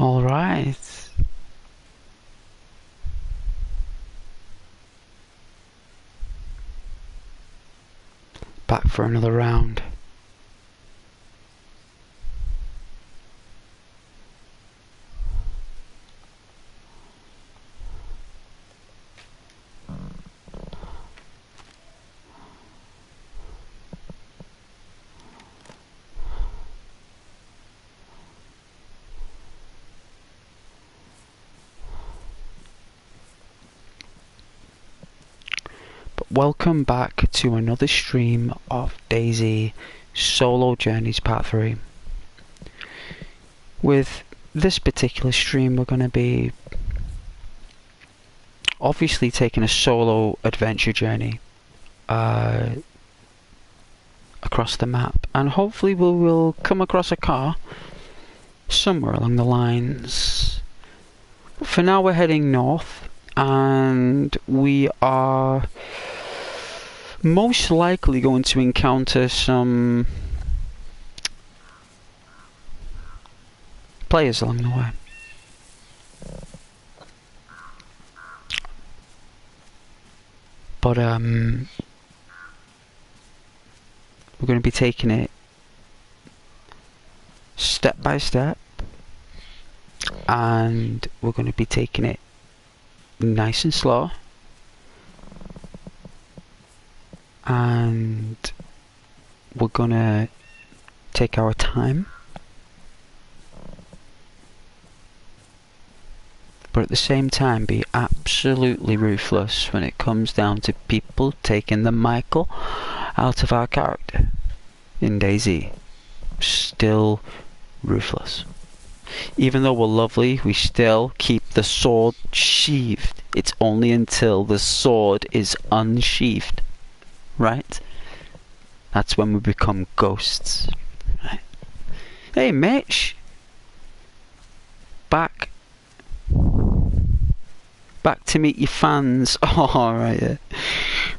All right. Back for another round. Welcome back to another stream of Dayz Solo Journeys Part 3. With this particular stream, we're going to be obviously taking a solo adventure journey across the map, and hopefully we will come across a car somewhere along the lines. But for now, we're heading north, and we are most likely going to encounter some players along the way. But we're going to be taking it step by step, and we're going to be taking it nice and slow. And we're gonna take our time, but at the same time be absolutely ruthless when it comes down to people taking the Michael out of our character in Dayz. Still ruthless. Even though we're lovely, we still keep the sword sheathed. It's only until the sword is unsheathed, right? That's when we become ghosts. Right? Hey Mitch! Back to meet your fans. Oh, alright, yeah.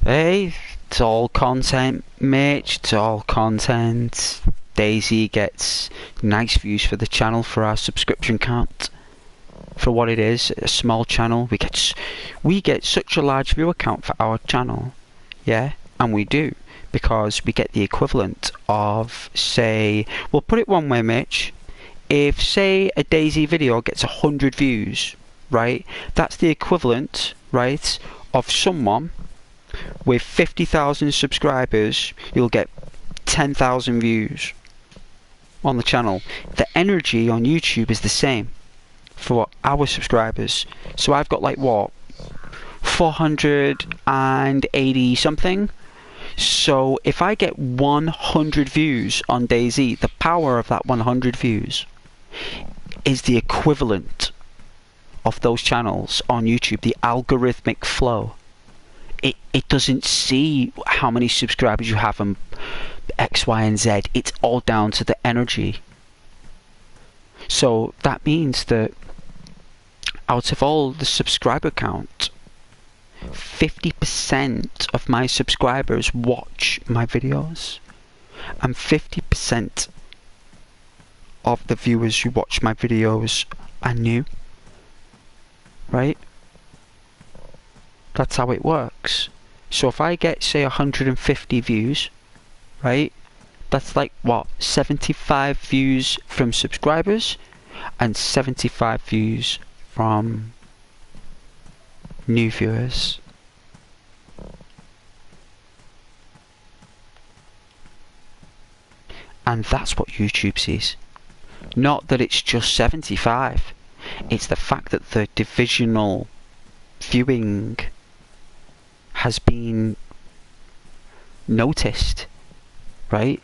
Hey, it's all content, Mitch. It's all content. Dayz gets nice views for the channel for our subscription count. For what it is, a small channel. We get such a large viewer count for our channel. Yeah? And we do, because we get the equivalent of, say, we'll put it one way, Mitch. If, say, a Dayz video gets 100 views, right, that's the equivalent, right, of someone with 50,000 subscribers. You'll get 10,000 views on the channel. The energy on YouTube is the same for our subscribers. So I've got like what, 480 something. So if I get 100 views on Dayz, the power of that 100 views is the equivalent of those channels on YouTube. The algorithmic flow, it doesn't see how many subscribers you have on X, Y and Z. It's all down to the energy. So that means that out of all the subscriber count, 50% of my subscribers watch my videos, and 50% of the viewers who watch my videos are new, right? That's how it works. So if I get, say, 150 views, right, that's like what, 75 views from subscribers and 75 views from new viewers. And that's what YouTube sees. Not that it's just 75. It's the fact that the divisional viewing has been noticed, right?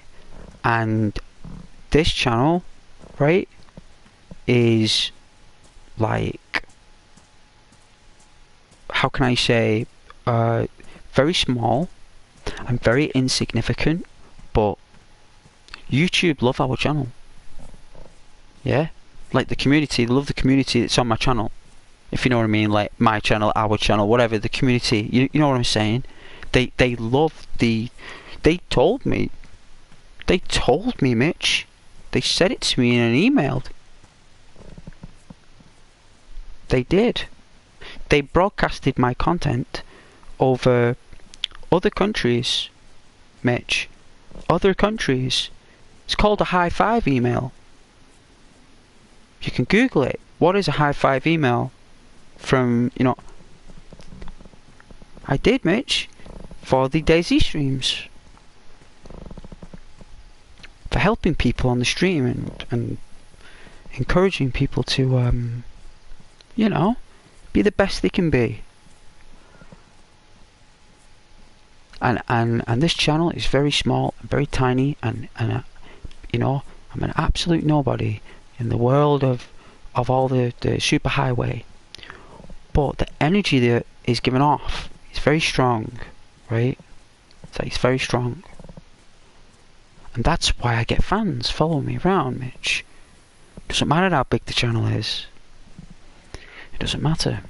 And this channel, right, is like, how can I say, very small and very insignificant, but YouTube love our channel. Yeah, like the community, they love the community that's on my channel, if you know what I mean. Like my channel, our channel, whatever, the community, you know what I'm saying. They love the, they told me, Mitch, they said it to me in an email. They did. They broadcasted my content over other countries, Mitch. Other countries. It's called a high five email. You can Google it. What is a high five email? From, you know... I did, Mitch. For the Dayz streams. For helping people on the stream and encouraging people to, you know, be the best they can be. And this channel is very small, very tiny, and you know, I'm an absolute nobody in the world of all the superhighway. But the energy that is given off is very strong, right? So it's very strong. And that's why I get fans following me around, Mitch. Doesn't matter how big the channel is. It doesn't matter.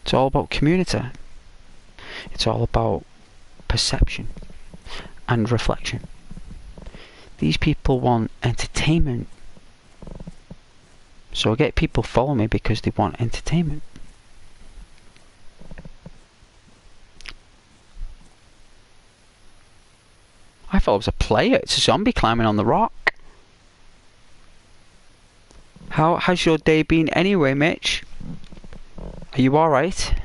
It's all about community. It's all about perception and reflection. These people want entertainment. So I get people follow me because they want entertainment. I thought it was a player. It's a zombie climbing on the rock. How has your day been anyway, Mitch? Are you alright?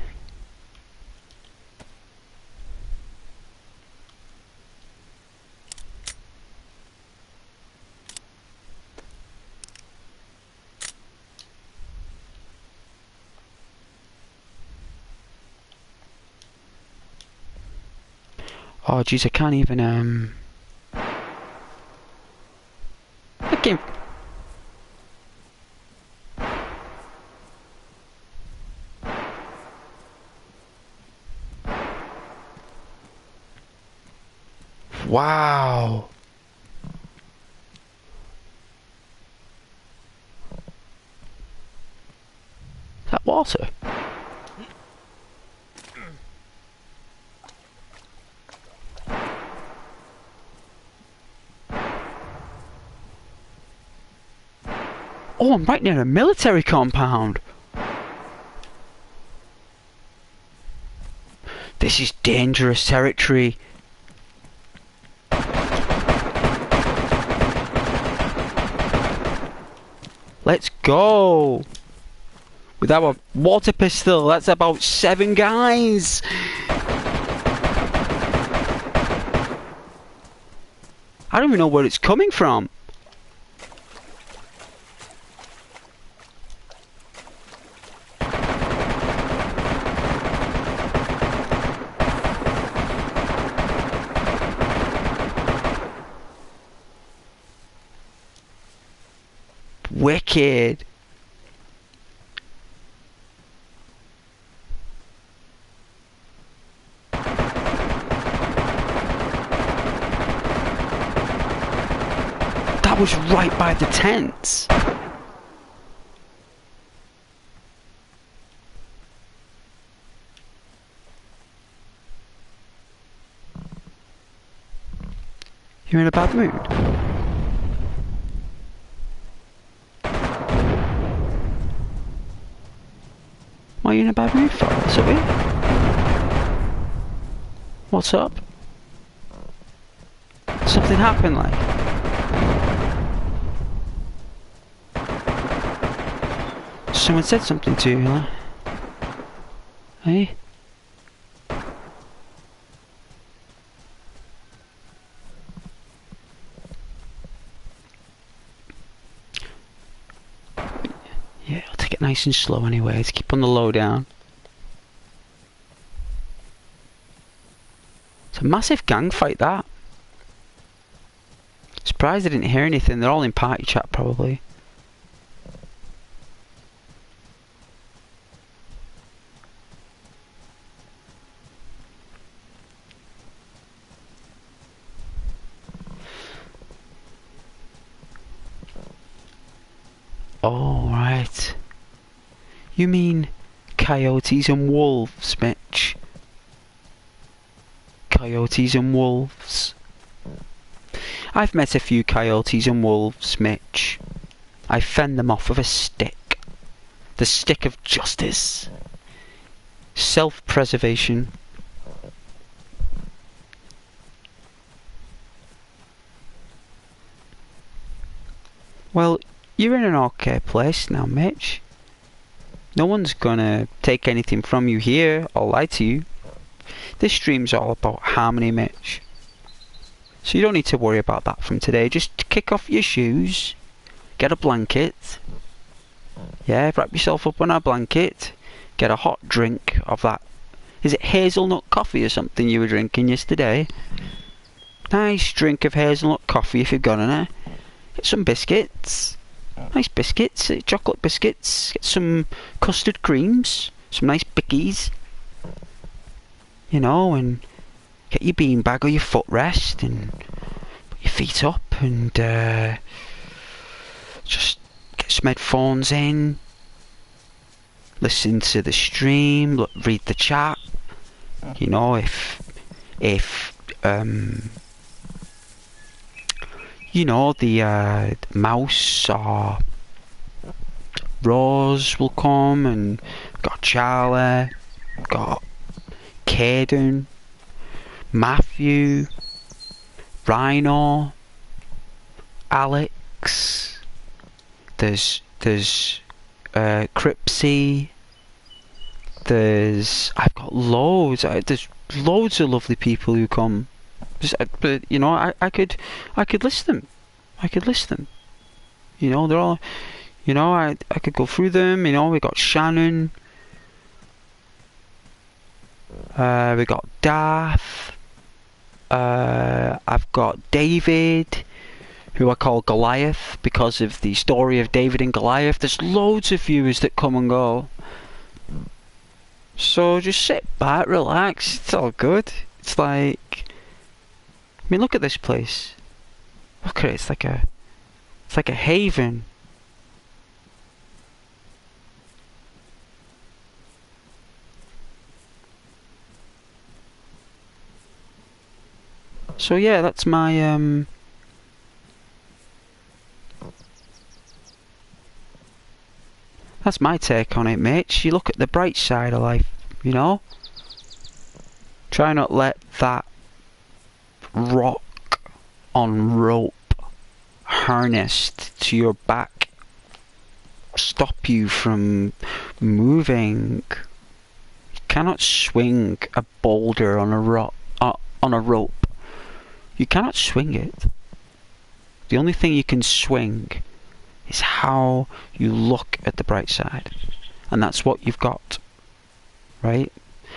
Oh jeez, I can't even okay. Wow. Is that water? Oh, I'm right near a military compound. This is dangerous territory. Let's go. With our water pistol, that's about 7 guys. I don't even know where it's coming from. Wicked. That was right by the tents. You're in a bad mood? What are you in a bad mood for? What's up, here? What's up? Something happened, like? Someone said something to you, like? Hey? Yeah, I'll take it nice and slow anyway. Let's keep on the low down. It's a massive gang fight, that. Surprised I didn't hear anything. They're all in party chat, probably. Oh, right. You mean coyotes and wolves, Mitch? Coyotes and wolves. I've met a few coyotes and wolves, Mitch. I fend them off with a stick. The stick of justice. Self-preservation. Well, you're in an okay place now, Mitch. No one's gonna take anything from you here or lie to you. This stream's all about harmony, Mitch. So you don't need to worry about that from today. Just kick off your shoes, get a blanket. Yeah, wrap yourself up in a blanket. Get a hot drink of that. Is it hazelnut coffee or something you were drinking yesterday? Nice drink of hazelnut coffee if you've got any. Get some biscuits. Nice biscuits, chocolate biscuits. Get some custard creams. Some nice bickies. You know, and get your beanbag or your footrest and put your feet up and just get some headphones in. Listen to the stream, read the chat. You know, if you know, the mouse or Rose will come, and got Charlie, got Caden, Matthew, Rhino, Alex, there's Cripsy, I've got loads. There's loads of lovely people who come. But you know, I could list them. You know, they're all. You know, I could go through them. You know, we got Shannon. We got Darth. I've got David, who I call Goliath because of the story of David and Goliath. There's loads of viewers that come and go. So just sit back, relax, it's all good. It's like, I mean, look at this place. Look at it, it's like a haven. So yeah, that's my take on it, mate. You look at the bright side of life, you know? Try not let that rock on rope harnessed to your back stop you from moving. You cannot swing a boulder on a rope. You cannot swing it. The only thing you can swing is how you look at the bright side. And that's what you've got. Right?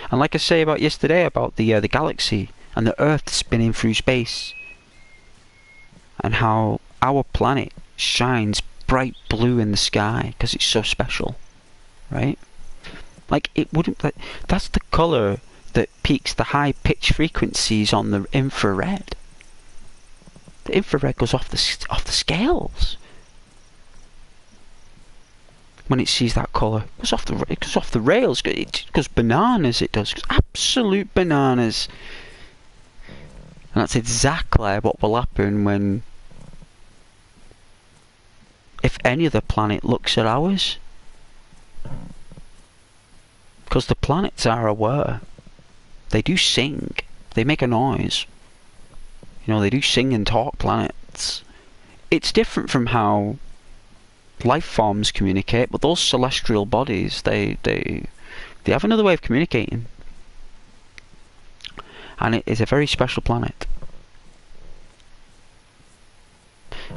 And like I say about yesterday, about the galaxy and the Earth spinning through space, and how our planet shines bright blue in the sky because it's so special. Right? Like, it wouldn't... That's the colour that peaks the high pitch frequencies on the infrared. The infrared goes off the scales when it sees that colour. It goes off the rails. It goes bananas. It does. It goes absolute bananas. And that's exactly what will happen when, if any other planet looks at ours. Because the planets are aware. They do sing. They make a noise. You know, they do sing and talk, planets. It's different from how life forms communicate, but those celestial bodies, they have another way of communicating. And it is a very special planet.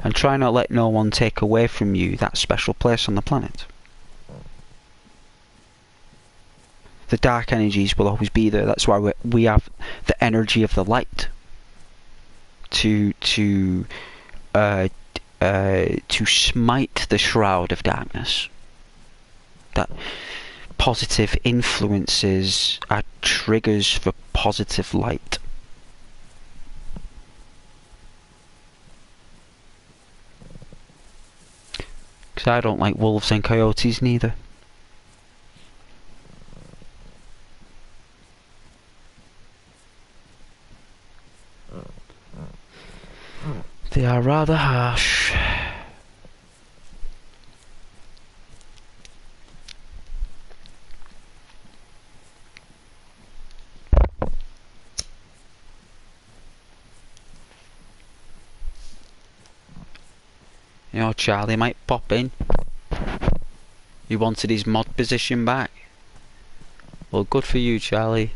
And try not let no one take away from you that special place on the planet. The dark energies will always be there. That's why we have the energy of the light to smite the shroud of darkness. That positive influences are triggers for positive light. Because I don't like wolves and coyotes neither. They are rather harsh. You know, Charlie might pop in. He wanted his mod position back. Well, good for you, Charlie.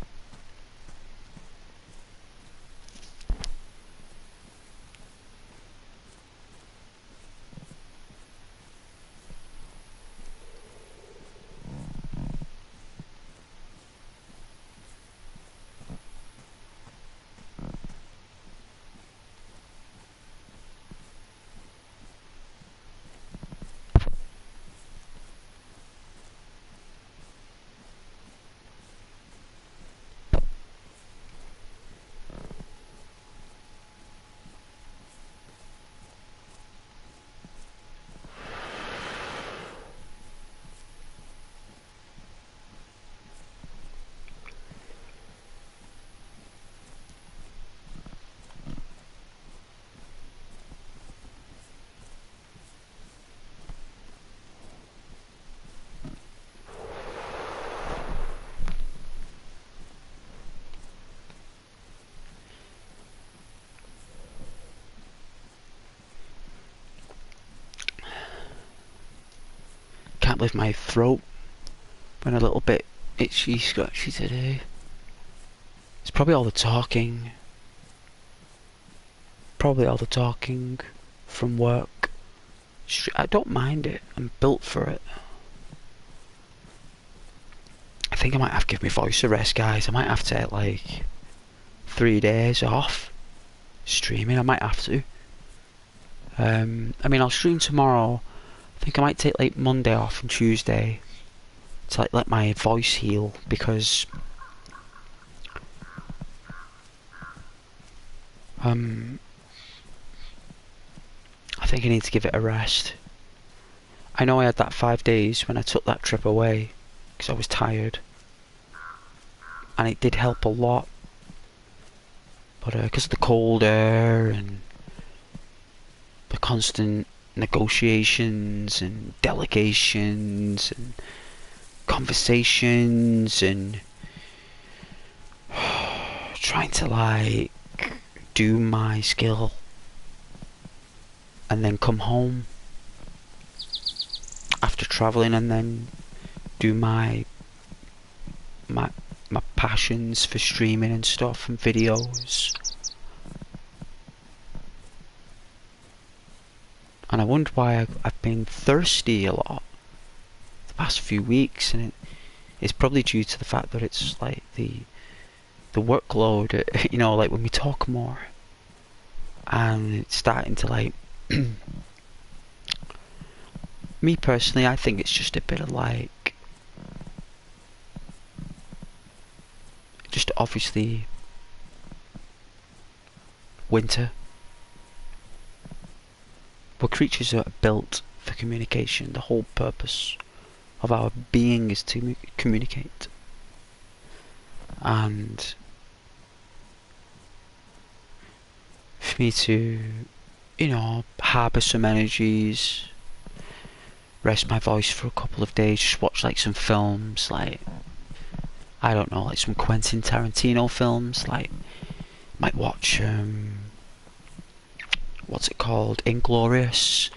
Can't believe my throat went a little bit itchy, scratchy today. It's probably all the talking. Probably all the talking from work. I don't mind it. I'm built for it. I think I might have to give my voice a rest, guys. I might have to take like 3 days off streaming. I might have to. I mean, I'll stream tomorrow. I think I might take like Monday off and Tuesday to like let my voice heal, because I think I need to give it a rest. I know I had that 5 days when I took that trip away because I was tired, and it did help a lot, but because of the cold air and the constant negotiations and delegations and conversations and trying to like do my skill and then come home after travelling and then do my passions for streaming and stuff and videos. And I wonder why I've been thirsty a lot the past few weeks, and it's probably due to the fact that it's like the workload, you know, like when we talk more, and it's starting to like me personally, I think it's just a bit of like, just obviously winter. We're creatures that are built for communication. The whole purpose of our being is to communicate. And for me to, you know, harbour some energies, rest my voice for a couple of days, just watch like some films, like, I don't know, like some Quentin Tarantino films, like, might watch, what's it called, Inglorious,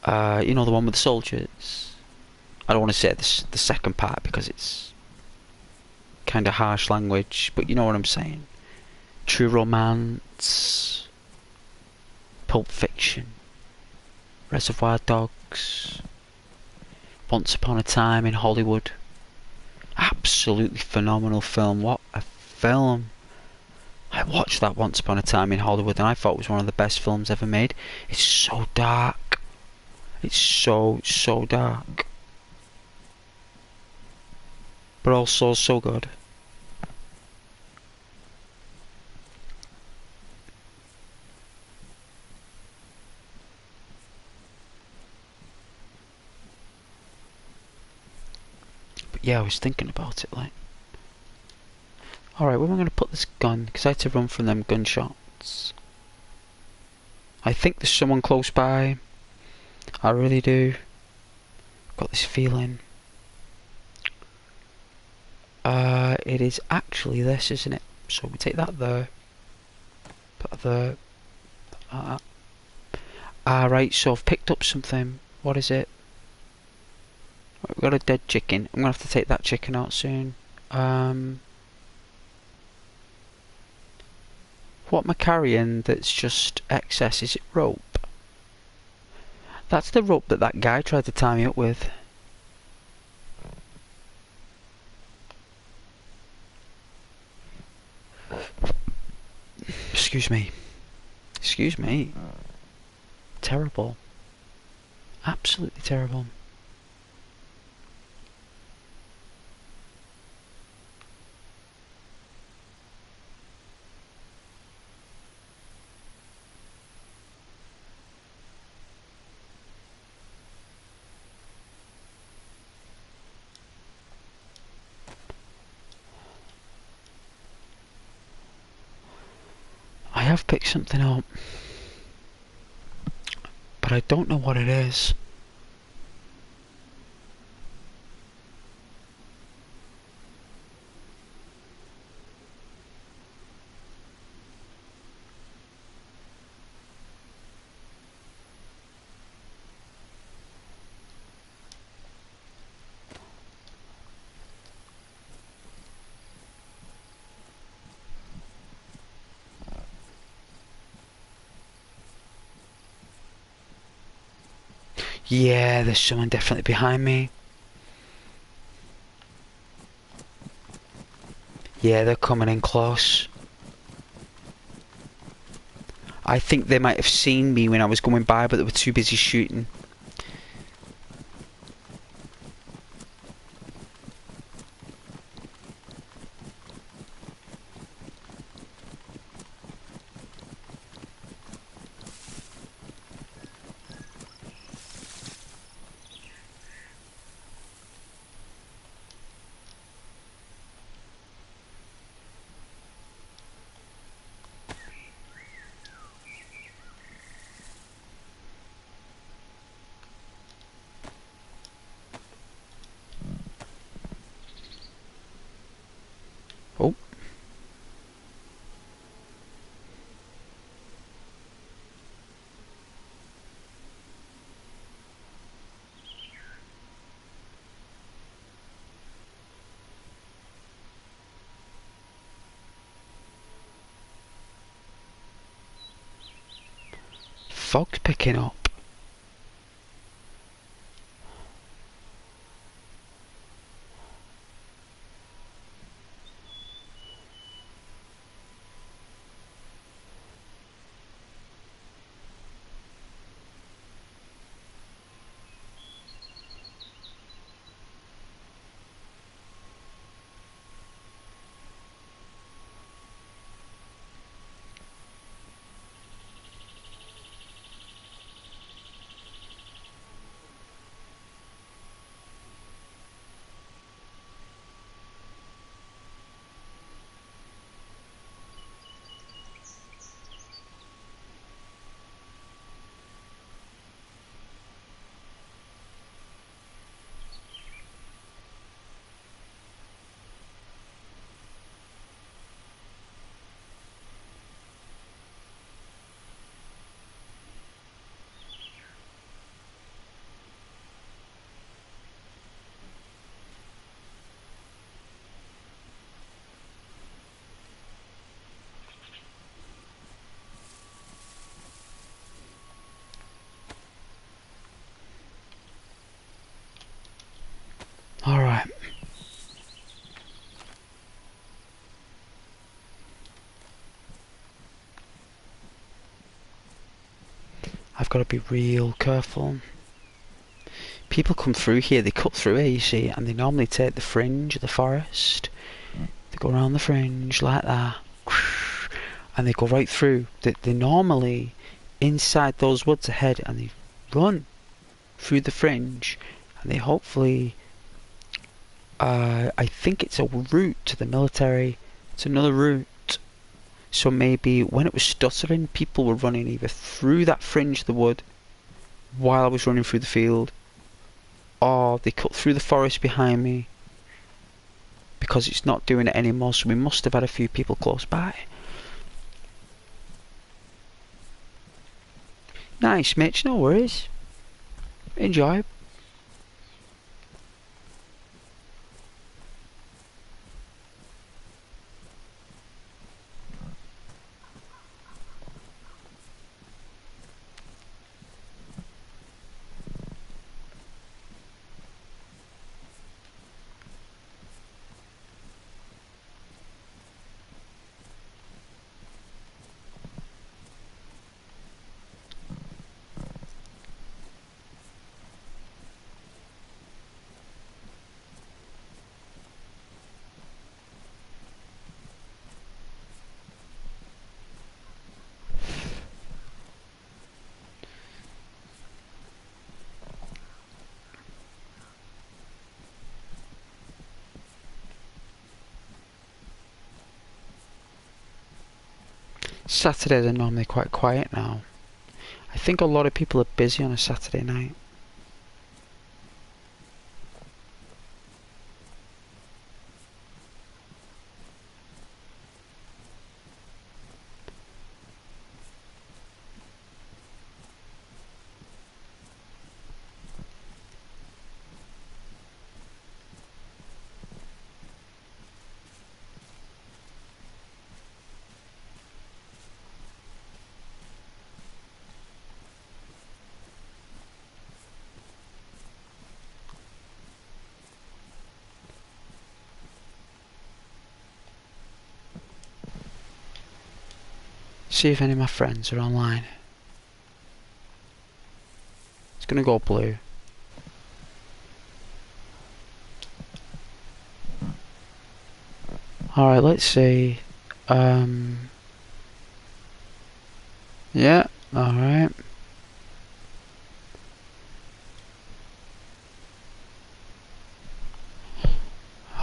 you know, the one with the soldiers. I don't want to say the second part because it's kind of harsh language, but you know what I'm saying. True Romance, Pulp Fiction, Reservoir Dogs, Once Upon a Time in Hollywood. Absolutely phenomenal film. What a film. I watched that Once Upon a Time in Hollywood and I thought it was one of the best films ever made. It's so dark. It's so dark. But also so good. But yeah, I was thinking about it, like, alright, where am I going to put this gun? Because I had to run from them gunshots. I think there's someone close by. I really do. I've got this feeling. It is actually this, isn't it? So we take that there. Put that there. Put that. Ah, right, so I've picked up something. What is it? Right, we've got a dead chicken. I'm gonna have to take that chicken out soon. What am I carrying that's just excess? Is it rope? That's the rope that that guy tried to tie me up with. Excuse me. Excuse me. Terrible. Absolutely terrible. I have picked something up, but I don't know what it is. Yeah, there's someone definitely behind me. Yeah, they're coming in close. I think they might have seen me when I was going by, but they were too busy shooting. Oh. Fog's picking up. Alright. I've got to be real careful. People come through here, they cut through here, you see, and they normally take the fringe of the forest. They go around the fringe like that, and they go right through. They're normally inside those woods ahead, and they run through the fringe, and they hopefully... I think it's a route to the military. It's another route. So maybe when it was stuttering, people were running either through that fringe of the wood while I was running through the field, or they cut through the forest behind me because it's not doing it anymore, so we must have had a few people close by. Nice, Mitch, no worries. Enjoy. Saturdays are normally quite quiet now. I think a lot of people are busy on a Saturday night. See if any of my friends are online. It's gonna go blue. Alright, let's see. Yeah, alright.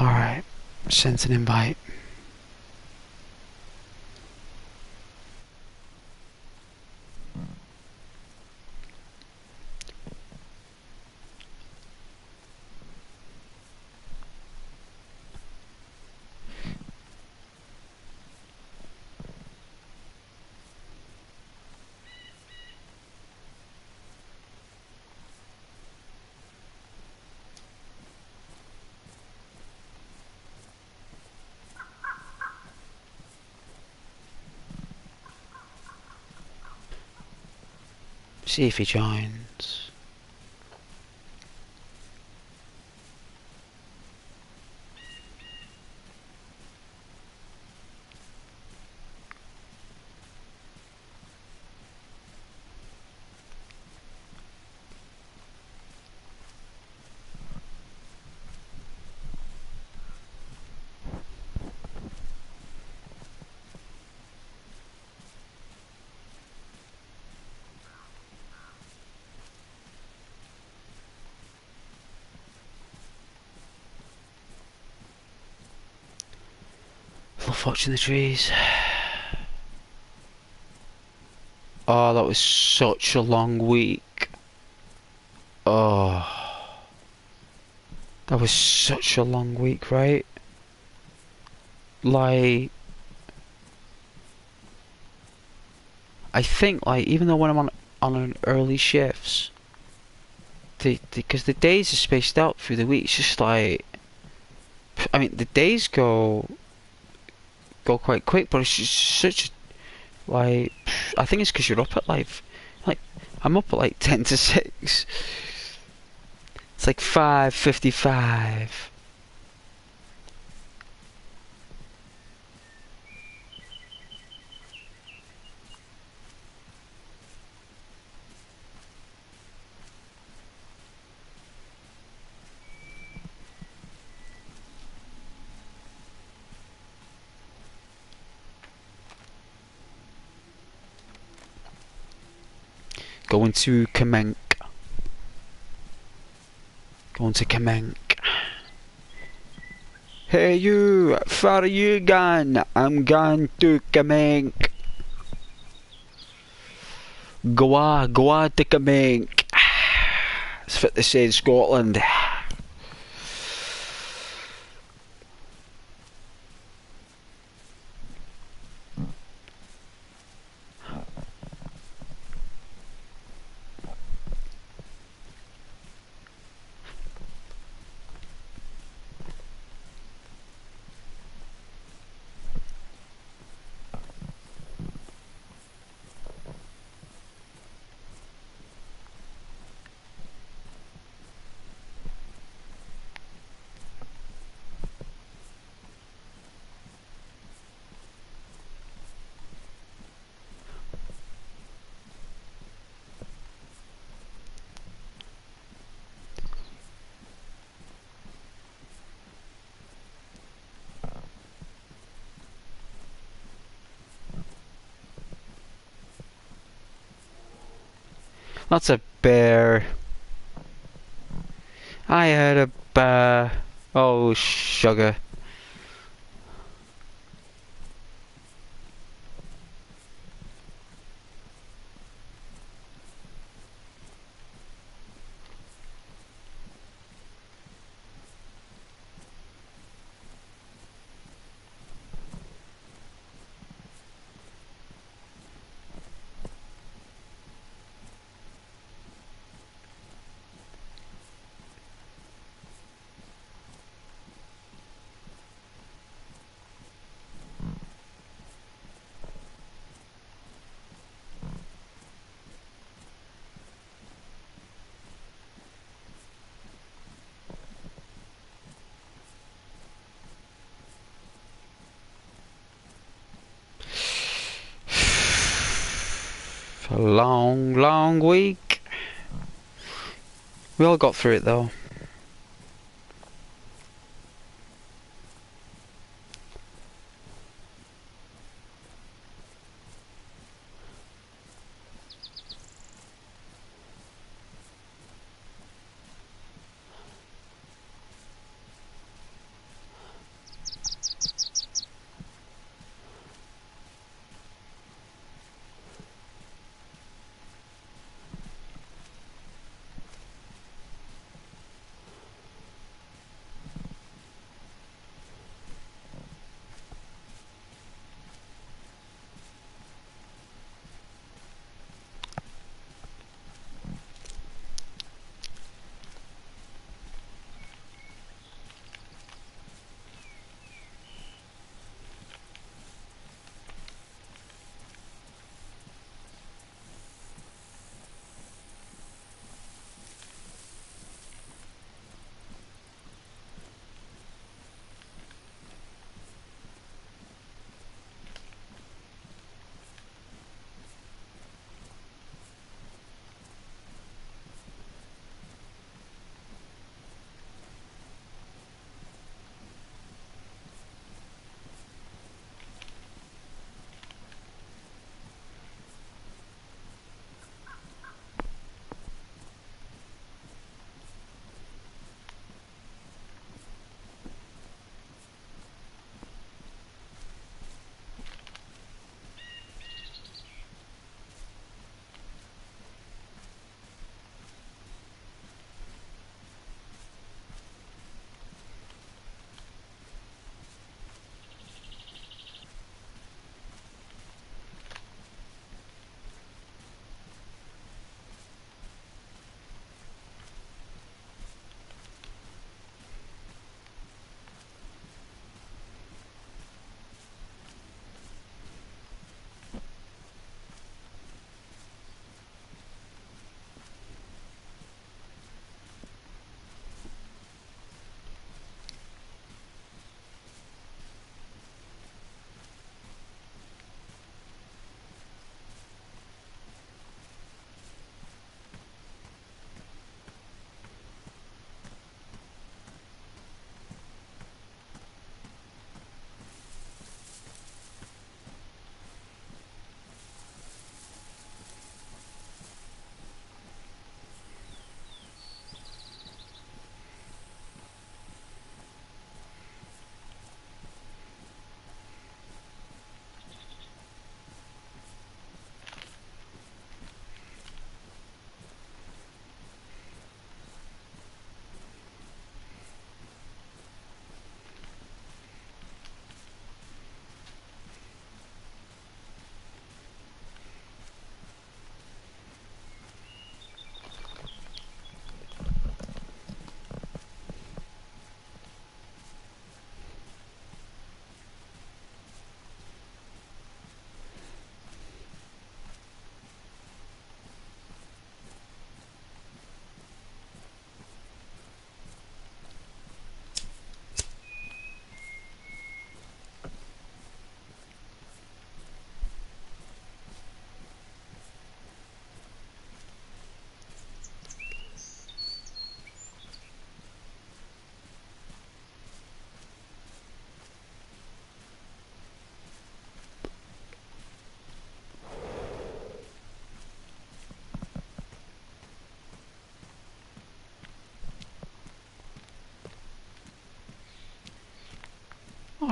Alright, sent an invite. See if he joins. Love watching the trees. Oh, that was such a long week. Oh, that was such a long week, right? Like, I think, like, even though when I'm on an early shifts, because the days are spaced out through the week, it's just like, I mean, the days go quite quick, but it's just such like, I think it's because you're up at like I'm up at like 10 to 6. It's like 5:55. Going to Kamenk. Going to Kamenk. Hey you, far you gone? I'm gone to Kamenk. Go on to Kamenk. It's fit to say in Scotland. That's a bear. I heard a bear. Oh, sugar. A long, long week. We all got through it though.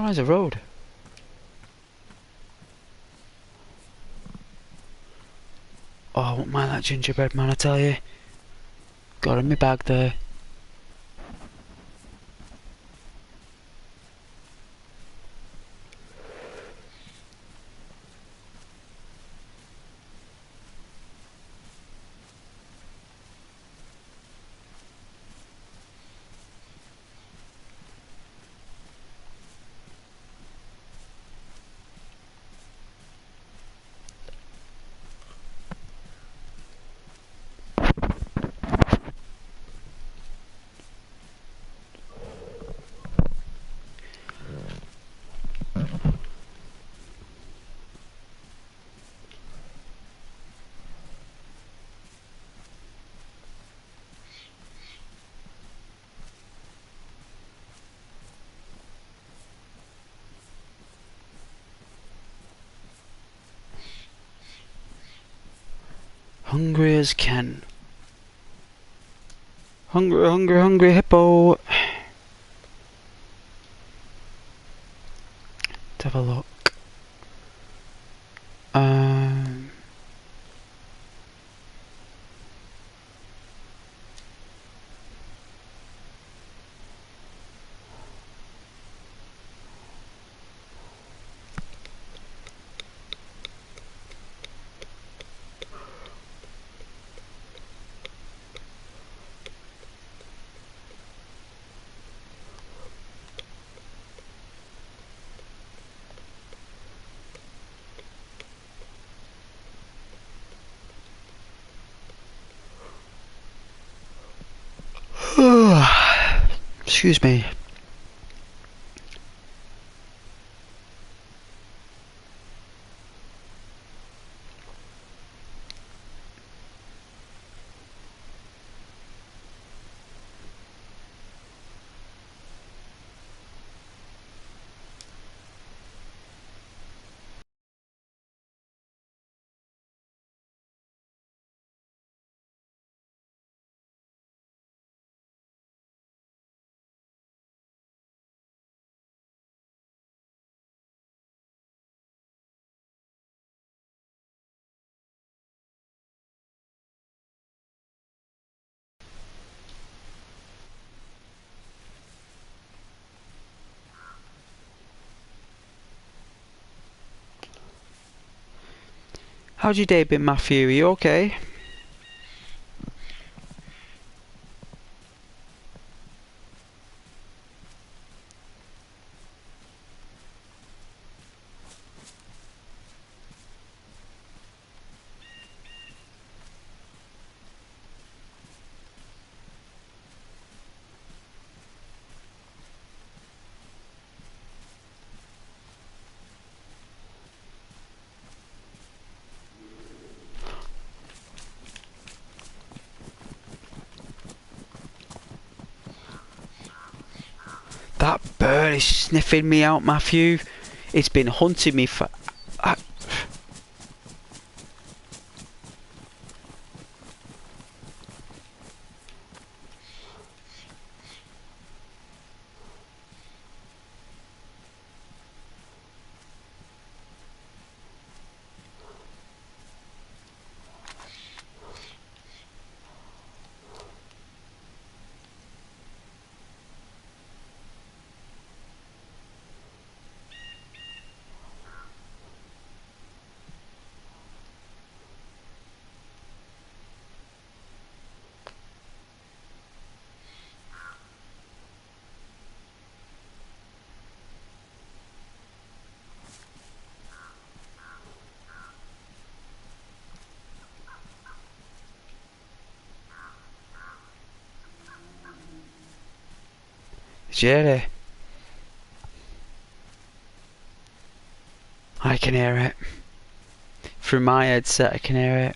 Oh, there's a road. Oh, I won't mind that gingerbread man, I tell you. Got in my bag there. Hungry as can. Hungry, hungry, hungry hippo. Let's have a look. Excuse me. How's your day been, Matthew? Are you okay? That bird is sniffing me out, Matthew. It's been hunting me for... Jerry. I can hear it. Through my headset I can hear it.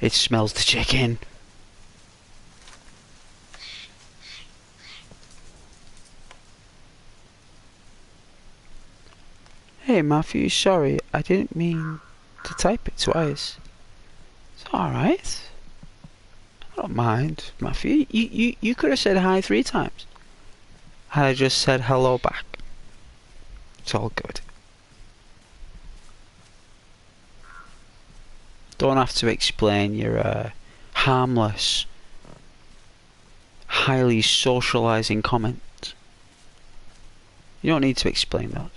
It smells the chicken. Hey Matthew, sorry, I didn't mean to type it twice. It's alright. I don't mind, Matthew. You could have said hi 3 times. Had I just said hello back. It's all good. Don't have to explain your harmless, highly socialising comment. You don't need to explain that.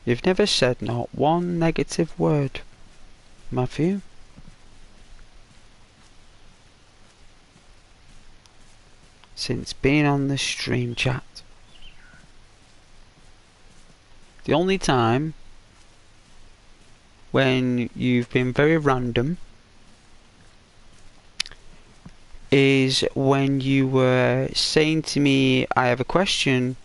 You've never said not one negative word, Matthew. Since being on the stream chat. The only time when you've been very random is when you were saying to me, I have a question,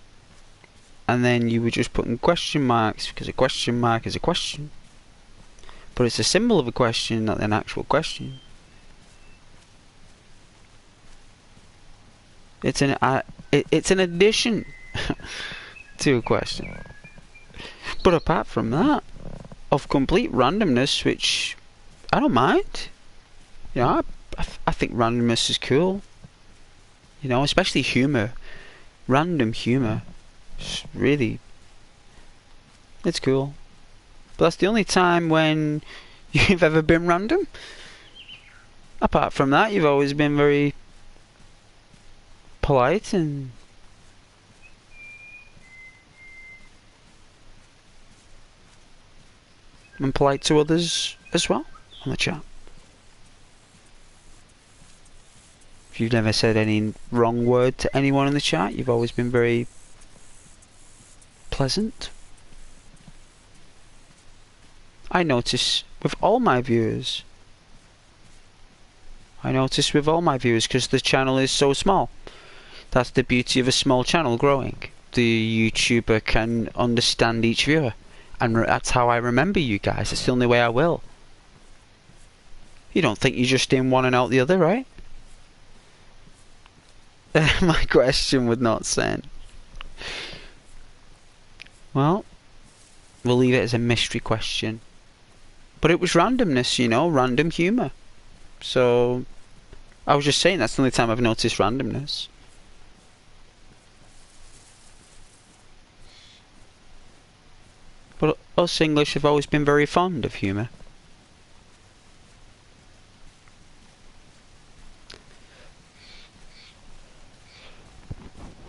and then you were just putting question marks because a question mark is a question. But it's a symbol of a question, not an actual question. It's an addition to a question. But apart from that, of complete randomness, which I don't mind. You know, I think randomness is cool. You know, especially humour. Random humour. It's really... it's cool. But that's the only time when you've ever been random. Apart from that, you've always been very polite and polite to others as well on the chat. If you've never said any wrong word to anyone in the chat, you've always been very pleasant. I notice with all my viewers because the channel is so small. That's the beauty of a small channel growing. The YouTuber can understand each viewer. And that's how I remember you guys. It's the only way I will. You don't think you're just in one and out the other, right? My question would not send. Well, we'll leave it as a mystery question. But it was randomness, you know, random humour. So, I was just saying that's the only time I've noticed randomness. But us English have always been very fond of humour.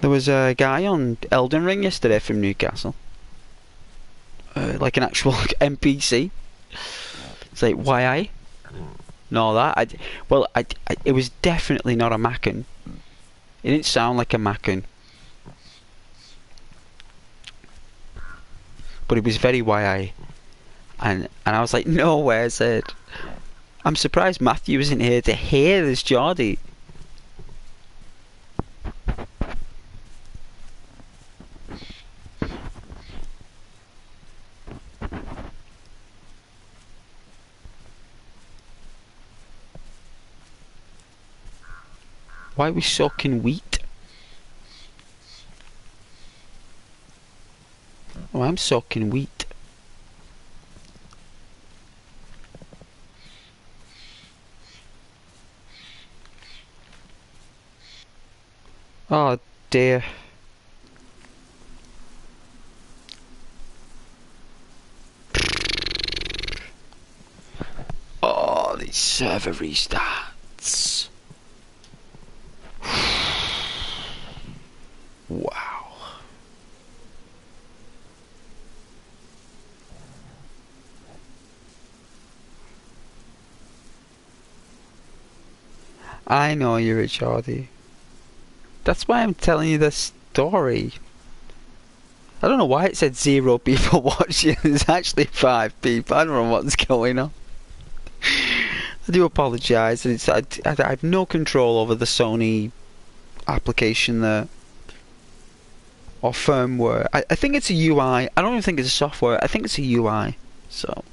There was a guy on Elden Ring yesterday from Newcastle. Like an actual NPC. It's like, why? No, that. It was definitely not a Maccan. It didn't sound like a Maccan. But it was very YI. And I was like, no way, I said. I'm surprised Matthew isn't here to hear this Geordie. Why are we soaking wheat? Oh, I'm soaking wheat. Oh dear. Oh, these server restarts. Wow. I know you're a Geordie. That's why I'm telling you this story. I don't know why it said 0 people watching. There's actually 5 people. I don't know what's going on. I do apologise. I have no control over the Sony application there. or firmware. I think it's a UI. I don't even think it's a software. I think it's a UI. So.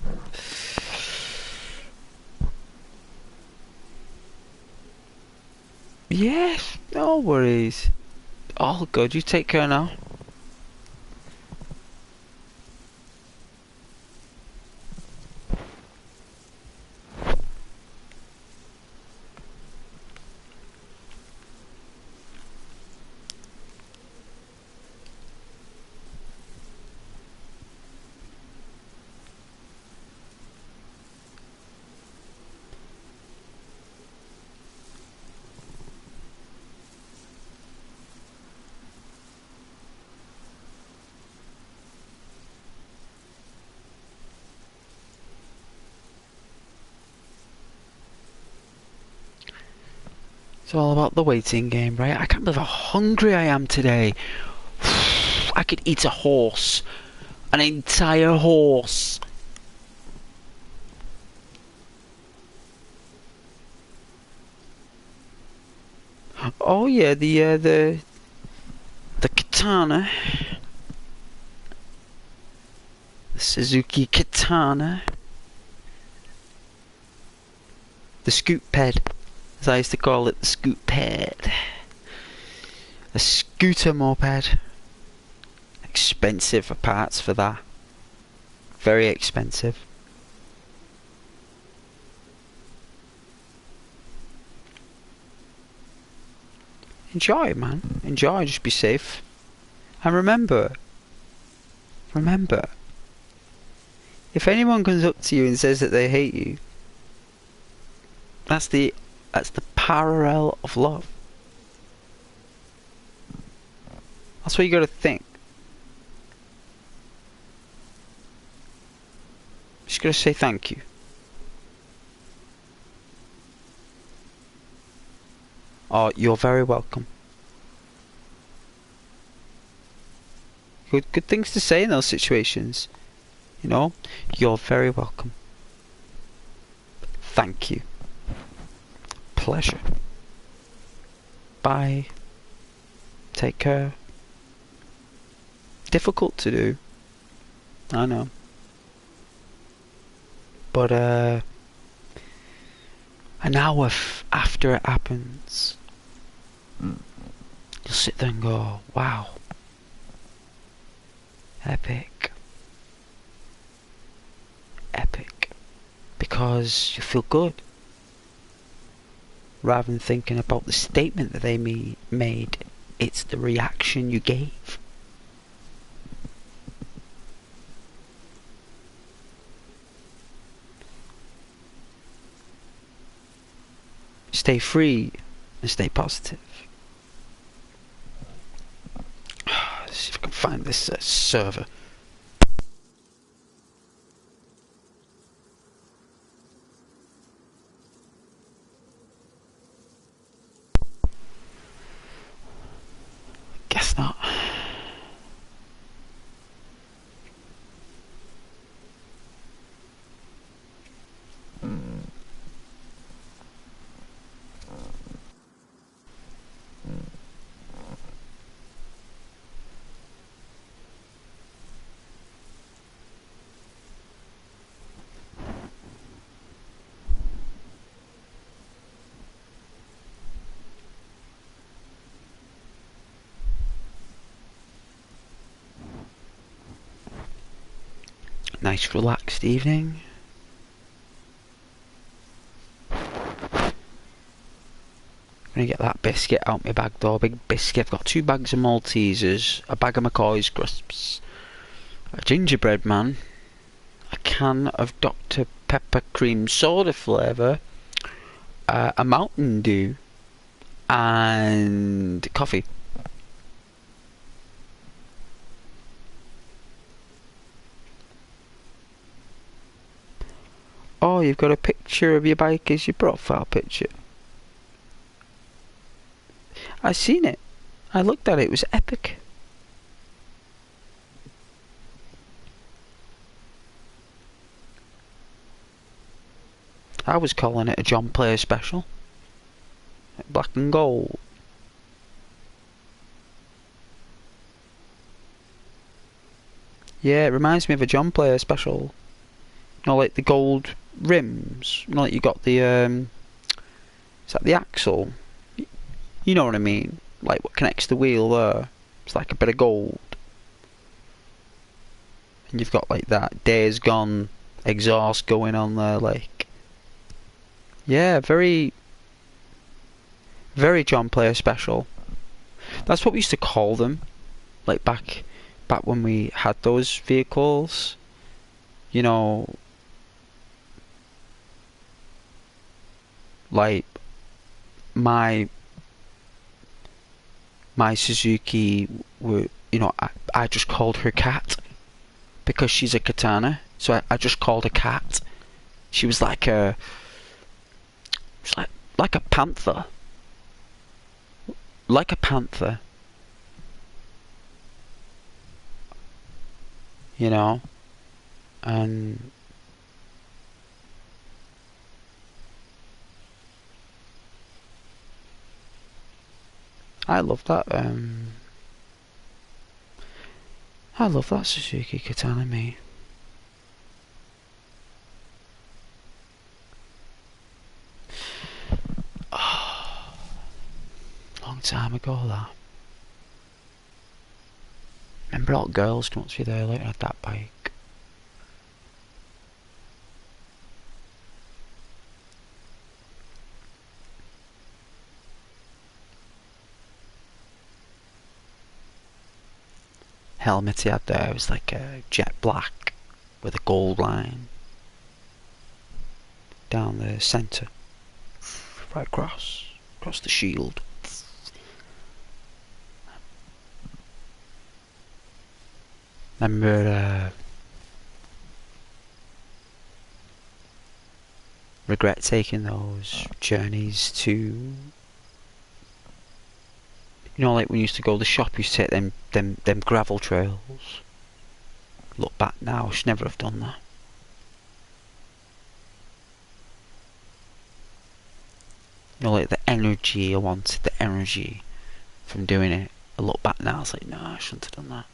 Yes, no worries. All good. You take care now. It's all about the waiting game, right? I can't believe how hungry I am today. I could eat a horse. An entire horse. Oh yeah, the katana. The Suzuki katana. The scoot ped, as I used to call it, the scoot ped. A scooter moped. Expensive parts for that. Very expensive. Enjoy, man. Enjoy, just be safe. And remember, if anyone comes up to you and says that they hate you, that's the parallel of love. That's what you gotta think. Just gotta say thank you. Oh, you're very welcome. Good things to say in those situations. You know, you're very welcome. Thank you. Pleasure. Bye. Take care. Difficult to do. I know. But an hour after it happens, you'll sit there and go, wow. Epic. Epic. Because you feel good. Rather than thinking about the statement that they made, it's the reaction you gave. Stay free and stay positive. Let's see if I can find this server. Guess not. Nice relaxed evening. I'm gonna get that biscuit out my bag though, big biscuit. I've got 2 bags of Maltesers, a bag of McCoy's crisps, a gingerbread man, a can of Dr. Pepper cream soda flavour, a Mountain Dew, and coffee. Oh, you've got a picture of your bike as your profile picture. I seen it. I looked at it. It was epic. I was calling it a John Player special. Black and gold. Yeah, it reminds me of a John Player special. You know, like the gold rims. You know, like you got the is that the axle? You know what I mean? Like what connects the wheel there. It's like a bit of gold. And you've got like that Days Gone exhaust going on there, like. Yeah, very John Player special. That's what we used to call them. Like back when we had those vehicles. You know, like my Suzuki were, you know, I just called her Cat because she's a katana, so I just called her Cat. She was like a like a panther, like a panther, you know, and I love that. I love that Suzuki katana, me. Oh, long time ago, that. Remember all girls come up to you there later had that bike. Helmet he had there was like a jet black with a gold line down the centre, right across the shield. Remember regret taking those journeys to, you know, like when you used to go to the shop, you used to take them gravel trails. Look back now, I should never have done that. You know, like the energy, I wanted the energy from doing it. I look back now, it's like, no, I shouldn't have done that.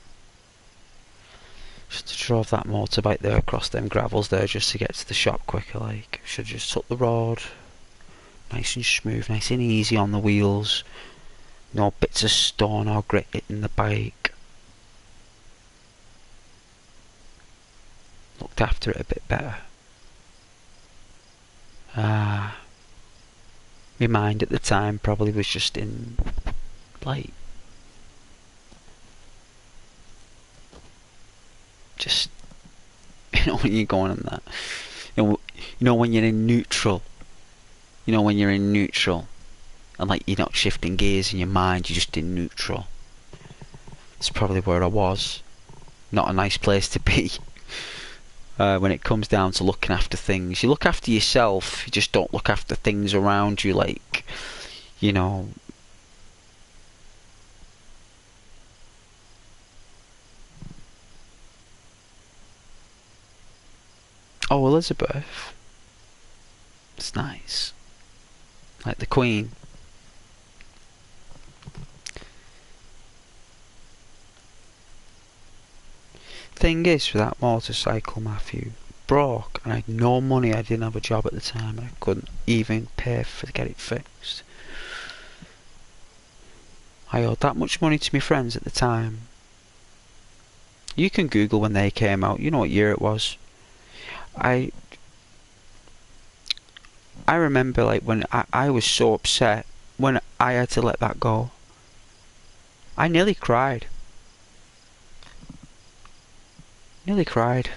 Should have drove that motorbike there across them gravels there just to get to the shop quicker, like. Should have just took the road. Nice and smooth, nice and easy on the wheels. No bits of stone or grit hitting the bike. Looked after it a bit better. My mind at the time probably was just in, like, just, you know, when you're going on that, you know when you're in neutral, and like you're not shifting gears in your mind, you're just in neutral. It's probably where I was. Not a nice place to be. When it comes down to looking after things, you look after yourself, you just don't look after things around you, like, you know. Oh, Elizabeth. It's nice. Like the Queen. Thing is, for that motorcycle, Matthew, broke, and I had no money. I didn't have a job at the time, and I couldn't even pay to get it fixed. I owed that much money to my friends at the time. You can Google when they came out, you know what year it was. I remember, like, when I was so upset when I had to let that go. I nearly cried. Nearly cried.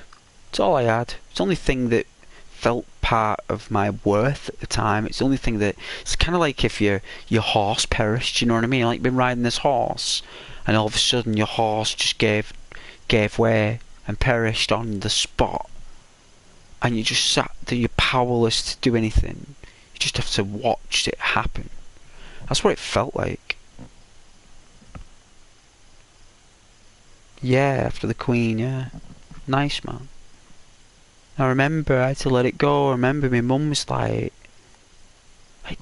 It's all I had. It's the only thing that felt part of my worth at the time. It's the only thing that, it's kind of like if your horse perished, you know what I mean? Like, you've been riding this horse, and all of a sudden your horse just gave way and perished on the spot, and you just sat there, you're powerless to do anything. You just have to watch it happen. That's what it felt like. Yeah, after the Queen, yeah. Nice, man. I remember I had to let it go. I remember my mum was like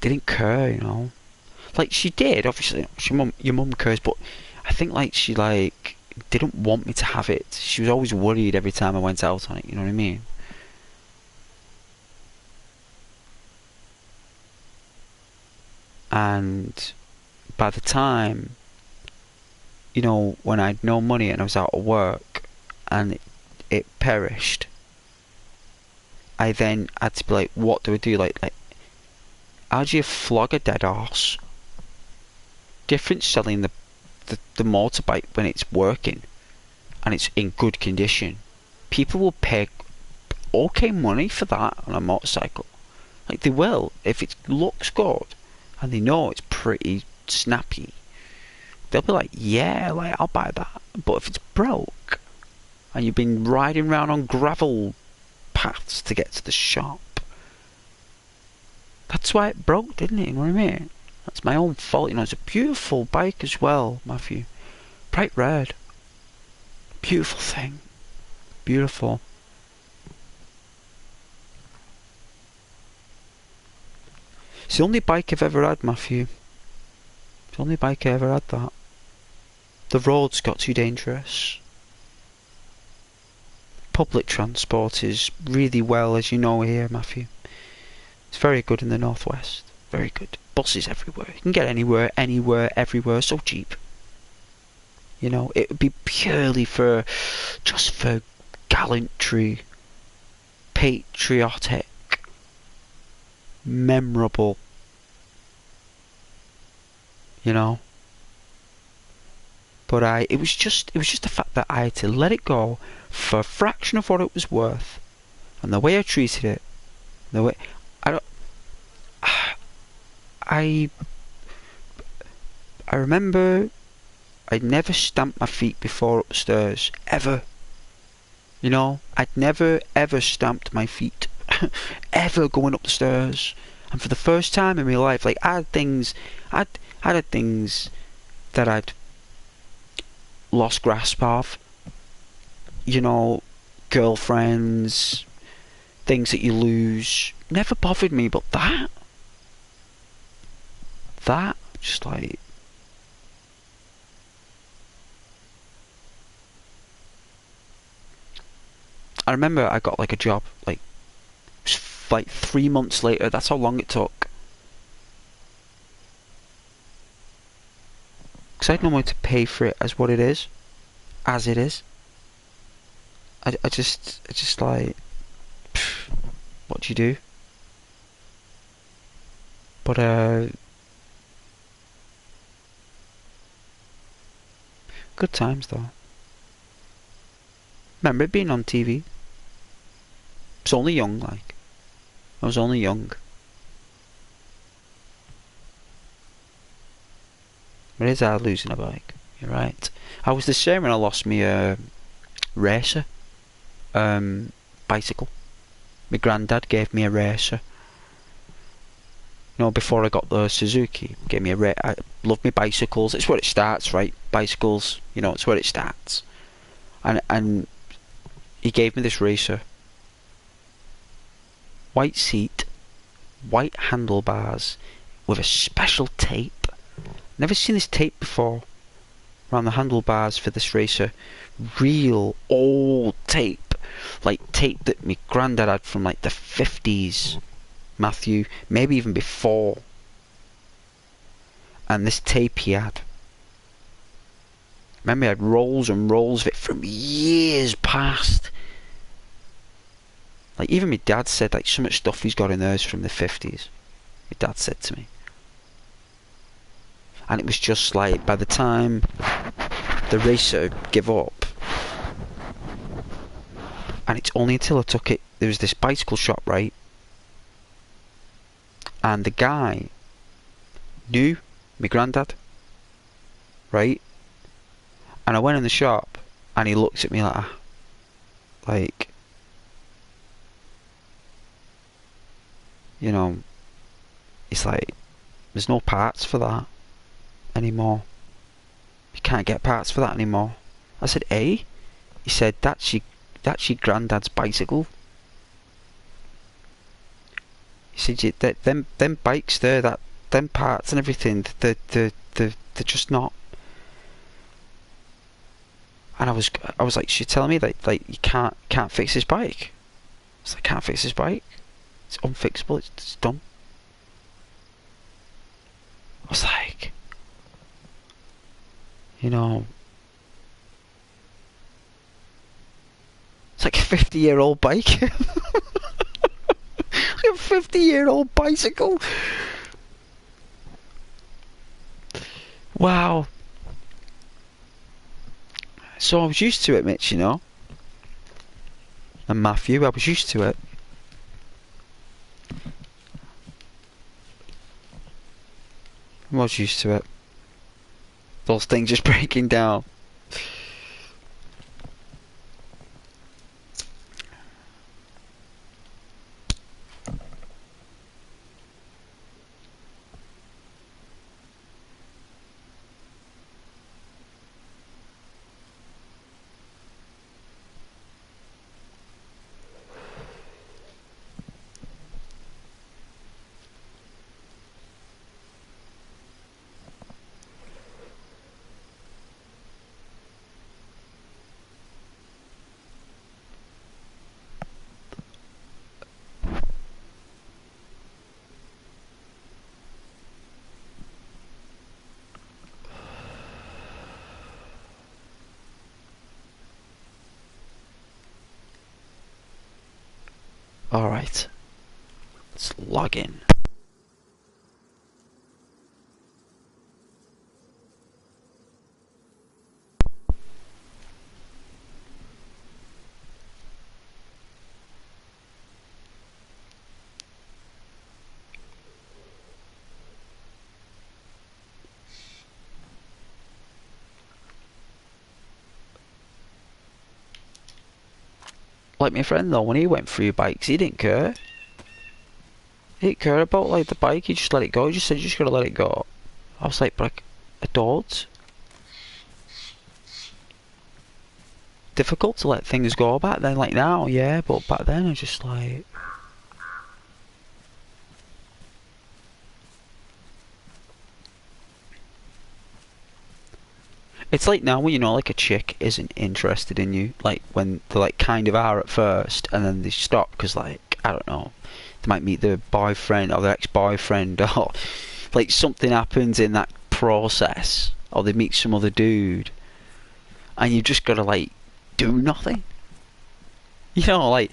didn't care, you know. Like, she did, obviously. Your mum cares, but I think, like, she, like, didn't want me to have it. She was always worried every time I went out on it, you know what I mean? And by the time, you know, when I had no money and I was out of work and it perished, I then had to be like, what do I do? Like how do you flog a dead horse? Different selling the motorbike when it's working and it's in good condition. People will pay okay money for that on a motorcycle. Like they will, if it looks good and they know it's pretty snappy, they'll be like, yeah, like I'll buy that. But if it's broke and you've been riding around on gravel paths to get to the shop, that's why it broke, didn't it? You know what I mean? That's my own fault. You know, it's a beautiful bike as well, Matthew. Bright red. Beautiful thing. Beautiful. It's the only bike I've ever had, Matthew. It's the only bike I ever had that. The roads got too dangerous. Public transport is really well, as you know here, Matthew. It's very good in the northwest. Very good. Buses everywhere. You can get anywhere, everywhere. So cheap. You know, it would be purely just for gallantry, patriotic, memorable. You know. But it was just the fact that I had to let it go for a fraction of what it was worth, and the way I treated it, the way I remember I'd never stamped my feet before upstairs, ever. You know, I'd never ever stamped my feet, ever going up the stairs. And for the first time in my life, like I had things that I'd lost grasp of. You know, girlfriends, things that you lose, never bothered me, but that just like, I remember I got like a job like 3 months later. That's how long it took, because I had no money to pay for it as it is. I just like, what do you do? But good times though. Remember it being on TV. I was only young, like. I was only young. It is hard losing a bike. You're right. I was the same when I lost my racer bicycle. My granddad gave me a racer. You know, before I got the Suzuki, gave me I love my bicycles. It's where it starts, right? Bicycles, you know, it's where it starts. And he gave me this racer. White seat, white handlebars, with a special tape. Never seen this tape before around the handlebars for this racer. Real old tape, like tape that my granddad had from like the 50s, Matthew, maybe even before. And this tape he had, remember, he had rolls and rolls of it from years past. Like even my dad said, like, so much stuff he's got in there is from the 50s. My dad said to me. And it was just like, by the time the racer gave up, and it's only until I took it, there was this bicycle shop, right? And the guy knew my granddad, right? And I went in the shop, and he looked at me like, you know, it's like, there's no parts for that anymore. You can't get parts for that anymore. I said, eh? He said, that's your granddad's bicycle. He said, them bikes there, them parts and everything, they're just not. And I was like, she's telling me that like you can't fix his bike. It's like, can't fix his bike. It's unfixable. It's done. I was like, you know, it's like a 50-year-old bike. Like a 50-year-old bicycle. Wow. So I was used to it, Mitch, you know. And Matthew, I was used to it. I was used to it. Those things just breaking down. Alright. Let's log in. Like my friend though, when he went through bikes, he didn't care. He didn't care about like the bike, he just let it go. He just said you just gotta let it go. I was like, but I don't. Difficult to let things go back then, like now, yeah, but back then I was just like, it's like now when you know like a chick isn't interested in you, like when they like kind of are at first and then they stop because like, I don't know, they might meet their boyfriend or their ex-boyfriend or like something happens in that process or they meet some other dude and you just gotta like do nothing. You know, like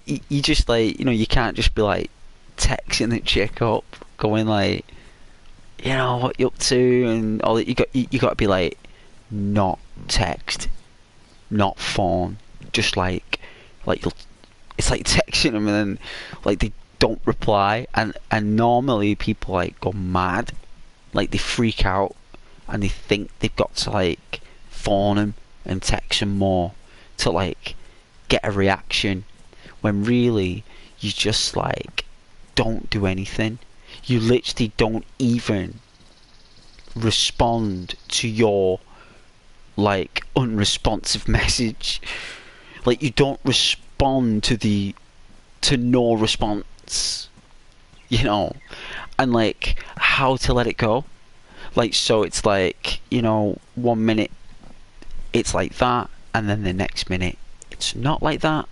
you just like, you know, you can't just be like texting the chick up, going like, you know, what you up to, and all that. You got to be like, not text, not phone, just like you'll. It's like texting them and then like they don't reply, and normally people like go mad, like they freak out, and they think they've got to like phone them and text them more to like get a reaction when really you just like don't do anything. You literally don't even respond to your like unresponsive message. Like you don't respond to no response, you know. And like how to let it go. Like so it's like, you know, 1 minute it's like that and then the next minute it's not like that,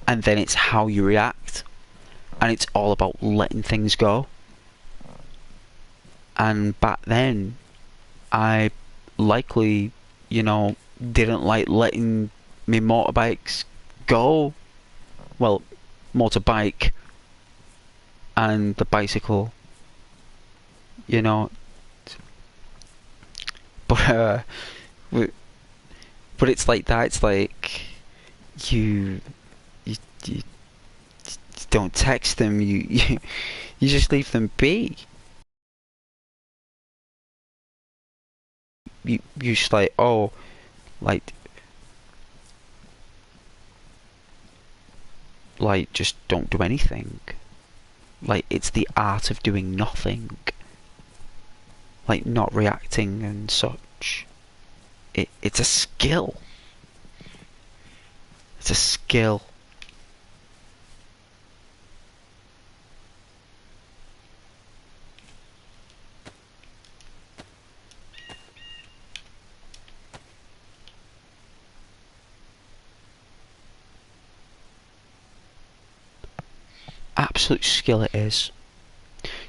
and then it's how you react, and it's all about letting things go. And back then I likely, you know, didn't like letting me motorbikes go. Well, motorbike and the bicycle, you know. But but it's like that. It's like you you don't text them. You just leave them be. You just like, oh, like just don't do anything. Like it's the art of doing nothing. Like not reacting and such. It's a skill. It's a skill. absolute skill it is.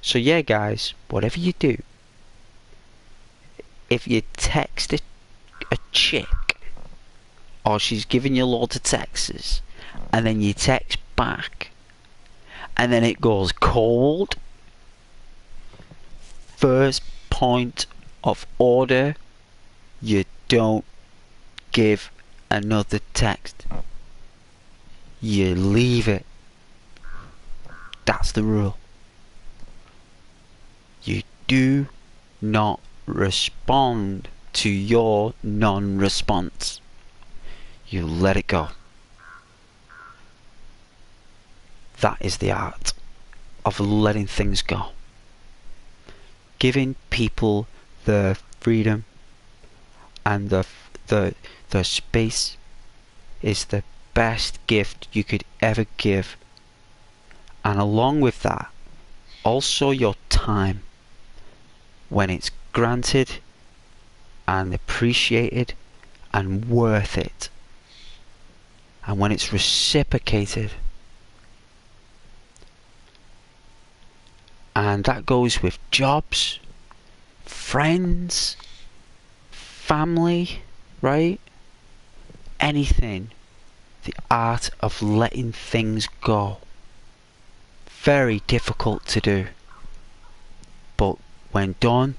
So yeah, guys, whatever you do, if you text a chick, or she's giving you loads of texts, and then you text back, and then it goes cold, first point of order, you don't give another text. You leave it. That's the rule. You do not respond to your non-response. You let it go. That is the art of letting things go. Giving people the freedom and the space is the best gift you could ever give. And along with that, also your time, when it's granted and appreciated and worth it, and when it's reciprocated. And that goes with jobs, friends, family, right? Anything. The art of letting things go. Very difficult to do. But when done,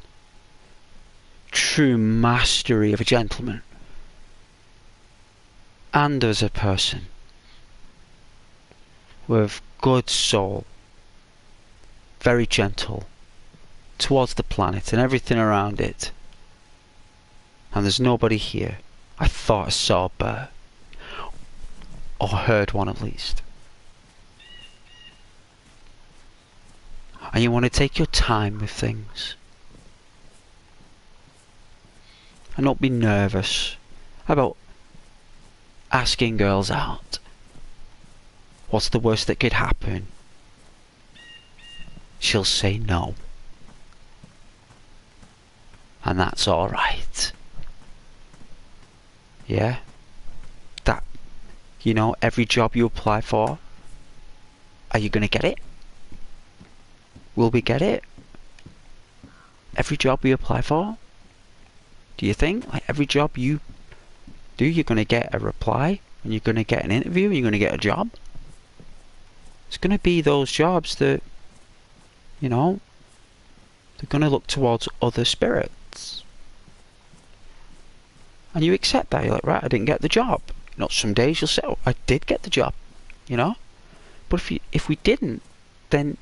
true mastery of a gentleman. And as a person. With good soul. Very gentle. Towards the planet and everything around it. And there's nobody here. I thought I saw a bird. Or heard one at least. And you want to take your time with things. And not be nervous about asking girls out. What's the worst that could happen? She'll say no. And that's alright. Yeah? That, you know, every job you apply for, are you gonna get it? Will we get it? Every job we apply for? Do you think? Like every job you do, you're gonna get a reply, and you're gonna get an interview, and you're gonna get a job? It's gonna be those jobs that, you know, they're gonna look towards other spirits. And you accept that. You're like, right, I didn't get the job. You know, some days you'll say, oh, I did get the job, you know? But if we didn't, then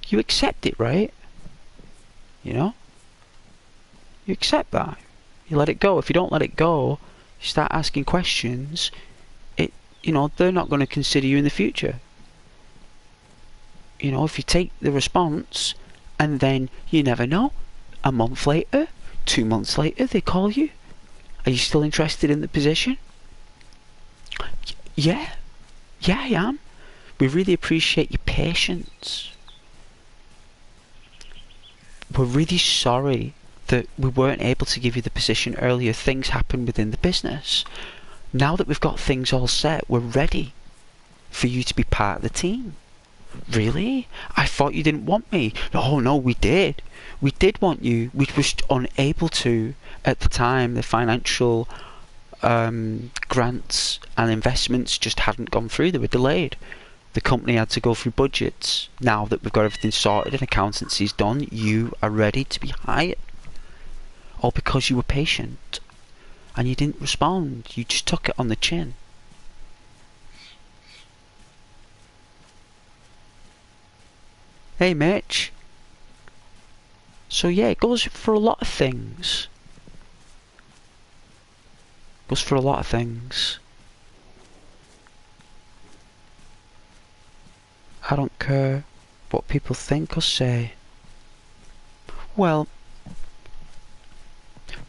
you accept it, right? You know? You accept that. You let it go. If you don't let it go, you start asking questions, you know, they're not going to consider you in the future. You know, if you take the response and then you never know, a month later, 2 months later, they call you. Are you still interested in the position? Yeah. Yeah, I am. We really appreciate your patience. We're really sorry that we weren't able to give you the position earlier. Things happened within the business. Now that we've got things all set, we're ready for you to be part of the team. Really? I thought you didn't want me. Oh no, we did. We did want you. We were just unable to at the time. The financial grants and investments just hadn't gone through. They were delayed. The company had to go through budgets. Now that we've got everything sorted and accountancy's done, you are ready to be hired. All because you were patient and you didn't respond. You just took it on the chin. Hey Mitch. So yeah, it goes for a lot of things. Goes for a lot of things. I don't care what people think or say. Well,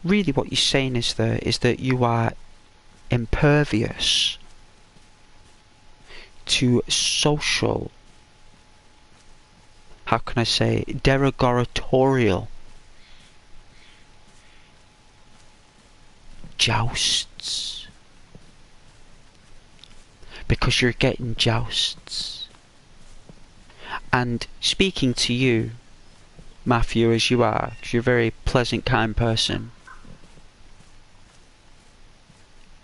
really what you're saying is that you are impervious to social, how can I say, derogatorial jousts. Because you're getting jousts. And speaking to you, Matthew, as you are, because you're a very pleasant, kind person,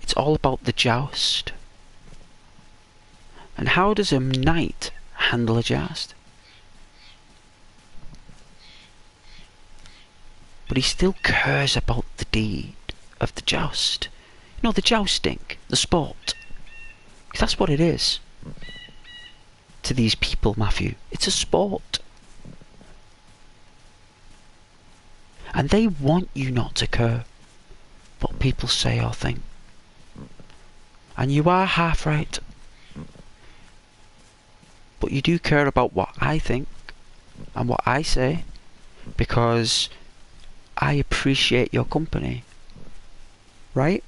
it's all about the joust. And how does a knight handle a joust? But he still cares about the deed of the joust. You know, the jousting, the sport. Because that's what it is. To these people, Matthew, it's a sport. And they want you not to care what people say or think. And you are half right. But you do care about what I think and what I say, because I appreciate your company. Right?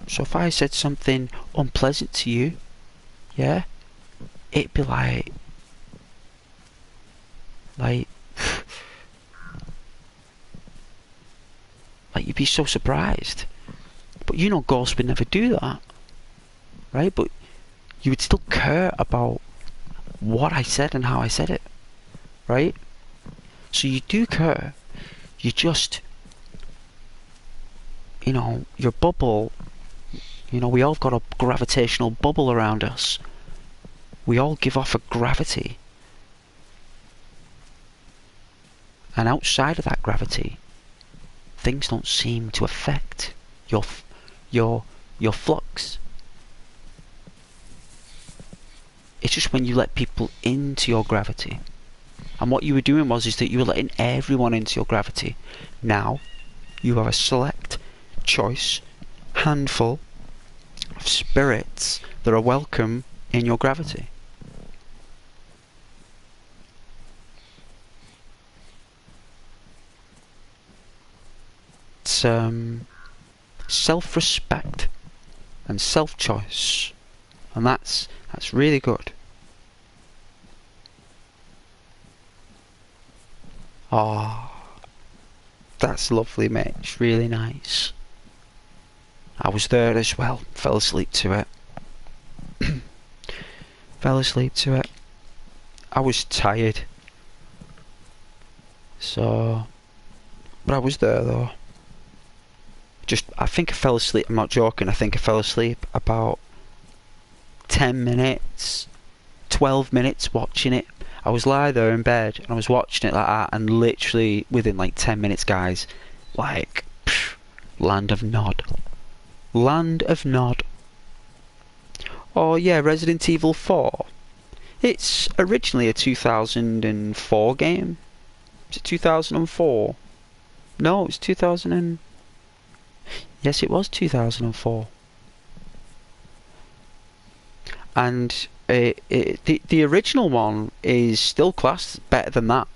So if I said something unpleasant to you, yeah, it'd be like you'd be so surprised. But you know Ghost would never do that. Right? But you would still care about what I said and how I said it. Right? So you do care. You just, you know, your bubble, you know, we all got a gravitational bubble around us. We all give off a gravity. And outside of that gravity, things don't seem to affect your flux. It's just when you let people into your gravity. And what you were doing is that you were letting everyone into your gravity. Now, you have a select choice, handful of spirits that are welcome in your gravity. It's self-respect and self-choice, and that's really good. Oh, that's lovely, mate. It's really nice. I was there as well. Fell asleep to it. Fell asleep to it. I was tired. So, but I was there though. I think I fell asleep. I'm not joking. I think I fell asleep about 10 minutes, 12 minutes watching it. I was lying there in bed and I was watching it like that, and literally within like 10 minutes, guys, like, land of nod. Land of nod. Oh yeah, Resident Evil 4. It's originally a 2004 game. Is it 2004? No, it's 2000 and... Yes, it was 2004. And the original one is still classed better than that.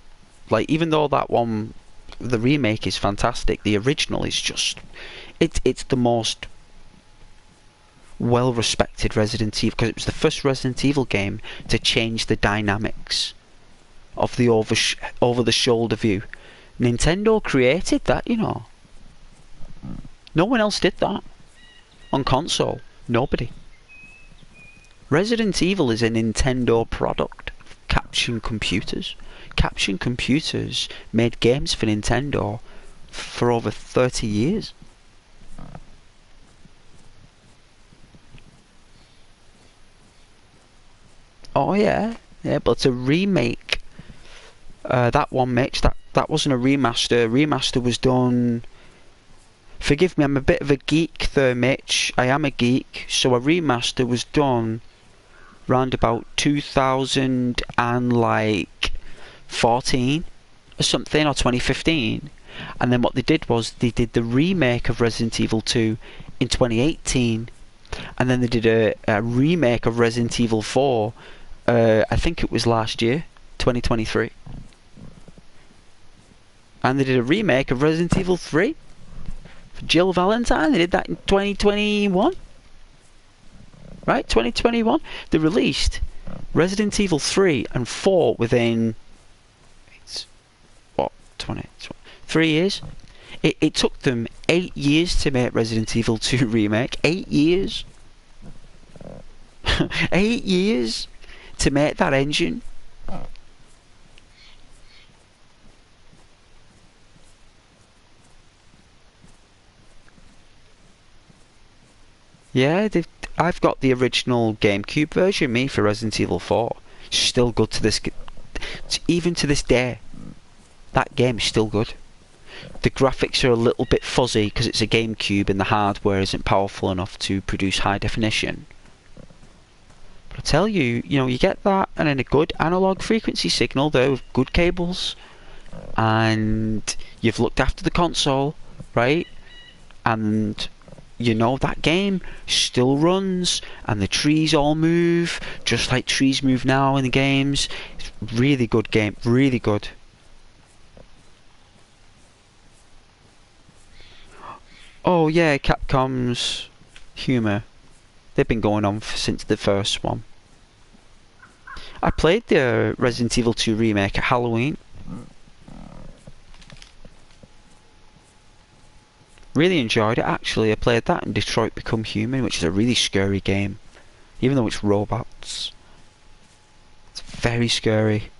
Like, even though that one, the remake is fantastic, the original is just... It's the most well-respected Resident Evil, because it was the first Resident Evil game to change the dynamics of the over-the-shoulder view. Nintendo created that, you know. No one else did that. On console, nobody. Resident Evil is a Nintendo product. Caption Computers. Caption Computers made games for Nintendo for over 30 years. Oh yeah, yeah, but it's a remake. That one, Mitch, that wasn't a remaster. Remaster was done... Forgive me, I'm a bit of a geek there, Mitch. I am a geek. So a remaster was done round about 2014 or something, or 2015. And then what they did was they did the remake of Resident Evil 2 in 2018. And then they did a remake of Resident Evil 4, I think it was last year, 2023. And they did a remake of Resident Evil 3 for Jill Valentine. They did that in 2021. Right, 2021. They released Resident Evil 3 and 4 within... It's, what, 3 years? It took them 8 years to make Resident Evil 2 remake. 8 years. 8 years to make that engine. Yeah, I've got the original GameCube version, me, for Resident Evil 4. Still good to this, even to this day. That game is still good. The graphics are a little bit fuzzy because it's a GameCube and the hardware isn't powerful enough to produce high definition. But I tell you, you get that, and then a good analog frequency signal there with good cables, and you've looked after the console, right? And that game still runs, and the trees all move, just like trees move now in the games. It's a really good game, really good. Oh yeah, Capcom's humour. They've been going on since the first one. I played the Resident Evil 2 remake at Halloween. Really enjoyed it actually. I played that and Detroit Become Human, which is a really scary game. Even though it's robots. It's very scary.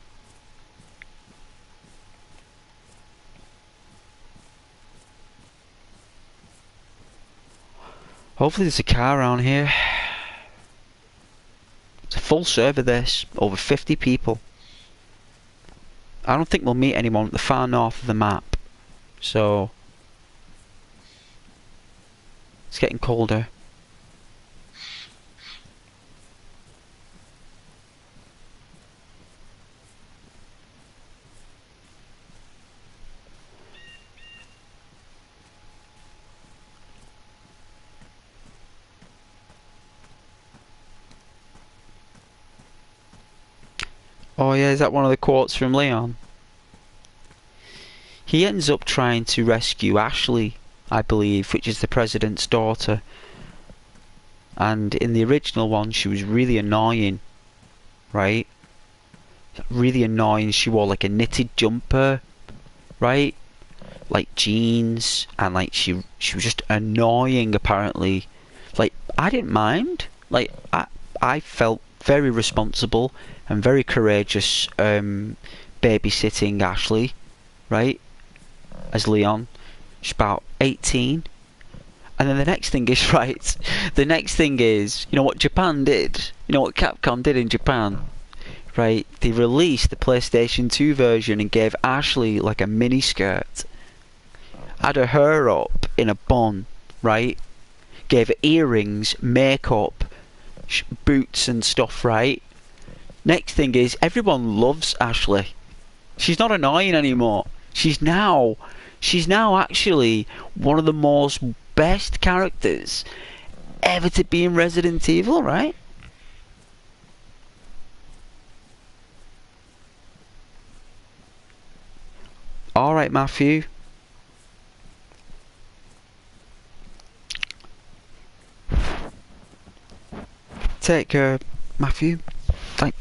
Hopefully there's a car around here. It's a full server this. Over 50 people. I don't think we'll meet anyone at the far north of the map. So it's getting colder. Oh yeah, is that one of the quotes from Leon? He ends up trying to rescue Ashley, I believe, which is the president's daughter. And in the original one, she was really annoying, right? Really annoying. She wore like a knitted jumper, right? Like jeans, and like she was just annoying apparently. Like I didn't mind. Like I felt very responsible and very courageous babysitting Ashley, right? As Leon. She's about 18. And then the next thing is, right, the next thing is, you know what Japan did? You know what Capcom did in Japan? Right, they released the PlayStation 2 version and gave Ashley like a mini skirt. Had her up in a bun, right? Gave her earrings, makeup, boots and stuff, right? Next thing is, everyone loves Ashley. She's not annoying anymore. She's now actually one of the most best characters ever to be in Resident Evil, right? Alright, Matthew. Take care, Matthew.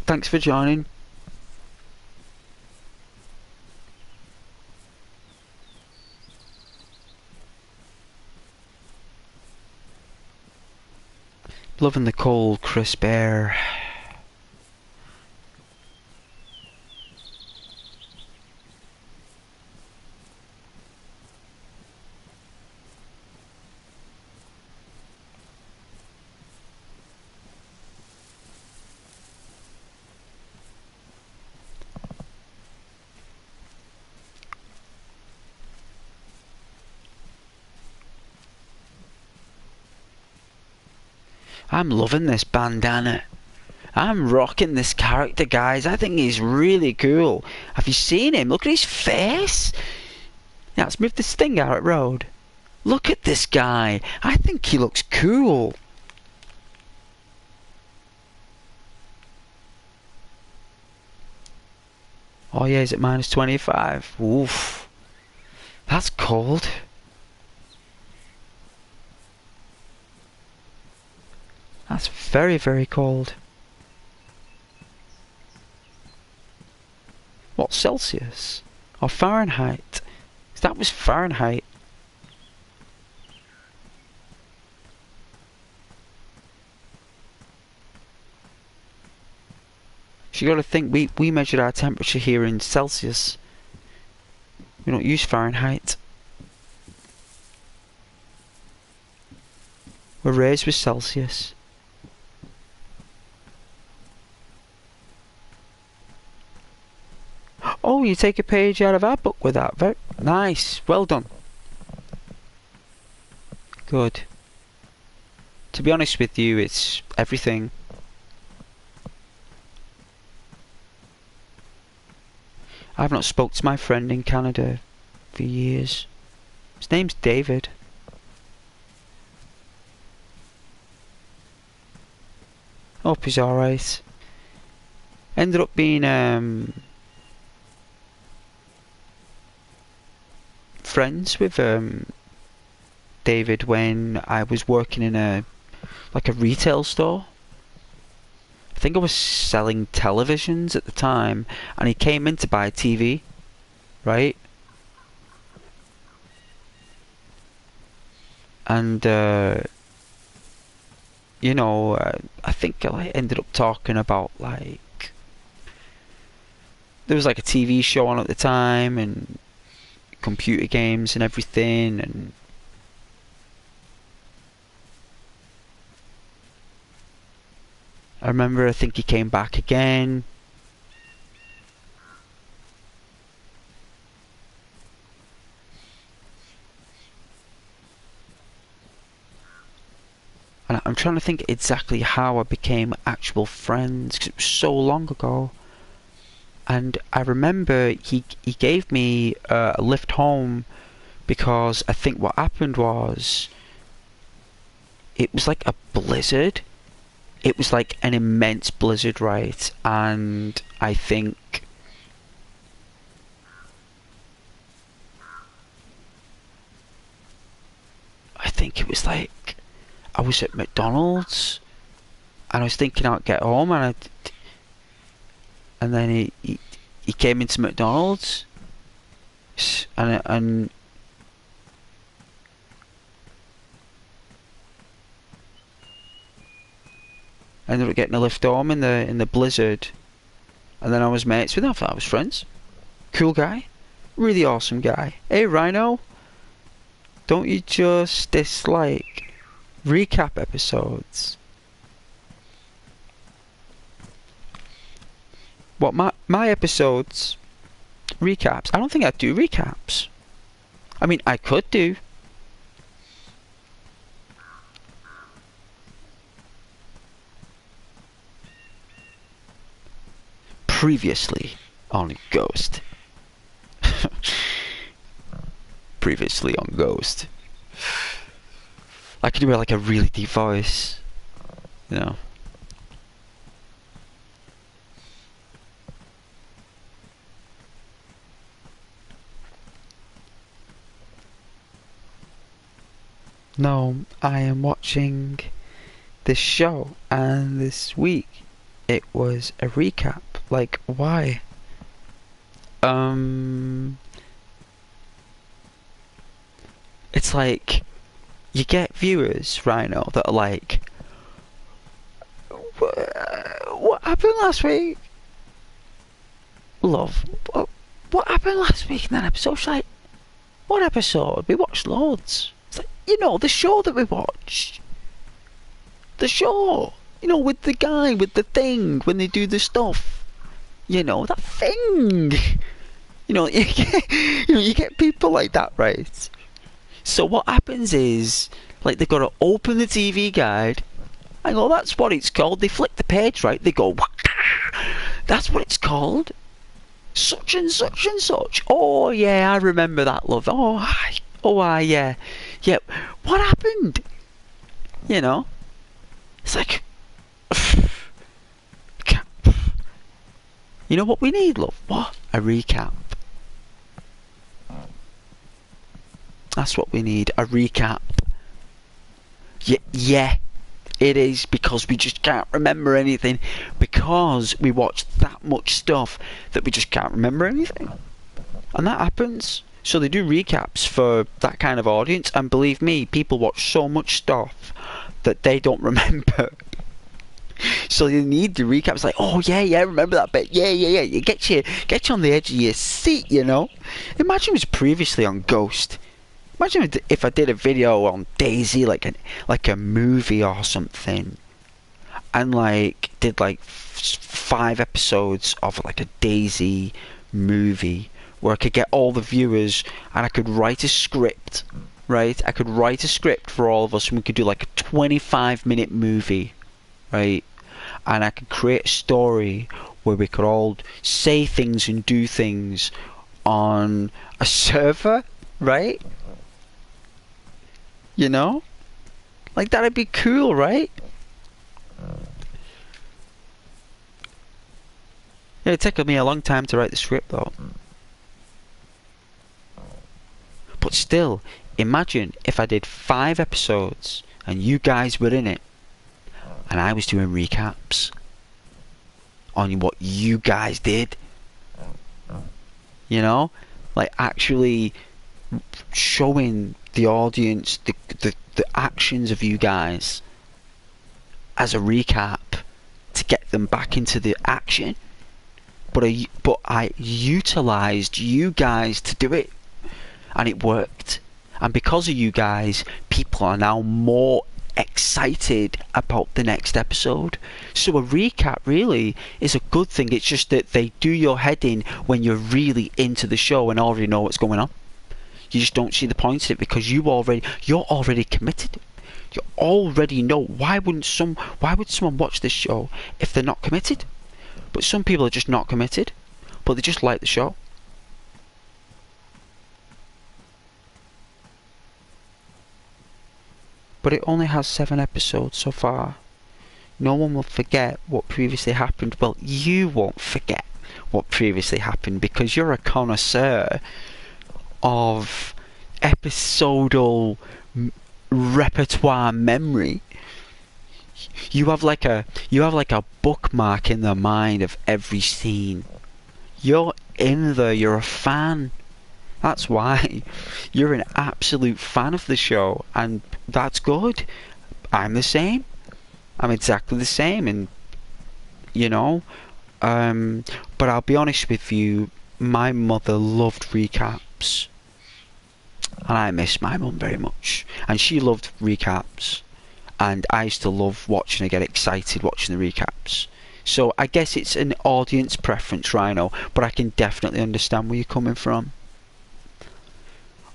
Thanks for joining. Loving the cold, crisp air. I'm loving this bandana. I'm rocking this character, guys. I think he's really cool. Have you seen him? Look at his face. Yeah, let's move this thing out road. Look at this guy. I think he looks cool. Oh yeah, he's at minus 25. Oof. That's cold. That's very, very cold. What, Celsius? Or Fahrenheit? That was Fahrenheit. So you gotta think, we measured our temperature here in Celsius. We don't use Fahrenheit. We're raised with Celsius. Oh, you take a page out of our book with that. Very nice. Well done. Good. To be honest with you, it's everything. I've not spoke to my friend in Canada for years. His name's David. Hope he's alright. Ended up being friends with David when I was working in a retail store. I think I was selling televisions at the time, and he came in to buy a TV, right? And you know, I think I ended up talking about there was like a TV show on at the time and computer games and everything, and I remember I think he came back again. And I'm trying to think exactly how I became actual friends, because it was so long ago. And I remember he gave me a lift home, because I think what happened was it was like a blizzard. It was like an immense blizzard, right? And I think it was like I was at McDonald's and I was thinking I'd get home, and then he came into McDonald's and I ended up getting a lift home in the blizzard, and then I was mates with him. I thought I was friends. Cool guy, really awesome guy. Hey Rhino, don't you just dislike recap episodes? What, my episodes recaps? I don't think I do recaps. I mean, I could do. Previously on Ghost. Previously on Ghost. I could do like a really deep voice, you know. No, I am watching this show, and this week it was a recap. Like, why? It's like you get viewers right now that are like, what happened last week? Love, what happened last week in that episode? She's like, what episode? We watched loads. It's like, you know, the show that we watched. The show. You know, with the guy, with the thing, when they do the stuff. You know, that thing. You know, you get people like that, right? So what happens is, like, they've got to open the TV guide and go, that's what it's called. They flick the page, right? They go, that's what it's called. Such and such and such. Oh, yeah, I remember that, love. Yeah. Yeah, what happened? You know? It's like, you know what we need, love? What? A recap. That's what we need, a recap. Yeah, it is, because we just can't remember anything, because we watched that much stuff that we just can't remember anything. And that happens. So they do recaps for that kind of audience, and believe me, people watch so much stuff that they don't remember. So you need the recaps, like, oh yeah, remember that bit, yeah. It gets you on the edge of your seat, you know. Imagine it was previously on Ghost. Imagine if I did a video on Dayz, like a movie or something, and like did like 5 episodes of like a Dayz movie where I could get all the viewers and I could write a script, right? I could write a script for all of us and we could do like a 25-minute movie, right? And I could create a story where we could all say things and do things on a server, right? You know? Like, that'd be cool, right? Yeah, it took me a long time to write the script, though. But still, imagine if I did 5 episodes and you guys were in it and I was doing recaps on what you guys did. You know? Like, actually showing the audience the actions of you guys as a recap to get them back into the action. But I utilised you guys to do it. And it worked. And because of you guys, people are now more excited about the next episode. So a recap really is a good thing. It's just that they do your head in when you're really into the show and already know what's going on. You just don't see the point of it because you're already committed. You already know. Why would someone watch this show if they're not committed? But some people are just not committed, but they just like the show. But it only has 7 episodes so far. No one will forget what previously happened. Well, you won't forget what previously happened because you're a connoisseur of episodal repertoire memory. You have like a bookmark in the mind of every scene. You're in there, you're a fan. That's why you're an absolute fan of the show, and that's good. I'm the same. I'm exactly the same, and you know, but I'll be honest with you, my mother loved recaps, and I miss my mum very much, and she loved recaps, and I used to love watching her get excited watching the recaps. So I guess it's an audience preference, Rhino, but I can definitely understand where you're coming from.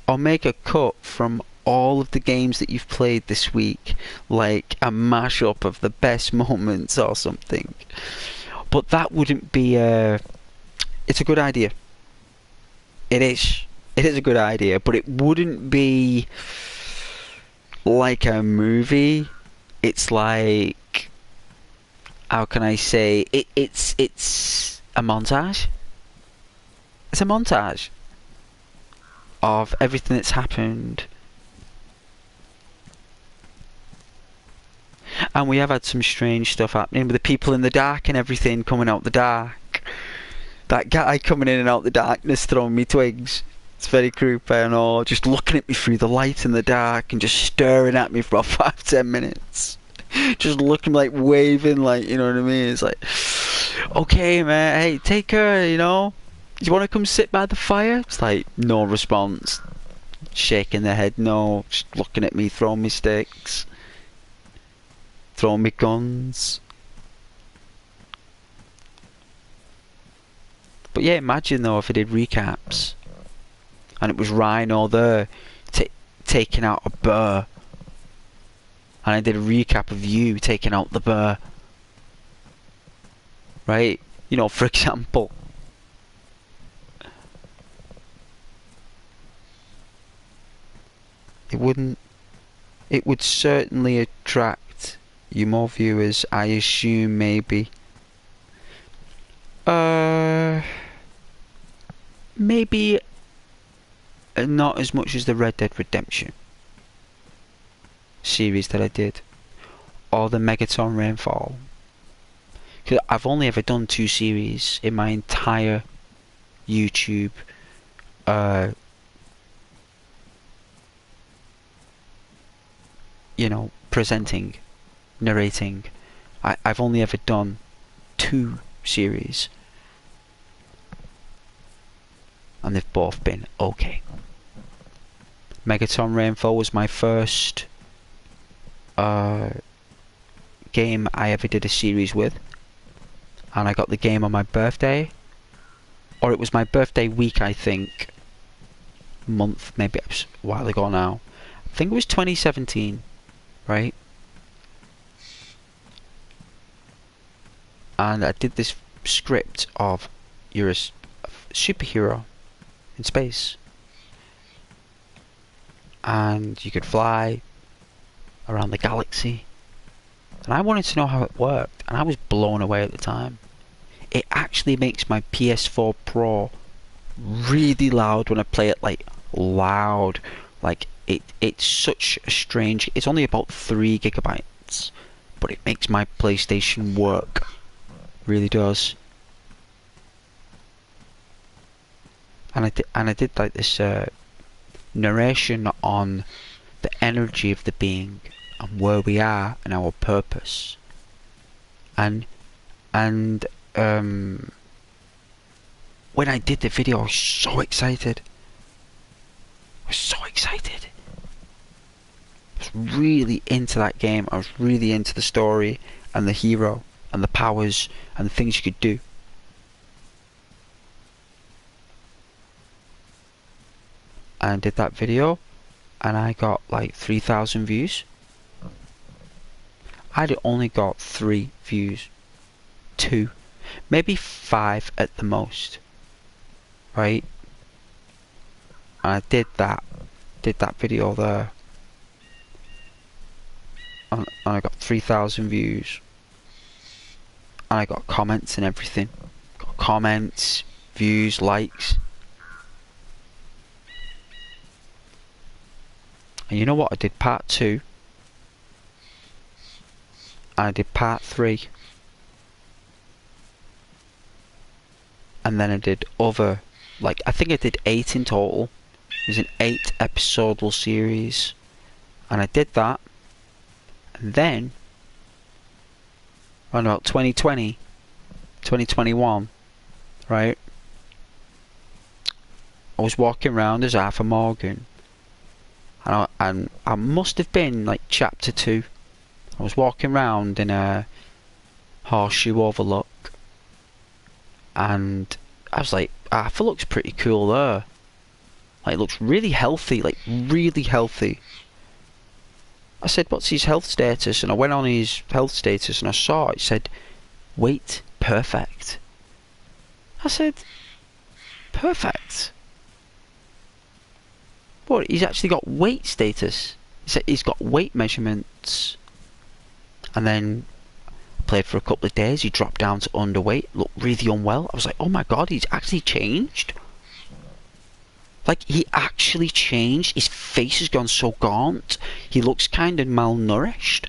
I'll make a cut from all of the games that you've played this week, like a mashup of the best moments or something. But that wouldn't be it's a good idea. It is. It is a good idea, but it wouldn't be like a movie. It's like, how can I say? It's a montage. It's a montage of everything that's happened. And we have had some strange stuff happening with the people in the dark and everything coming out the dark. That guy coming in and out the darkness throwing me twigs. It's very creepy and all, just looking at me through the light in the dark and just staring at me for about 5-10 minutes. Just looking, like waving, like, you know what I mean? It's like, okay man, hey, take care, you know? Do you want to come sit by the fire? It's like, no response. Shaking their head, no. Just looking at me, throwing me sticks. Throwing me guns. But yeah, imagine though if I did recaps. And it was Rhino there, taking out a bear. And I did a recap of you taking out the bear. Right? You know, for example. It would certainly attract you more viewers, I assume, maybe. Maybe not as much as the Red Dead Redemption series that I did, or the Megaton Rainfall. Because I've only ever done 2 series in my entire YouTube you know, presenting, narrating. I've only ever done 2 series, and they've both been okay. Megaton Rainfall was my first game I ever did a series with, and I got the game on my birthday, or it was my birthday week, I think. Month, maybe it was a while ago now. I think it was 2017, right? And I did this script of you're a superhero in space, and you could fly around the galaxy, and I wanted to know how it worked, and I was blown away at the time. It actually makes my PS4 Pro really loud when I play it, like loud, like it's such a strange, it's only about 3 gigabytes, but it makes my PlayStation work, really does. And I did like this narration on the energy of the being and where we are and our purpose, and when I did the video I was so excited. I was so excited. I was really into that game. I was really into the story and the hero and the powers and the things you could do. And I did that video and I got like 3,000 views. I'd only got 3 views. 2. Maybe 5 at the most. Right? And I did that video there. And I got 3,000 views. And I got comments and everything. Got comments, views, likes. And you know what? I did part 2. And I did part 3. And then I did other, like, I think I did 8 in total. It was an 8 episodal series. And I did that. And then, around about 2020, 2021, right? I was walking around as Arthur Morgan. And I must have been like chapter 2. I was walking around in a horseshoe overlook. And I was like, Arthur looks pretty cool there. Like, it looks really healthy, like really healthy. I said, what's his health status? And I went on his health status and I saw it said, weight perfect. I said, perfect? What, he's actually got weight status? He said he's got weight measurements. And then played for a couple of days, he dropped down to underweight, looked really unwell. I was like, oh my god, he's actually changed. Like, he actually changed. His face has gone so gaunt. He looks kind of malnourished.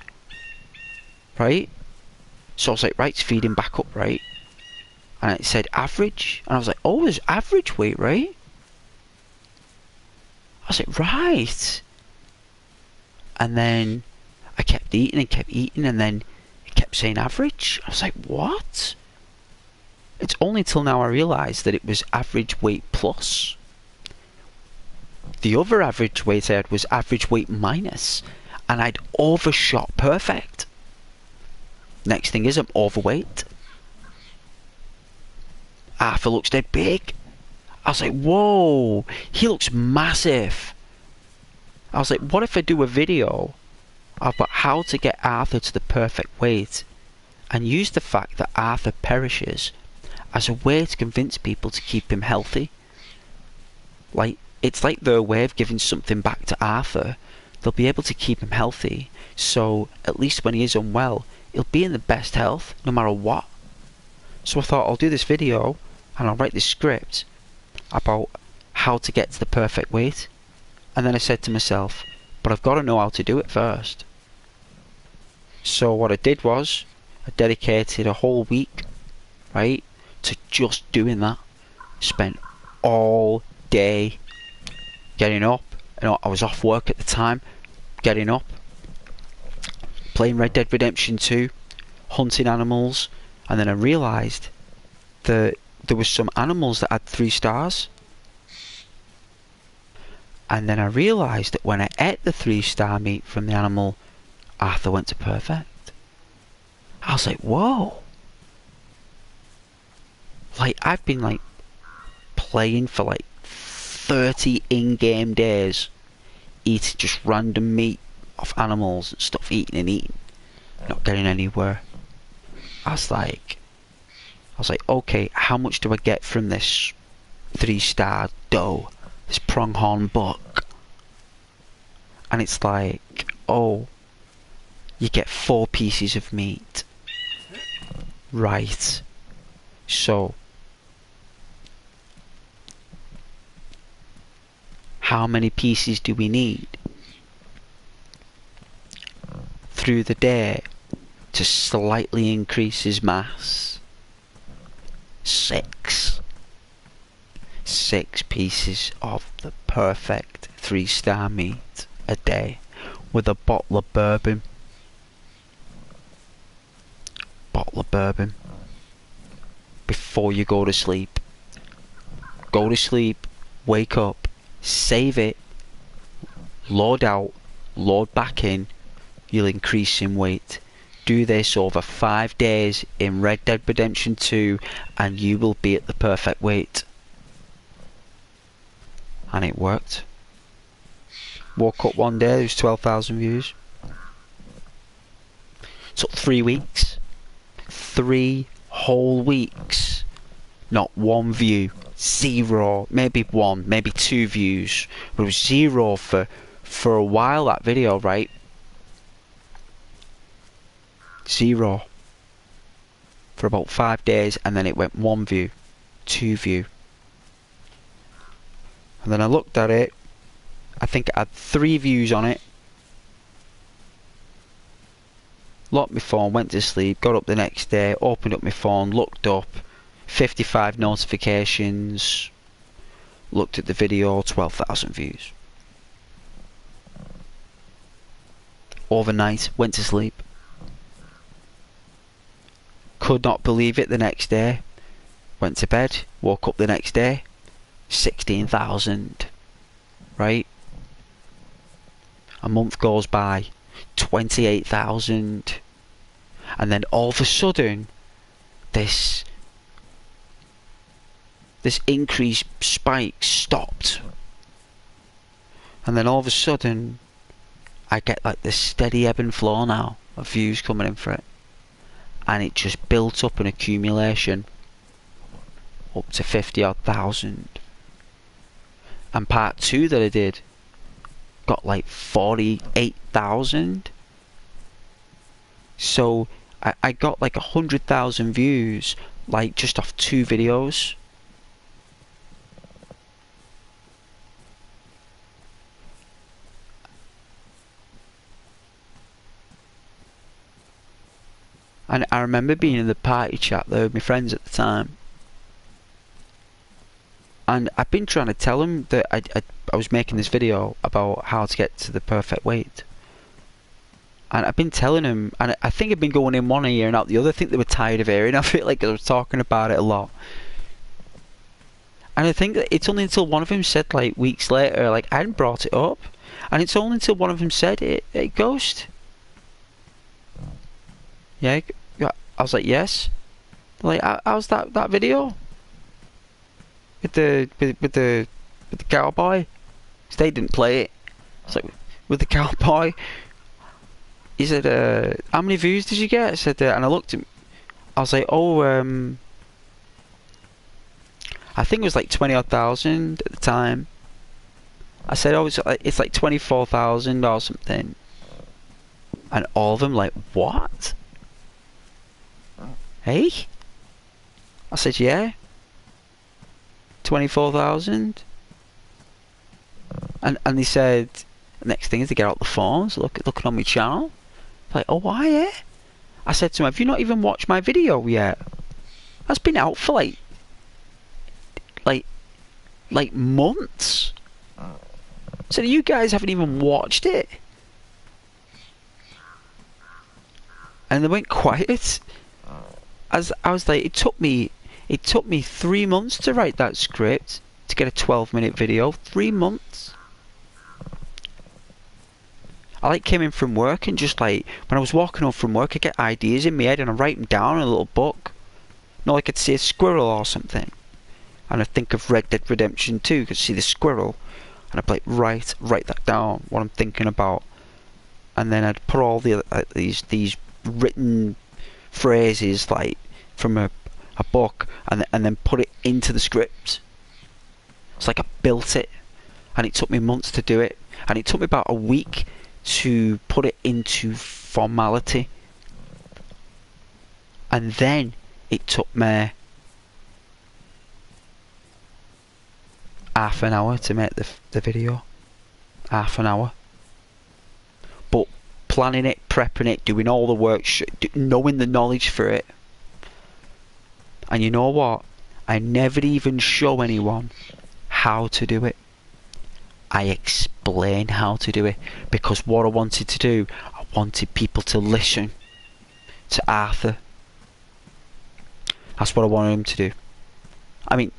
Right? So I was like, right, let's feed him back up, right? And it said average. And I was like, oh, there's average weight, right? I was like, right. And then I kept eating and kept eating, and then it kept saying average. I was like, what? It's only till now I realised that it was average weight plus. The other average weight I had was average weight minus, and I'd overshot perfect. Next thing is I'm overweight. Arthur looks dead big. I was like, whoa, he looks massive. I was like, what if I do a video about how to get Arthur to the perfect weight and use the fact that Arthur perishes as a way to convince people to keep him healthy? Like, it's like their way of giving something back to Arthur. They'll be able to keep him healthy, so at least when he is unwell, he'll be in the best health no matter what. So I thought, I'll do this video and I'll write this script about how to get to the perfect weight. And then I said to myself, but I've got to know how to do it first. So what I did was, I dedicated a whole week, right, to just doing that. Spent all day getting up. You know, I was off work at the time, getting up, playing Red Dead Redemption 2, hunting animals, and then I realised that there was some animals that had 3 stars. And then I realised that when I ate the 3-star meat from the animal, Arthur went to perfect. I was like, whoa. Like, I've been like playing for like 30 in-game days, eating just random meat off animals and stuff, eating and eating, not getting anywhere. I was like, okay, how much do I get from this 3-star doe, this pronghorn buck? And it's like, oh, you get 4 pieces of meat. Right. So, how many pieces do we need through the day to slightly increase his mass? 6. 6 pieces of the perfect 3-star meat a day with a bottle of bourbon. Bottle of bourbon before you go to sleep. Go to sleep, wake up, save it, load out, load back in, you'll increase in weight. Do this over 5 days in Red Dead Redemption 2 and you will be at the perfect weight. And it worked. Woke up one day, there was 12,000 views. Took 3 weeks. 3 whole weeks. Not 1 view. 0. Maybe 1, maybe 2 views. But it was 0 for a while, that video, right? 0. For about 5 days, and then it went 1 view. 2 view. And then I looked at it. I think I had 3 views on it. Locked my phone, went to sleep, got up the next day, opened up my phone, looked up, 55 notifications, looked at the video, 12,000 views. Overnight, went to sleep. Could not believe it the next day. Went to bed, woke up the next day, 16,000. Right? A month goes by, 28,000. And then all of a sudden, this increase spike stopped. And then all of a sudden, I get like this steady ebb and flow now of views coming in for it. And it just built up an accumulation up to 50 odd thousand. And part 2 that I did got like 48,000. So I got like 100,000 views like just off 2 videos. And I remember being in the party chat there with my friends at the time. And I've been trying to tell them that I was making this video about how to get to the perfect weight. And I've been telling them, and I think I've been going in one ear and out the other. I think they were tired of hearing of it, like I was talking about it a lot. And I think that it's only until one of them said, like, weeks later, like, I hadn't brought it up. And it's only until one of them said it, Ghost. Yeah, I was like, yes. Like, how's that video? With the cowboy? 'Cause they didn't play it. It's like, with the cowboy. He said, how many views did you get? I said, and I looked at, I was like, oh, I think it was like 20 odd thousand at the time. I said, oh, it's like 24,000 or something. And all of them like, what? Hey? I said, yeah. 24,000. And they said, next thing is to get out the phones, looking on my channel. Like, oh, why, eh? I said to him, have you not even watched my video yet? That's been out for like months. So you guys haven't even watched it. And they went quiet. As I was like, it took me 3 months to write that script to get a 12-minute video. 3 months. I like came in from work and just like when I was walking home from work, I get ideas in my head and I write them down in a little book. No, I could see a squirrel or something, and I think of Red Dead Redemption 2. Could see the squirrel, and I'd be like, write that down. What I'm thinking about, and then I'd put all the these written phrases like from a book, and then put it into the script. It's like I built it, and it took me months to do it, and it took me about a week to put it into formality, and then it took me half an hour to make the video. Half an hour. But planning it, prepping it, doing all the work, knowing the knowledge for it. And you know what? I never even show anyone how to do it. I explain how to do it, because what I wanted to do, I wanted people to listen to Arthur. That's what I wanted them to do. I mean,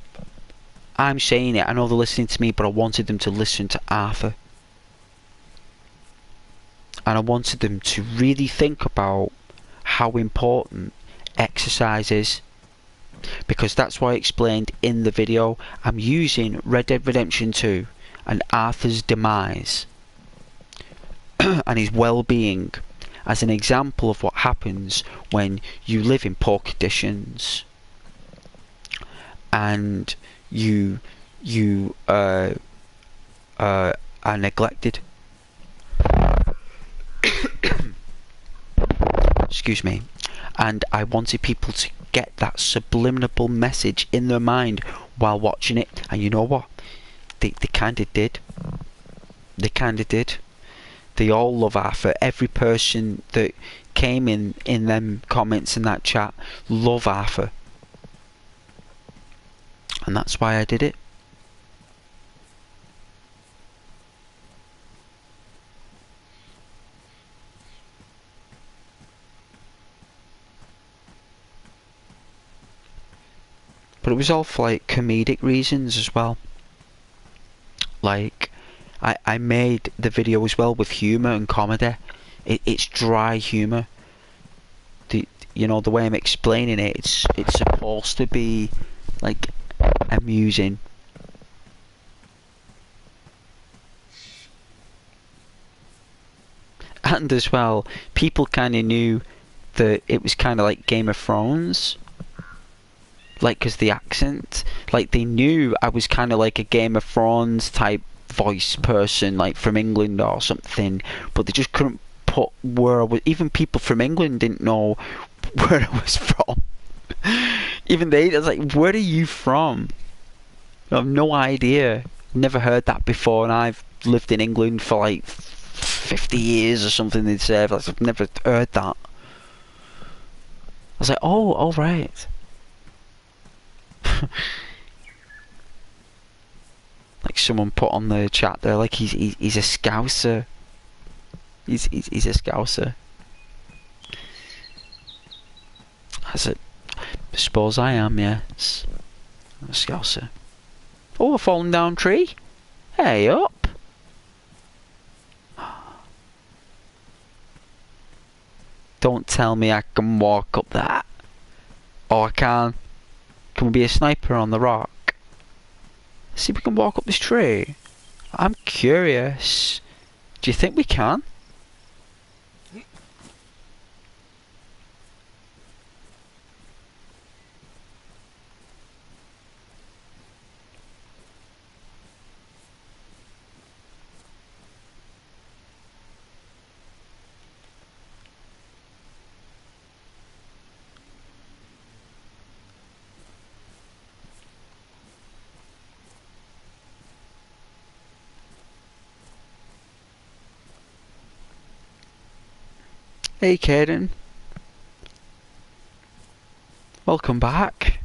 I'm saying it, I know they're listening to me, but I wanted them to listen to Arthur. And I wanted them to really think about how important exercise is. Because that's why I explained in the video, I'm using Red Dead Redemption 2 and Arthur's demise and his well-being as an example of what happens when you live in poor conditions and you are neglected. Excuse me. And I wanted people to get that subliminal message in their mind while watching it. And you know what? They kind of did. They kind of did. They all love Arthur. Every person that came in them comments in that chat love Arthur. And that's why I did it. But it was all for like comedic reasons as well. Like, I made the video as well with humour and comedy. It's dry humour. You know, the way I'm explaining it, it's supposed to be like amusing. And as well, people kind of knew that it was kind of like Game of Thrones. Like, because the accent, like they knew I was kind of like a Game of Thrones type voice person, like from England or something, but they just couldn't put where I was. Even people from England didn't know where I was from. Even they, I was like, where are you from? I have no idea. Never heard that before, and I've lived in England for like 50 years or something, they'd say. Like, I've never heard that. I was like, oh, all right. Like someone put on the chat there, like he's a Scouser. He's a Scouser. I suppose I am, yes. I'm a Scouser. Oh, a fallen down tree. Hey up. Don't tell me I can walk up that. Oh, I can. Can we be a sniper on the rock? See if we can walk up this tree. I'm curious. Do you think we can? Hey Caden. Welcome back.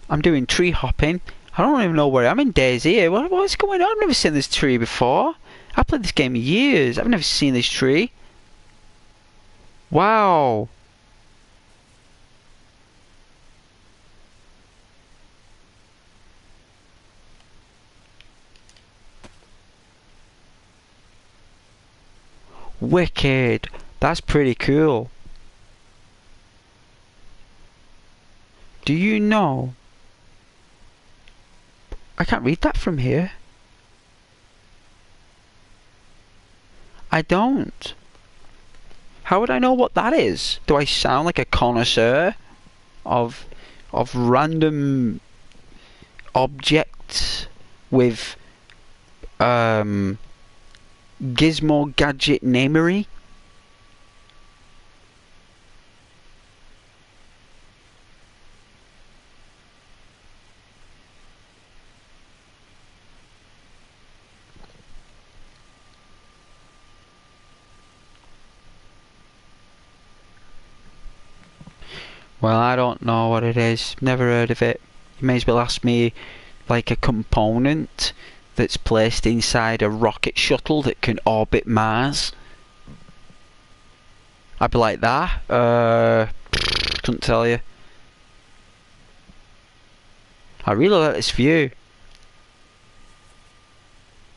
I'm doing tree hopping. I don't even know where I am in Dayz here. What's going on? I've never seen this tree before. I played this game years. I've never seen this tree. Wow. Wicked. That's pretty cool. Do you know? I can't read that from here. I don't. How would I know what that is? Do I sound like a connoisseur of random objects with gizmo gadget namery? Well, I don't know what it is. Never heard of it. You may as well ask me like a component that's placed inside a rocket shuttle that can orbit Mars. I'd be like that. Couldn't tell you. I really like this view.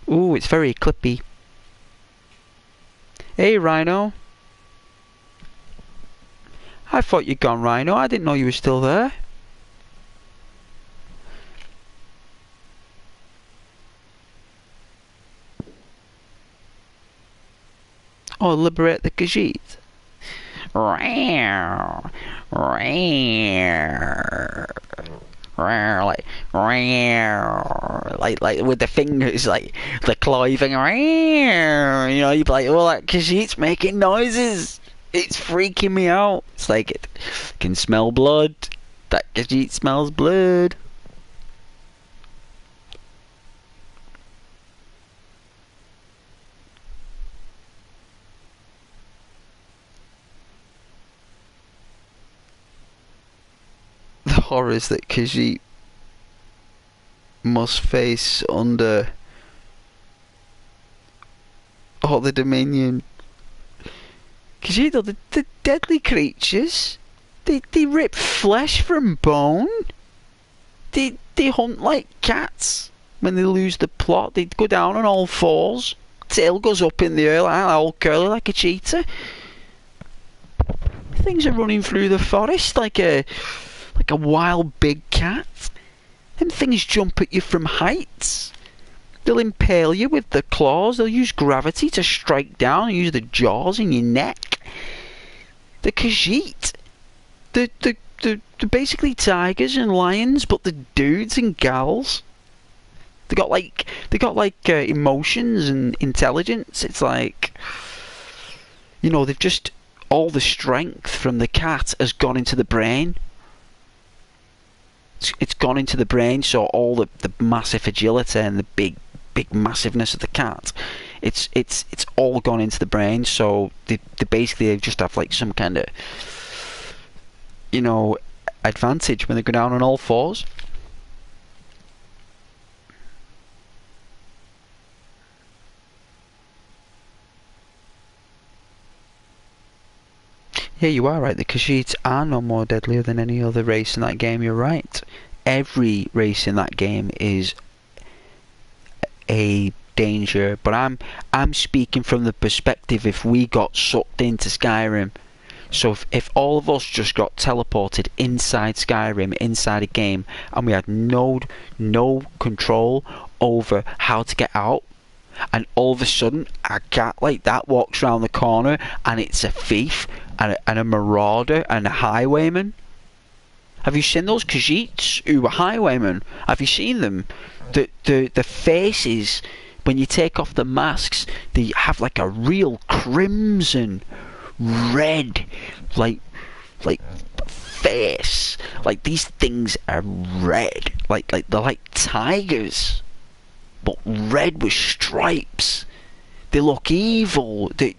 Ooh, it's very clippy. Hey, Rhino. I thought you'd gone, Rhino. I didn't know you were still there. Oh, liberate the Khajiit. Like with the fingers, like the clawy thing. You know, you'd be like, oh, that Khajiit's making noises. It's freaking me out. It's like it can smell blood. That Khajiit smells blood. The horrors that Khajiit must face under all the Dominion. Khajiit, the deadly creatures. They rip flesh from bone. They hunt like cats. When they lose the plot, they go down on all fours. Tail goes up in the air, all curly like a cheetah. Things are running through the forest like a wild big cat. Them things jump at you from heights. They'll impale you with the claws. They'll use gravity to strike down and use the jaws in your neck. The Khajiit. They're basically tigers and lions, but the dudes and gals. They got like emotions and intelligence. It's like, you know, they've just, all the strength from the cat has gone into the brain. It's gone into the brain, so all the massive agility and the big massiveness of the cat, it's all gone into the brain. So they just have like some kind of, you know, advantage when they go down on all fours. Yeah, you are right. The Khajiits are no more deadlier than any other race in that game. You're right. Every race in that game is a danger. But I'm speaking from the perspective if we got sucked into Skyrim. So if all of us just got teleported inside Skyrim, inside a game, and we had no control over how to get out, and all of a sudden a cat like that walks around the corner and it's a thief and a marauder and a highwayman. Have you seen those Khajiits who were highwaymen? Have you seen them? The faces, when you take off the masks, they have like a real crimson red like face. Like these things are red. Like they're like tigers, but red with stripes. They look evil. They're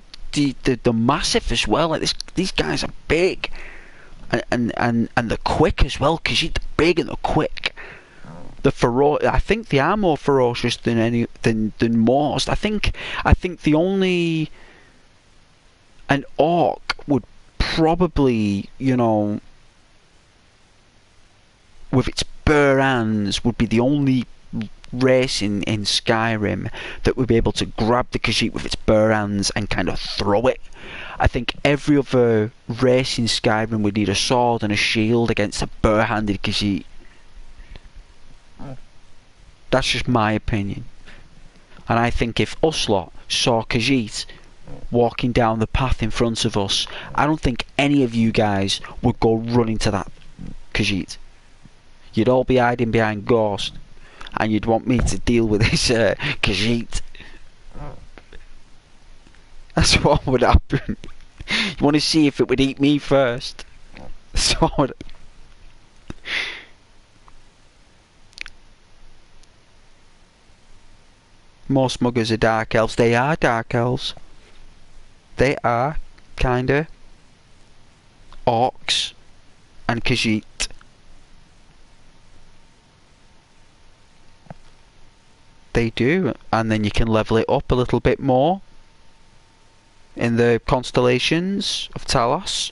massive as well. Like these guys are big, and they're quick as well. Because they're big and they're quick. I think they are more ferocious than most. I think the only an orc would probably, you know, with its bare hands, would be the only racing in Skyrim that would be able to grab the Khajiit with its bare hands and kind of throw it. I think every other race in Skyrim would need a sword and a shield against a bare-handed Khajiit. That's just my opinion. And I think if us lot saw Khajiit walking down the path in front of us, I don't think any of you guys would go running to that Khajiit. You'd all be hiding behind Ghost, and you'd want me to deal with this Khajiit. That's what would happen. You want to see if it would eat me first. That's what would... Most muggers are dark elves. They are dark elves. They are, kinda, orcs and Khajiit. They do, and then you can level it up a little bit more in the constellations of Talos.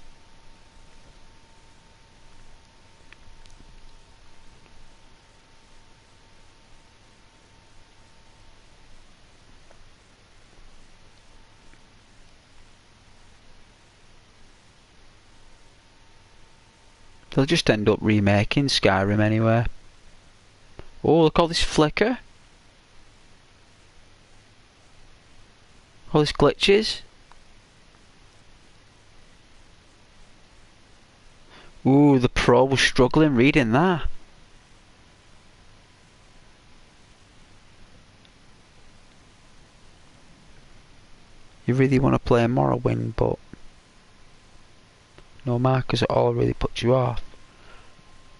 They'll just end up remaking Skyrim anyway. Oh, look, all this flicker. All these glitches. Ooh, the pro was struggling reading that. You really want to play Morrowind, but no markers at all really puts you off.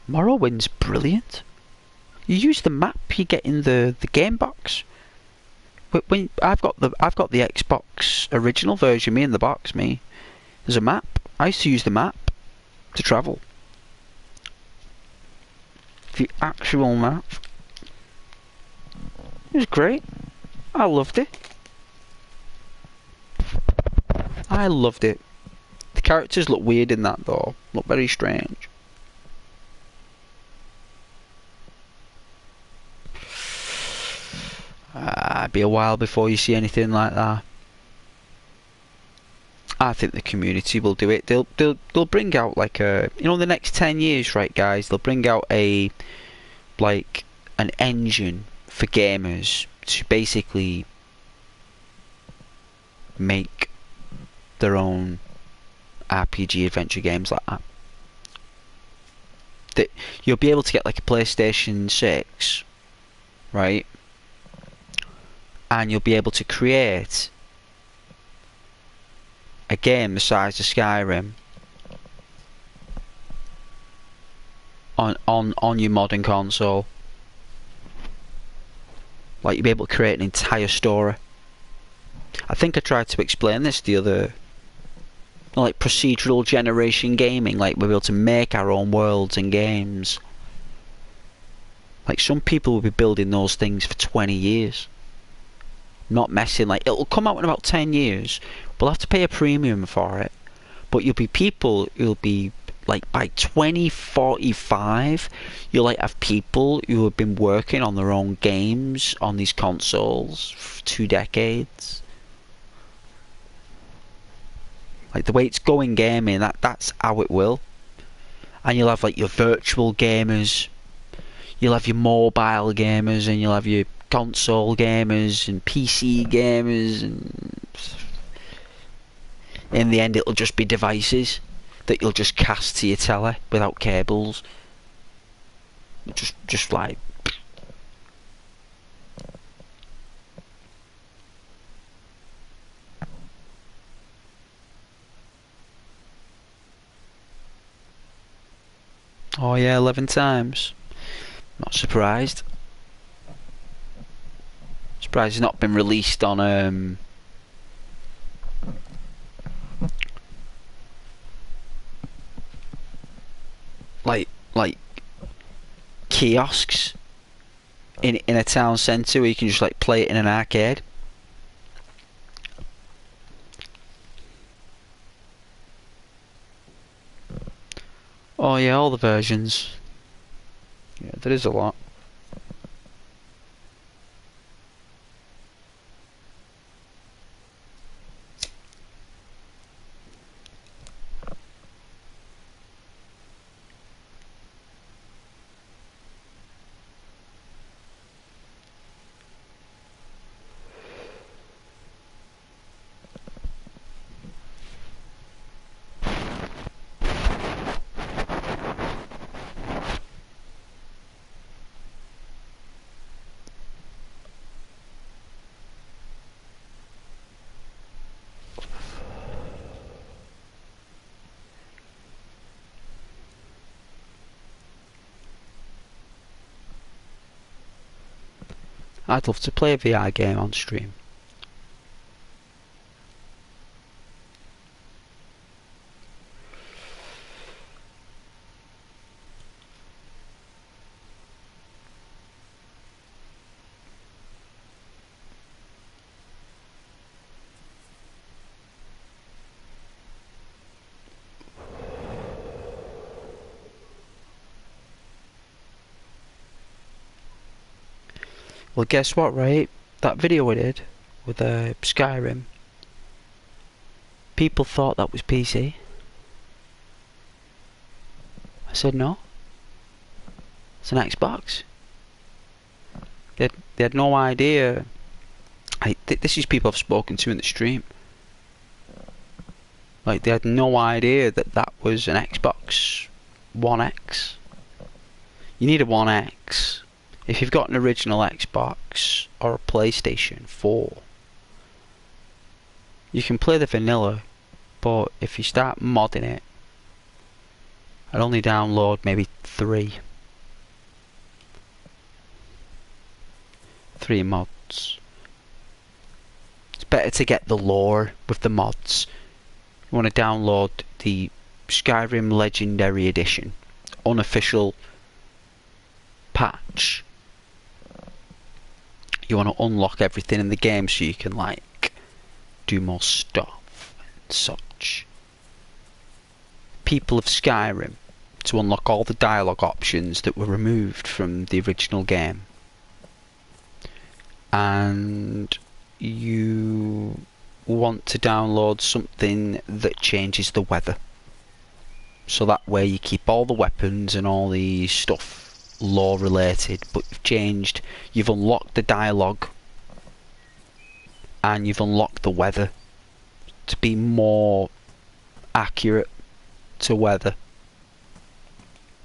Morrowind's brilliant. You use the map you get in the game box. When I've got the Xbox original version, me in the box, me. There's a map. I used to use the map to travel. The actual map. It was great. I loved it. I loved it. The characters look weird in that though. Look very strange. It'd be a while before you see anything like that. I think the community will do it. They'll bring out like a, you know, the next 10 years, right, guys? They'll bring out a like an engine for gamers to basically make their own RPG adventure games like that. That you'll be able to get like a PlayStation 6, right? And you'll be able to create a game the size of Skyrim on your modern console. Like, you'll be able to create an entire story. I think I tried to explain this the other, like, procedural generation gaming. Like, we're able to make our own worlds and games. Like, some people will be building those things for 20 years. Not messing. Like, it'll come out in about 10 years. We'll have to pay a premium for it. But you'll be people who'll be, like, by 2045, you'll, like, have people who have been working on their own games on these consoles for 2 decades. Like, the way it's going gaming, that's how it will. And you'll have, like, your virtual gamers. You'll have your mobile gamers, and you'll have your console gamers and PC gamers, and in the end it'll just be devices that you'll just cast to your telly without cables. Just like, oh yeah, 11 times. Not surprised. Surprised it's not been released on like kiosks in a town centre where you can just like play it in an arcade. Oh yeah, all the versions. Yeah, there is a lot. I'd love to play a VR game on stream. Well, guess what, right? That video I did with Skyrim, people thought that was PC. I said no. It's an Xbox. They had no idea. This is people I've spoken to in the stream. Like, they had no idea that that was an Xbox One X. You need a One X. If you've got an original Xbox or a PlayStation 4, you can play the vanilla, but if you start modding it, I'd only download maybe three mods. It's better to get the lore with the mods. You want to download the Skyrim Legendary Edition, unofficial patch. You want to unlock everything in the game so you can, like, do more stuff and such. People of Skyrim, to unlock all the dialogue options that were removed from the original game. And you want to download something that changes the weather. So that way you keep all the weapons and all the stuff lore related, but you've unlocked the dialogue and you've unlocked the weather to be more accurate to weather.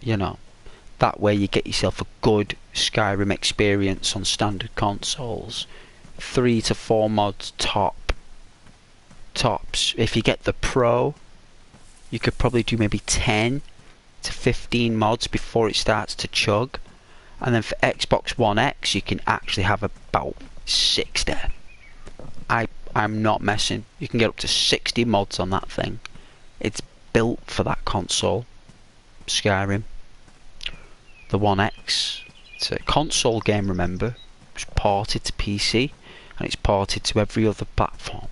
You know, that way you get yourself a good Skyrim experience on standard consoles. 3 to 4 mods tops. If you get the Pro, you could probably do maybe 10 to 15 mods before it starts to chug. And then for Xbox One X, you can actually have about 60. I'm not messing. You can get up to 60 mods on that thing. It's built for that console, Skyrim. The One X, it's a console game, remember. It's ported to PC and it's ported to every other platform.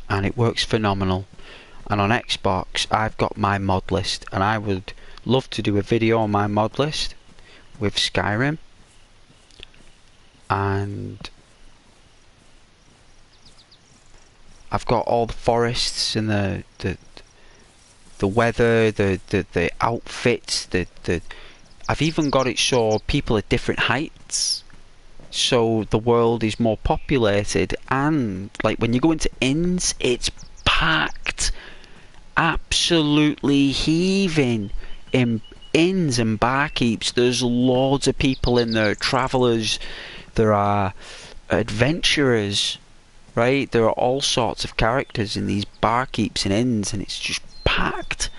And it works phenomenal. And on Xbox, I've got my mod list, and I would love to do a video on my mod list with Skyrim. And I've got all the forests and the weather, the outfits, I've even got it so people are different heights. So the world is more populated, and like when you go into inns, it's packed. Absolutely heaving in inns and barkeeps. There's loads of people in there, travellers, there are adventurers, right? There are all sorts of characters in these barkeeps and inns, and it's just packed.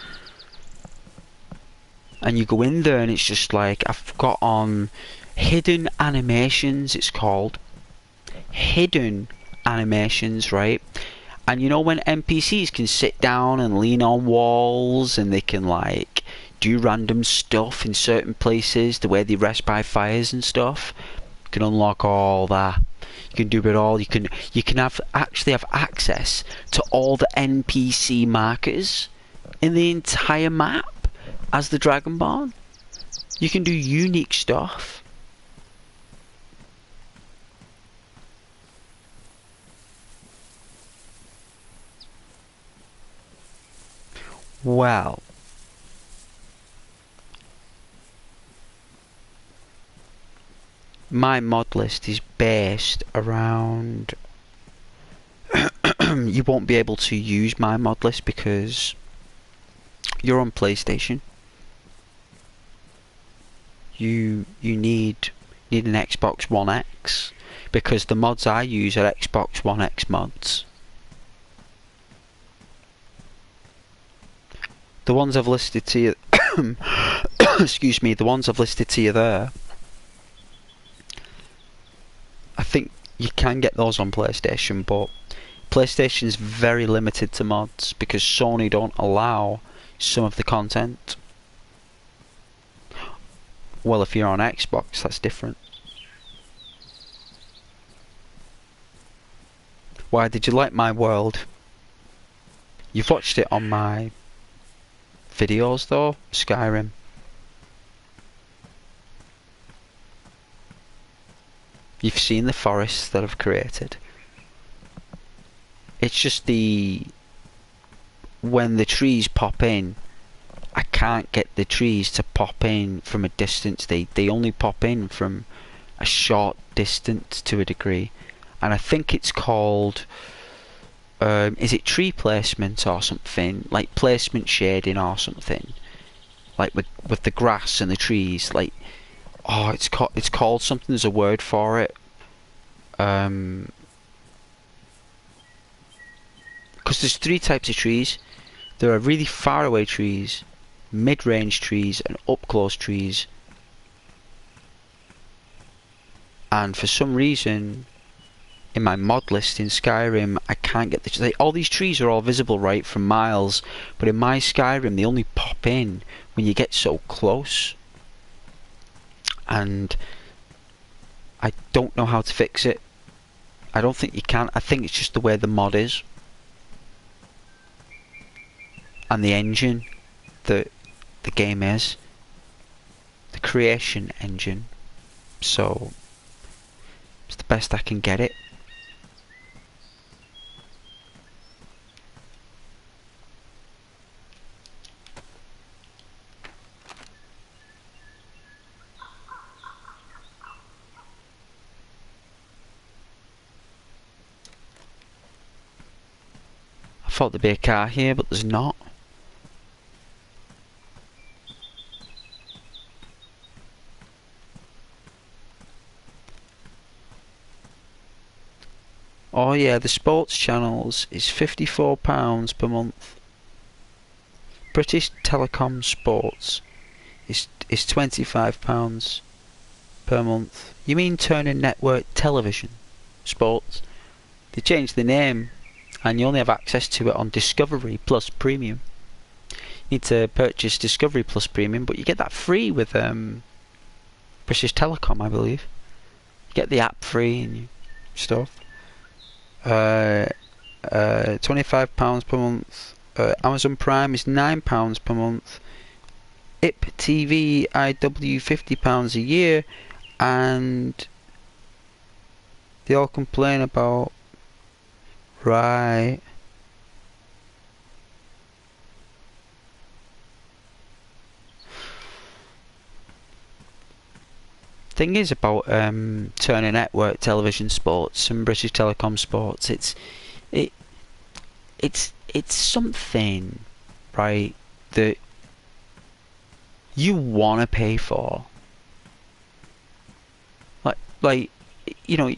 And you go in there and it's just like, I've got on hidden animations, it's called hidden animations, right? And you know when NPCs can sit down and lean on walls, and they can like do random stuff in certain places, the way they rest by fires and stuff. You can unlock all that. You can do it all. You can actually have access to all the NPC markers in the entire map as the Dragonborn. You can do unique stuff. Well, my mod list is based around you won't be able to use my mod list because you're on PlayStation. You need an Xbox One X, because the mods I use are Xbox One X mods. The ones I've listed to you excuse me, the ones I've listed to you there, I think you can get those on PlayStation, but PlayStation's very limited to mods because Sony don't allow some of the content. Well, if you're on Xbox, that's different. Why did you like my world? You've watched it on my videos though, Skyrim. You've seen the forests that I've created. It's just when the trees pop in, I can't get the trees to pop in from a distance. They only pop in from a short distance to a degree. And I think it's called, is it tree placement or something? Like placement shading or something. Like with the grass and the trees. Like, oh, it's called something. There's a word for it. Because there's 3 types of trees. There are really far away trees, mid-range trees, and up-close trees. And for some reason, in my mod list in Skyrim, I can't get all these trees are all visible right from miles, but in my Skyrim they only pop in when you get so close. And I don't know how to fix it. I don't think you can. I think it's just the way the mod is. And the engine that the game is. The creation engine. So it's the best I can get it. I thought there'd be a car here, but there's not. Oh yeah, the sports channels is £54 per month. British Telecom Sports is £25 per month. You mean Turner Network Television Sports? They changed the name and you only have access to it on Discovery Plus Premium. You need to purchase Discovery Plus Premium, but you get that free with British Telecom, I believe. You get the app free and stuff. £25 per month. Amazon Prime is £9 per month. IPTV IW £50 a year, and they all complain about right. Thing is about Turner Network Television Sports and British Telecom Sports, it's something, right, that you want to pay for. Like you know,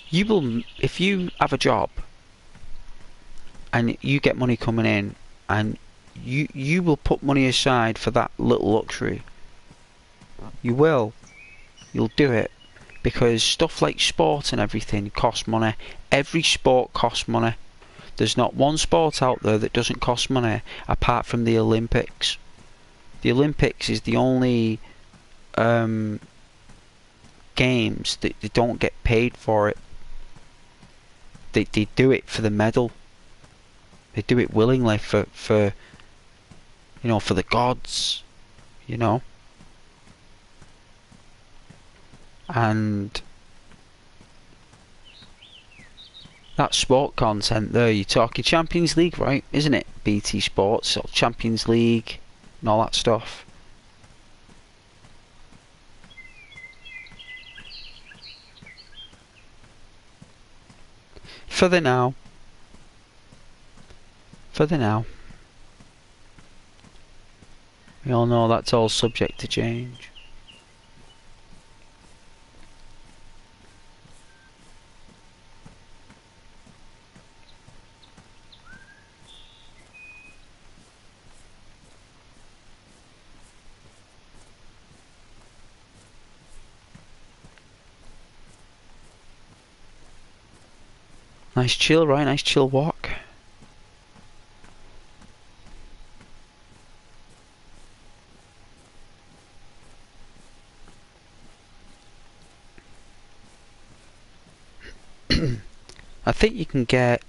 you will, if you have a job and you get money coming in, and you will put money aside for that little luxury. You will. You'll do it. Because stuff like sport and everything costs money. Every sport costs money. There's not one sport out there that doesn't cost money apart from the Olympics. The Olympics is the only games that they don't get paid for it. They do it for the medal. They do it willingly for you know, for the gods, you know. And that sport content there, you're talking Champions League, right? Isn't it? BT Sports or Champions League and all that stuff. For the now. For the now. We all know that's all subject to change. Nice chill, right? Nice chill walk. I think you can get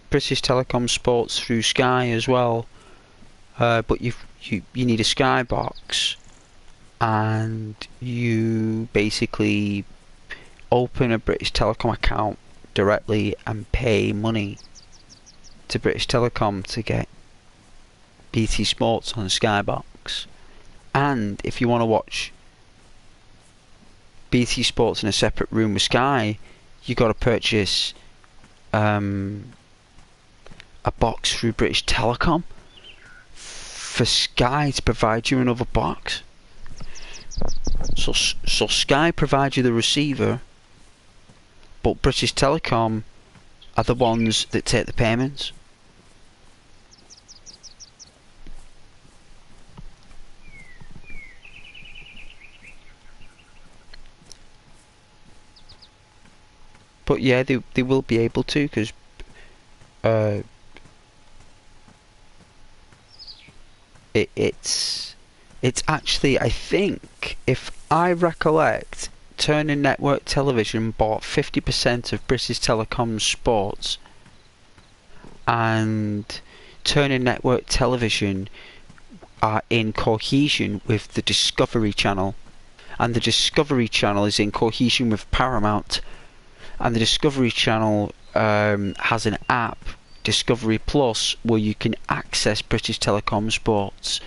British Telecom Sports through Sky as well, but you need a Sky box, and you basically open a British Telecom account directly and pay money to British Telecom to get BT Sports on Skybox. And if you want to watch BT Sports in a separate room with Sky, you got to purchase a box through British Telecom for Sky to provide you another box. So Sky provides you the receiver, but British Telecom are the ones that take the payments. But yeah, they will be able to, because it's actually, I think, if I recollect, Turner Network Television bought 50% of British Telecom Sports, and Turner Network Television are in cohesion with the Discovery Channel, and the Discovery Channel is in cohesion with Paramount, and the Discovery Channel has an app, Discovery Plus, where you can access British Telecom Sports.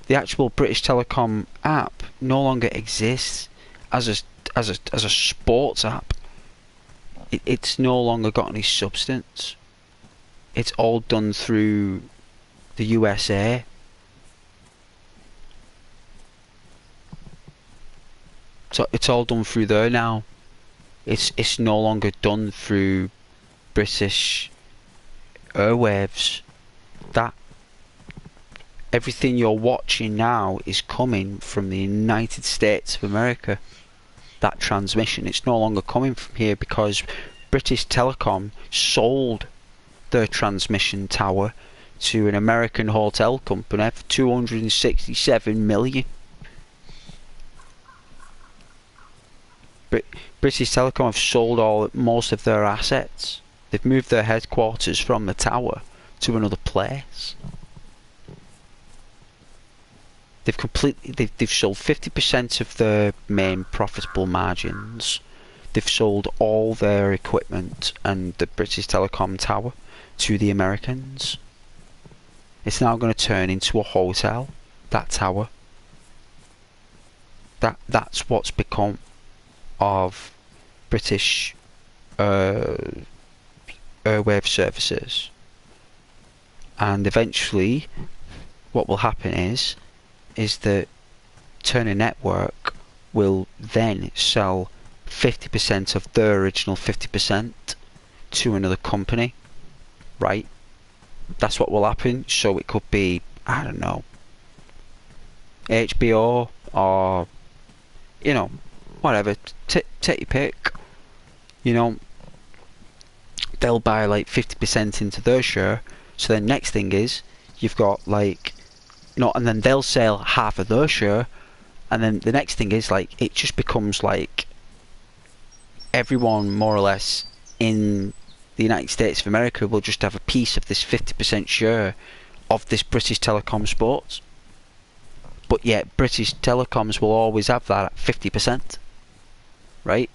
The actual British Telecom app no longer exists as a sports app. It's no longer got any substance. It's all done through the USA. So it's all done through there now. It's no longer done through British airwaves. That everything you're watching now is coming from the United States of America. That transmission, it's no longer coming from here because British Telecom sold their transmission tower to an American hotel company for 267 million. British Telecom have sold most of their assets. They've moved their headquarters from the tower to another place. They've sold 50% of their main profitable margins. They've sold all their equipment and the British Telecom tower to the Americans. It's now going to turn into a hotel, that tower. That's what's become of British airwave services. And eventually what will happen is that Turner Network will then sell 50% of their original 50% to another company, right? That's what will happen. So it could be, I don't know, HBO or, you know, whatever, take your pick. You know, they'll buy like 50% into their share. So then next thing is you've got like, and then they'll sell half of their share, and then the next thing is like it just becomes like everyone more or less in the United States of America will just have a piece of this 50% share of this British Telecom Sports. But yet British Telecoms will always have that at 50%, right?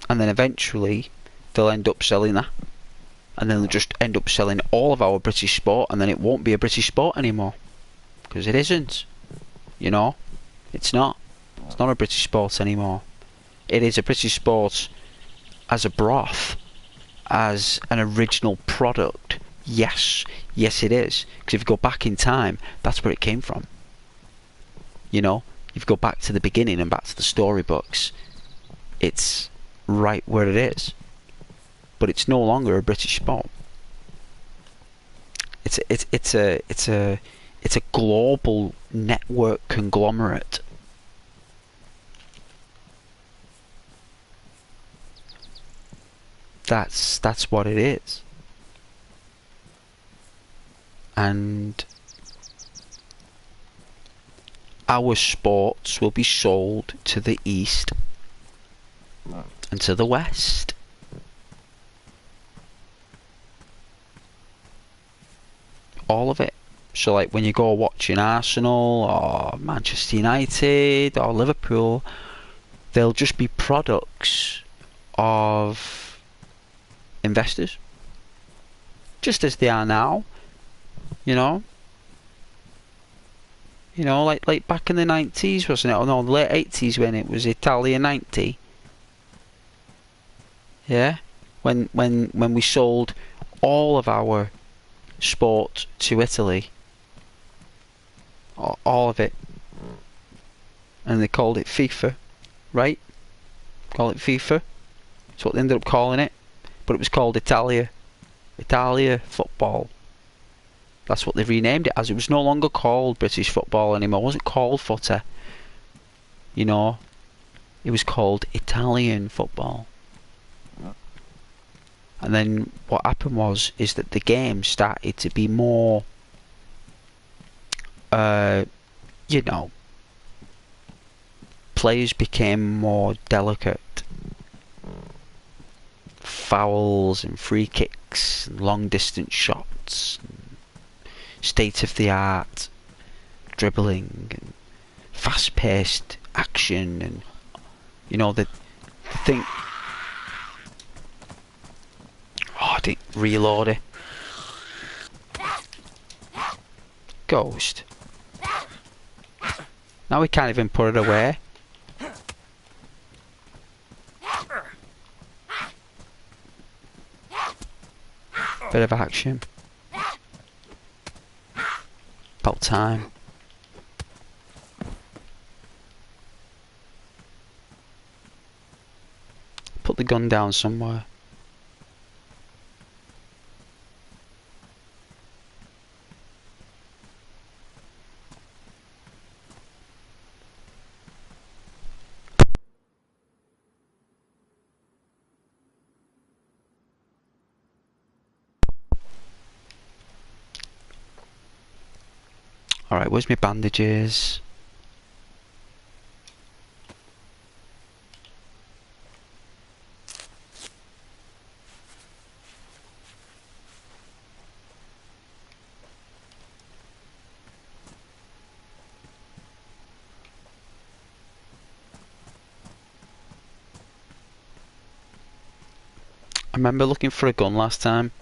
And then eventually they'll end up selling that, and then they'll just end up selling all of our British sport, and then it won't be a British sport anymore, because it isn't. You know, it's not a British sport anymore. It is a British sport as a broth, as an original product. Yes it is, because if you go back in time, that's where it came from. You know, if you go back to the beginning and back to the storybooks, it's right where it is. But it's no longer a British sport. It's a global network conglomerate. That's what it is. And our sports will be sold to the east and to the west. All of it. So like when you go watching Arsenal or Manchester United or Liverpool, they'll just be products of investors, just as they are now. You know, like back in the 90s, wasn't it? Oh no, the late 80s when it was Italia 90. Yeah, when we sold all of our sport to Italy, all of it, and they called it FIFA, right? Call it FIFA. That's what they ended up calling it, but it was called Italia football. That's what they've renamed it as. It was no longer called British football anymore. It wasn't called footy. You know, it was called Italian football. And then what happened is that the game started to be more, you know, players became more delicate. Fouls and free kicks and long distance shots. State of the art dribbling and fast paced action, and you know the thing. Oh, I didn't reload it. Ghost. Now we can't even put it away. Bit of action. About time. Put the gun down somewhere. Alright, where's my bandages? I remember looking for a gun last time.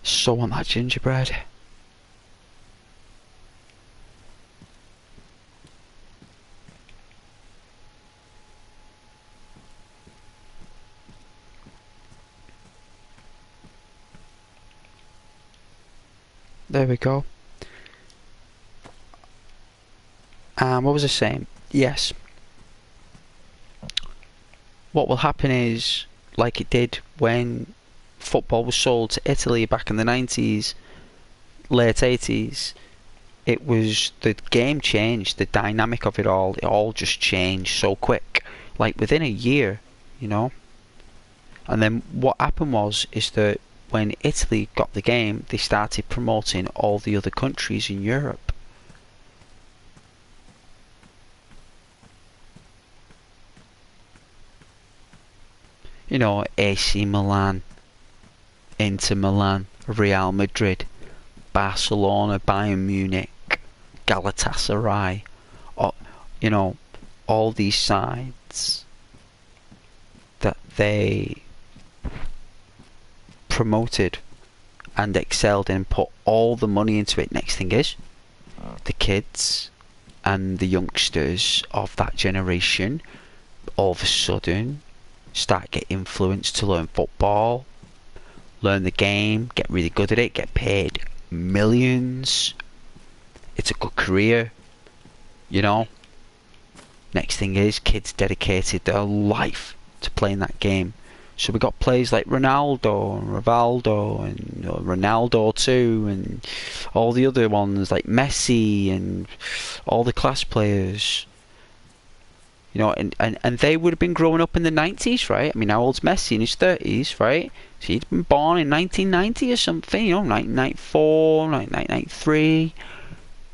So want that gingerbread. There we go. What was I saying? Yes. What will happen is, like it did when football was sold to Italy back in the 90s, late 80s, it was, the game changed, the dynamic of it all just changed so quick, like within a year, you know. And then what happened is that when Italy got the game, they started promoting all the other countries in Europe. You know, AC Milan, Inter Milan, Real Madrid, Barcelona, Bayern Munich, Galatasaray, you know, all these sides that they promoted and excelled in, put all the money into it. Next thing is, the kids and the youngsters of that generation all of a sudden start get influenced to learn football, learn the game, get really good at it, get paid millions. It's a good career, you know. Next thing is, kids dedicated their life to playing that game So we got players like Ronaldo and Rivaldo and Ronaldo too, and all the other ones like Messi and all the class players. You know, and they would have been growing up in the 90s, right? I mean, how old's Messi? In his 30s, right? So he'd been born in 1990 or something, you know, 1994, 1993.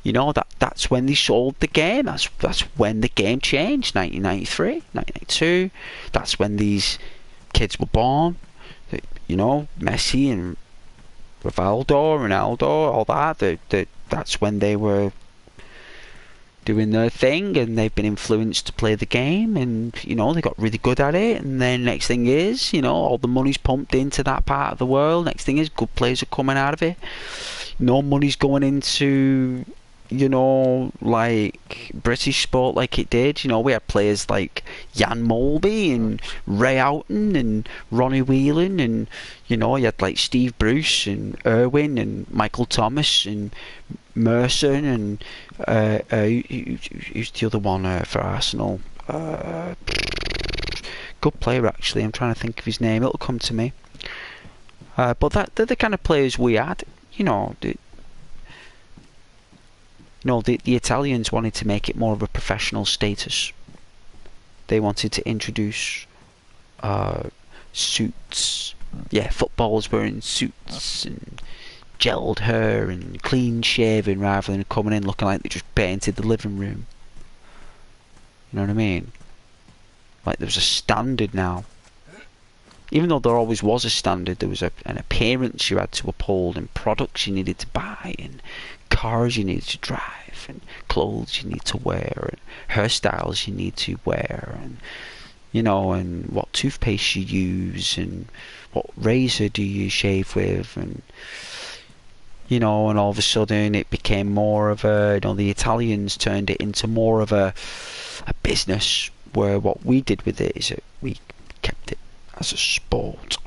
You know, that's when they sold the game. That's when the game changed. 1993, 1992. That's when these kids were born. You know, Messi and Rivaldo, Ronaldo, all that. That's when they were doing their thing, and they've been influenced to play the game, and you know, they got really good at it. And then next thing is, you know, all the money's pumped into that part of the world. Next thing is, good players are coming out of it. No money's going into, you know, like British sport like it did. You know, we had players like Jan Molby and Ray Houghton and Ronnie Whelan, and you know, you had like Steve Bruce and Irwin and Michael Thomas and Mercer and who's the other one for Arsenal? Good player actually. I'm trying to think of his name. It'll come to me. But they're the kind of players we had. You know, the Italians wanted to make it more of a professional status. They wanted to introduce suits. Yeah, footballers wearing suits and gelled hair and clean shaven rather than coming in looking like they just painted the living room. You know what I mean? Like there's a standard now. Even though there always was a standard, there was an appearance you had to uphold, and products you needed to buy, and cars you needed to drive, and clothes you need to wear, and hairstyles you need to wear, and you know, and what toothpaste you use, and what razor do you shave with, and you know, and all of a sudden it became more of a, you know, the Italians turned it into more of a business, where what we did with it is that we kept it as a sport.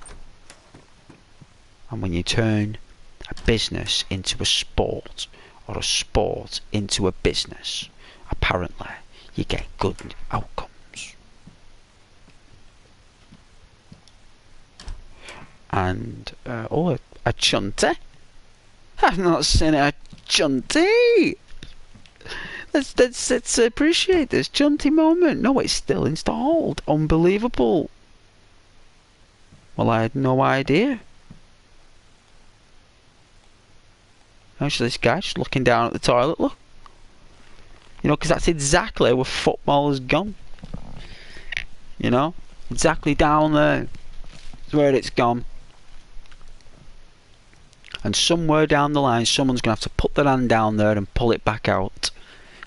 And when you turn a business into a sport, or a sport into a business, apparently you get good outcomes. And a chunty. I've not seen a chunty. Let's appreciate this chunty moment. No, it's still installed. Unbelievable. Well, I had no idea. Actually, this guy just looking down at the toilet, look. You know, because that's exactly where football has gone. You know? Exactly down there is where it's gone. And somewhere down the line, someone's going to have to put their hand down there and pull it back out.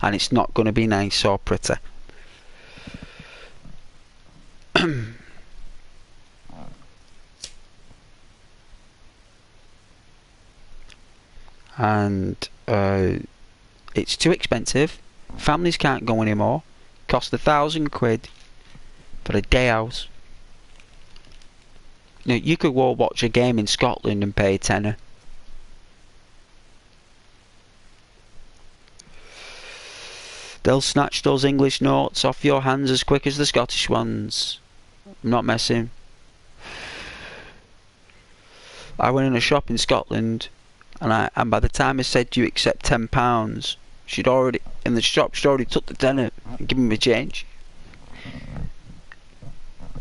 And it's not going to be nice or pretty. And it's too expensive. Families can't go anymore. Cost £1,000 for a day out. Now, you could go watch a game in Scotland and pay a tenner. They'll snatch those English notes off your hands as quick as the Scottish ones. I'm not messing. I went in a shop in Scotland, and by the time I said, "Do you accept £10?" she'd already took the tenner and given me change.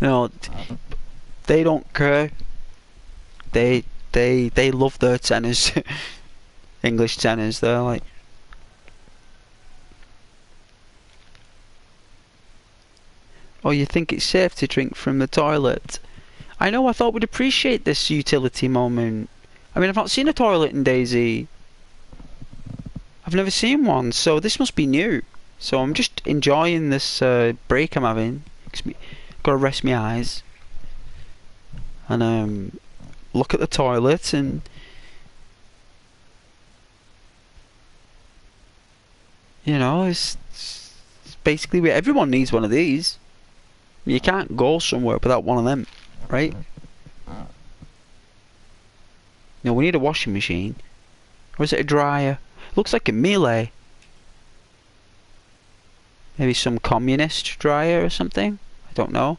You know, they don't care. They love their tenors. English tenors. They're like, oh, you think it's safe to drink from the toilet? I know, I thought we'd appreciate this utility moment. I mean, I've not seen a toilet in Dayz. I've never seen one, so this must be new. So I'm just enjoying this break I'm having. Gotta rest my eyes. And look at the toilet and... You know, it's basically where everyone needs one of these. You can't go somewhere without one of them, right? No, we need a washing machine. Or is it a dryer? Looks like a Miele. Maybe some communist dryer or something? I don't know.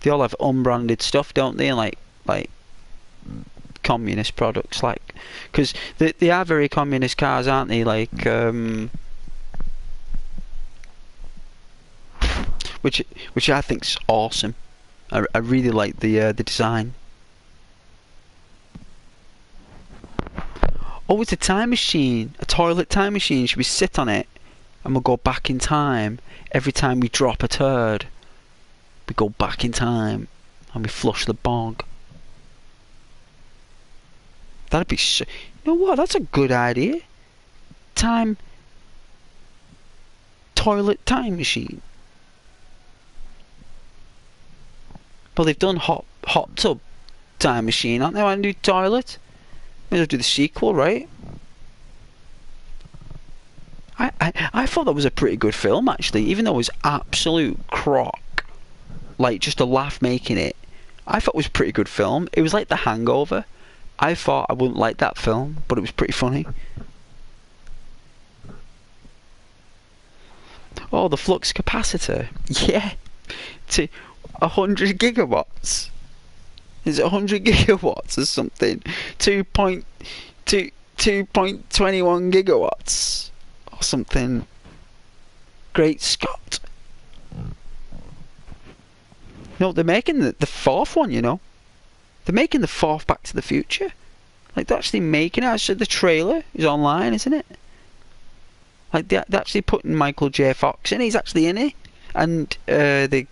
They all have unbranded stuff, don't they? And like communist products, like, because they are very communist cars, aren't they? Like which I think's awesome. I really like the design. Oh, it's a time machine, a toilet time machine. Should we sit on it and we'll go back in time every time we drop a turd? We go back in time and we flush the bog. That'd be so. You know what? That's a good idea. Time toilet time machine. Well, they've done hot tub time machine, aren't they? Want to do toilet? Maybe they'll do the sequel, right? I thought that was a pretty good film, actually, even though it was absolute crock. Like, just a laugh making it. I thought it was a pretty good film. It was like The Hangover. I thought I wouldn't like that film, but it was pretty funny. Oh, the flux capacitor. Yeah. To 100 gigawatts. Is it 100 gigawatts or something? 2.21 gigawatts or something. Great Scott. No, they're making the fourth one, you know. They're making the fourth Back to the Future. Like, they're actually making it. Actually, the trailer is online, isn't it? Like, they're actually putting Michael J. Fox in. He's actually in it. And the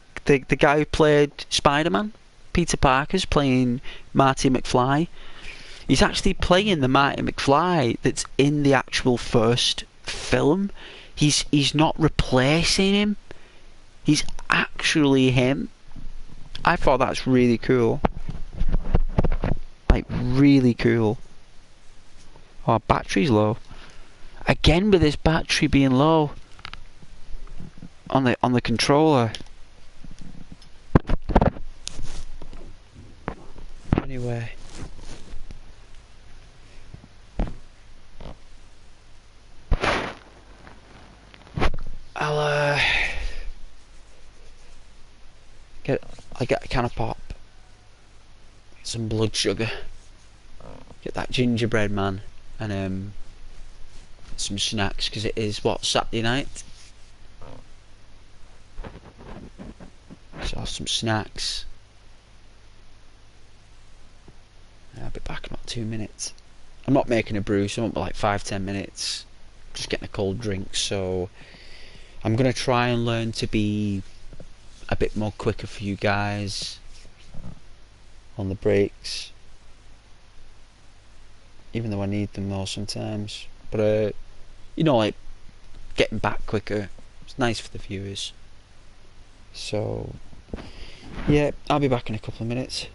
guy who played Spider-Man, Peter Parker's playing Marty McFly. He's actually playing the Marty McFly that's in the actual first film. He's not replacing him. He's actually him. I thought that's really cool. Like, really cool. Oh, battery's low. Again with this battery being low on the controller. Anyway. I'll get a can of pop. Get some blood sugar. Get that gingerbread man and some snacks, because it is Saturday night. So I'll have some snacks. I'll be back in about 2 minutes. I'm not making a brew, so it won't be like 5-10 minutes. Just getting a cold drink, so I'm gonna try and learn to be a bit more quicker for you guys on the breaks, even though I need them more sometimes. But you know, like, getting back quicker, it's nice for the viewers. So yeah, I'll be back in a couple of minutes.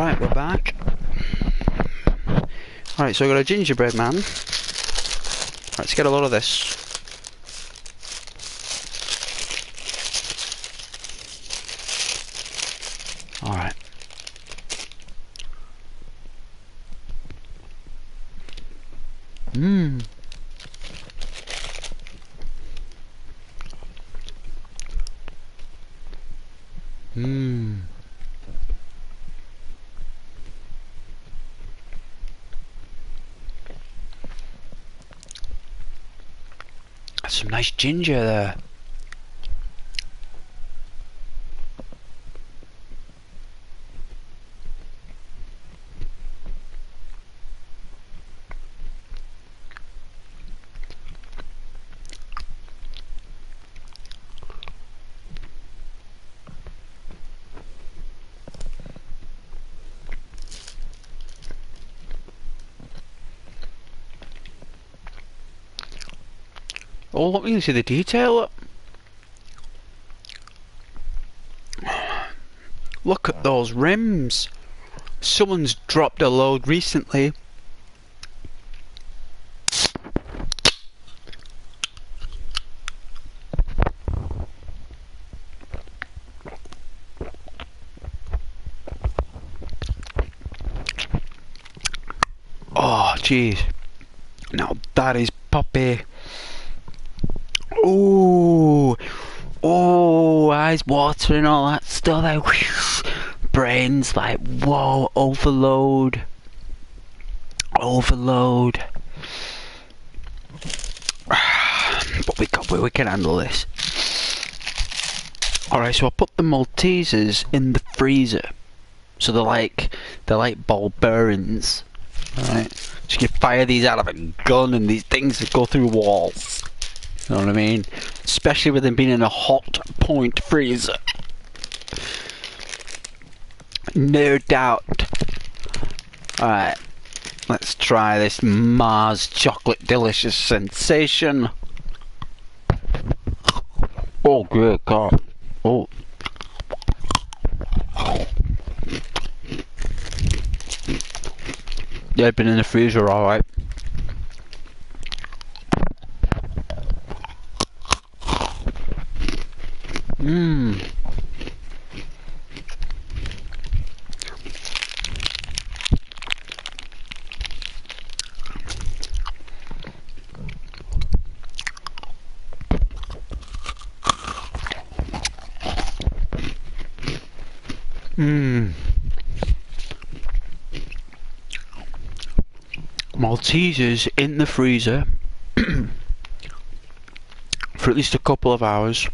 Alright, we're back. Alright, so I got a gingerbread man. Let's get a lot of this. Alright. Mmm. Mmm. That's some nice ginger there. Oh, let me see the detail. Look at those rims. Someone's dropped a load recently. Oh, jeez. Now that is poppy. Ooh, oh, eyes watering, all that stuff. Like, brains like, whoa, overload. But we can handle this. Alright, so I put the Maltesers in the freezer. So they're like ball bearings. Alright, so you can fire these out of a gun and these things that go through walls. You know what I mean? Especially with them being in a hot point freezer. No doubt. Alright, let's try this Mars chocolate delicious sensation. Oh, good God. Oh. They've been in the freezer, alright. Mmm. Mmm. Maltesers in the freezer for at least a couple of hours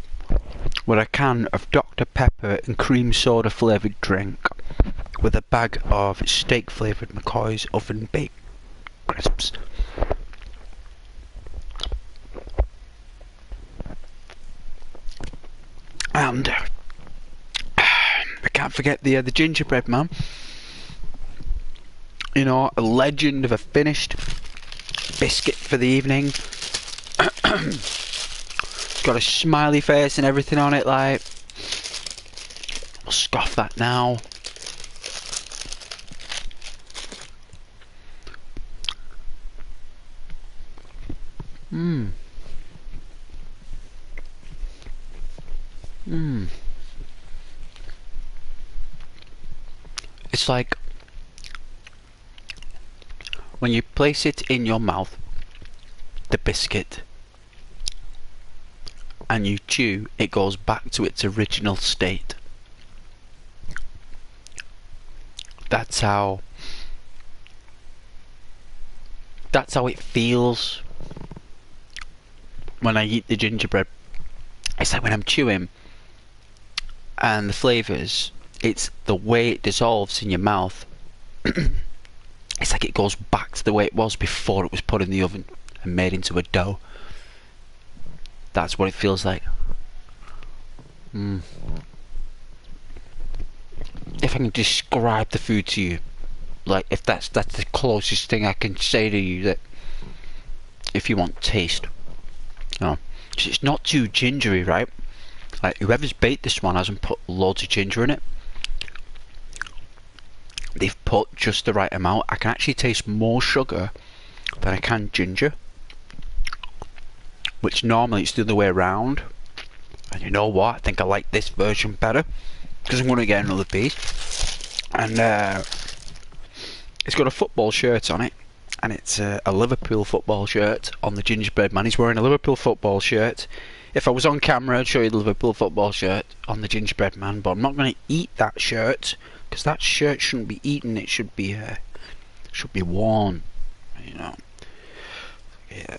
with a can of Dr. Pepper and cream soda flavoured drink with a bag of steak flavoured McCoy's oven baked crisps. And I can't forget the gingerbread man. You know, a legend of a finished biscuit for the evening. Got a smiley face and everything on it, like. I'll scoff that now. Mmm. Mmm. It's like when you place it in your mouth, the biscuit, and you chew, it goes back to its original state. That's how it feels when I eat the gingerbread. It's like when I'm chewing and the flavours, it's the way it dissolves in your mouth. It's like it goes back to the way it was before it was put in the oven and made into a dough. That's what it feels like. If I can describe the food to you, like if that's the closest thing I can say to you, that if you want taste, you know, it's not too gingery, right? Like whoever's baked this one hasn't put loads of ginger in it. they've put just the right amount. I can actually taste more sugar than I can ginger, which normally it's the other way around. And you know what? I think I like this version better because I'm going to get another piece. And it's got a football shirt on it, and it's a Liverpool football shirt on the gingerbread man. He's wearing a Liverpool football shirt. If I was on camera, I'd show you the Liverpool football shirt on the gingerbread man, but I'm not going to eat that shirt because that shirt shouldn't be eaten. It should be worn, you know. Yeah.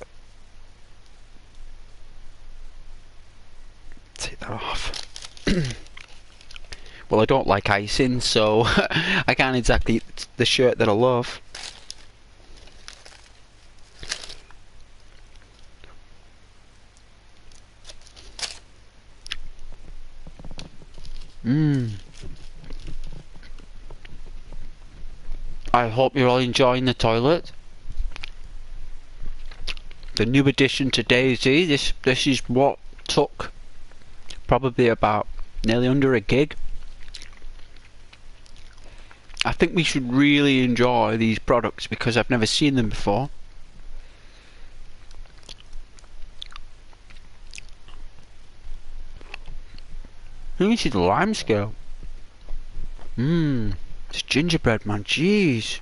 Take that off. Well, I don't like icing, so I can't exactly eat the shirt that I love. I hope you're all enjoying the toilet. The new addition to Dayz. This is what took probably about nearly under a gig. I think we should really enjoy these products because I've never seen them before. Let me see the lime scale. It's gingerbread, man. Jeez.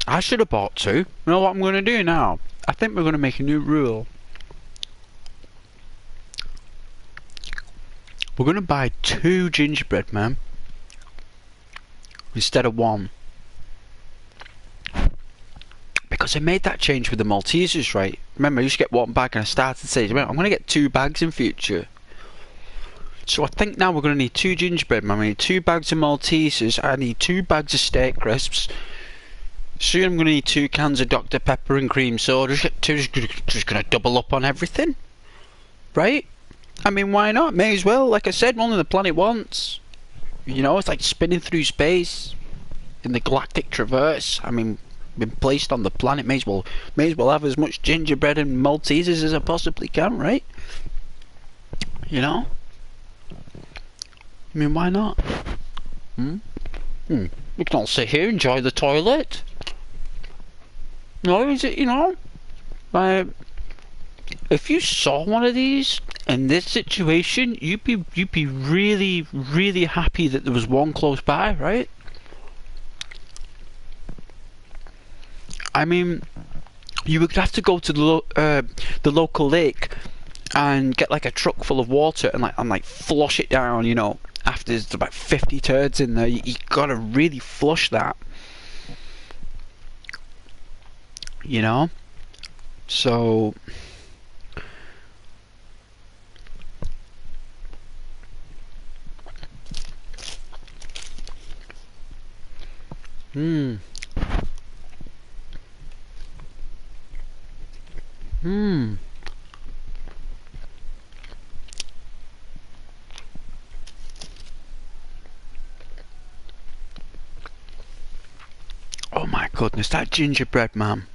I should have bought two. You know what I'm going to do now? I think we're going to make a new rule. We're going to buy 2 gingerbread men instead of 1. Because I made that change with the Maltesers, right? Remember, I used to get 1 bag and I started saying, I'm going to get 2 bags in future. So I think now we're going to need 2 gingerbread men. I need 2 bags of Maltesers. I need 2 bags of steak crisps. Soon I'm going to need 2 cans of Dr. Pepper and cream soda. Just going to double up on everything. Right? I mean, why not? May as well. Like I said, only the planet once. You know, it's like spinning through space in the galactic traverse. I mean, been placed on the planet. May as well have as much gingerbread and Maltesers as I possibly can, right? You know? I mean, why not? We can all sit here, enjoy the toilet. No, is it? You know, like, if you saw one of these in this situation, you'd be really, really happy that there was one close by, right? I mean, you would have to go to the local lake and get like a truck full of water and like flush it down. You know, after there's about 50 turds in there, you gotta really flush that. You know, so. Oh my goodness, that gingerbread man.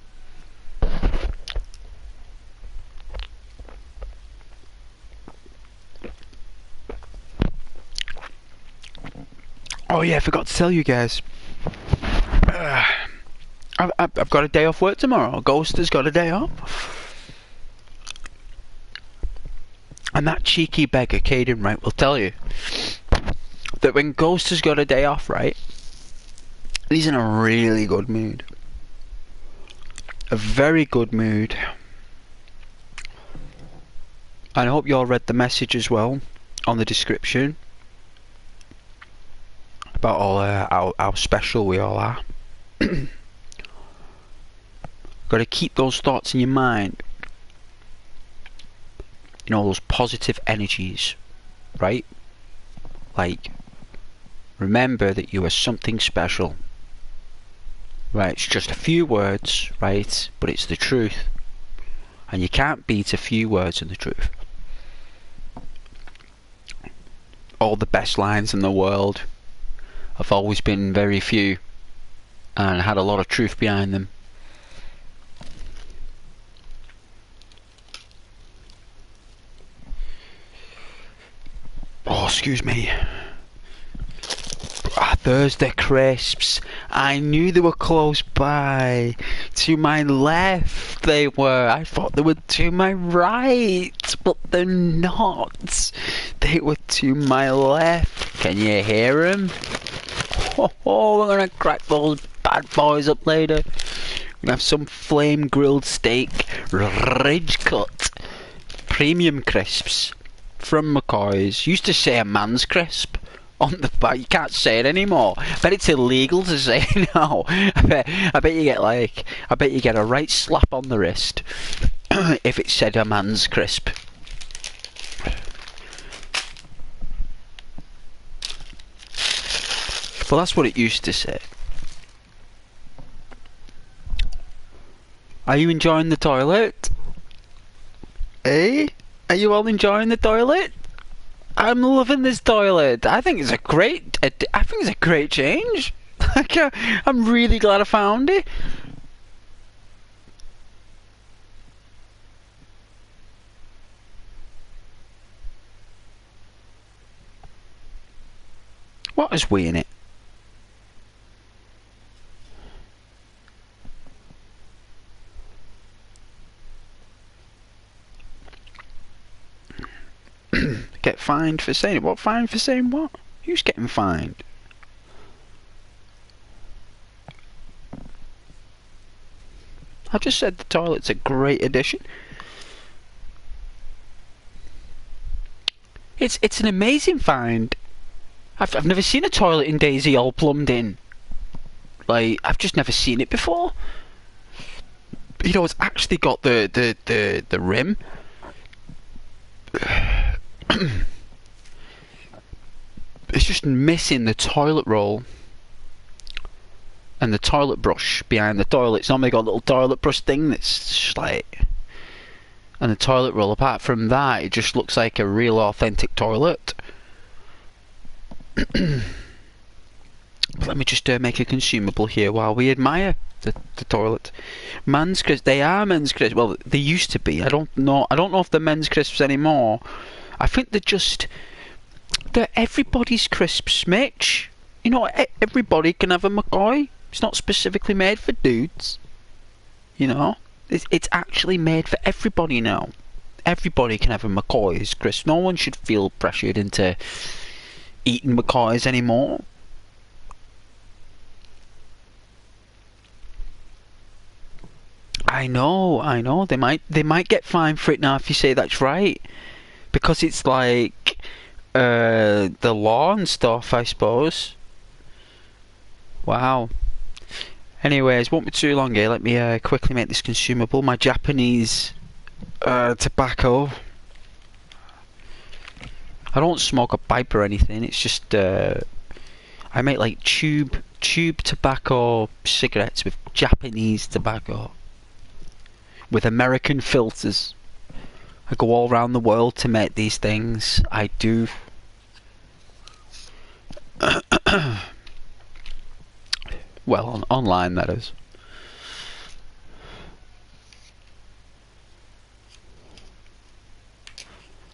Oh yeah, I forgot to tell you guys. I've got a day off work tomorrow. Ghost has got a day off. And that cheeky beggar, Caden, right, will tell you that when Ghost has got a day off, right, he's in a really good mood. A very good mood. And I hope you all read the message as well on the description about all how special we all are. Got to keep those thoughts in your mind. You know, those positive energies, right? Like, remember that you are something special. Right, it's just a few words, right? But it's the truth. And you can't beat a few words and the truth. All the best lines in the world have always been very few and had a lot of truth behind them. Excuse me. Ah, there's the crisps. I knew they were close by. To my left they were. I thought they were to my right, but they're not. They were to my left. Can you hear them? Oh, we're gonna crack those bad boys up later. We have some flame grilled steak, ridge cut, premium crisps from McCoy's. Used to say a man's crisp on the back. You can't say it anymore. I bet it's illegal to say now. I bet you get a right slap on the wrist if it said a man's crisp. Well, that's what it used to say. Are you enjoying the toilet? Eh? Are you all enjoying the toilet? I'm loving this toilet. I think it's a great change. I'm really glad I found it. What is we in it? Get fined for saying it. What? Fined for saying what? Who's getting fined? I just said the toilet's a great addition. It's an amazing find. I've never seen a toilet in Dayz all plumbed in. Like, I've just never seen it before. You know, it's actually got the rim. It's just missing the toilet roll and the toilet brush behind the toilet. It's normally got a little toilet brush thing that's just like, and the toilet roll. Apart from that, it just looks like a real authentic toilet. Let me just make a consumable here while we admire the toilet. Men's crisps. They are men's crisps. Well, they used to be. I don't know if they're men's crisps anymore. I think they're everybody's crisps, Mitch. You know, everybody can have a McCoy. It's not specifically made for dudes. You know, it's actually made for everybody now. Everybody can have a McCoy's crisp. No one should feel pressured into eating McCoy's anymore. I know. They might get fined for it now if you say that's right, because it's like the law and stuff, I suppose. Wow. Anyways, won't be too long here. Let me quickly make this consumable. My Japanese tobacco. I don't smoke a pipe or anything. It's just I make like tube tobacco cigarettes with Japanese tobacco, with American filters. I go all around the world to make these things. I do. Well, online that is.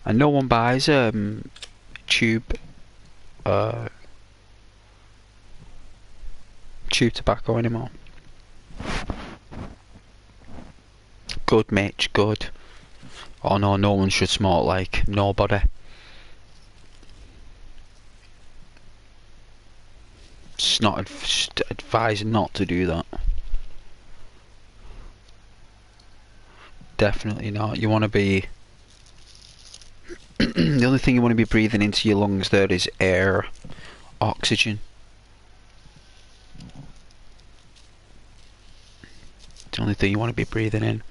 And no one buys tube tobacco anymore. Good, Mitch, good. Oh no, no one should smoke, like, nobody. It's not advised not to do that. Definitely not. You want to be... the only thing you want to be breathing into your lungs there is air, oxygen. It's the only thing you want to be breathing in.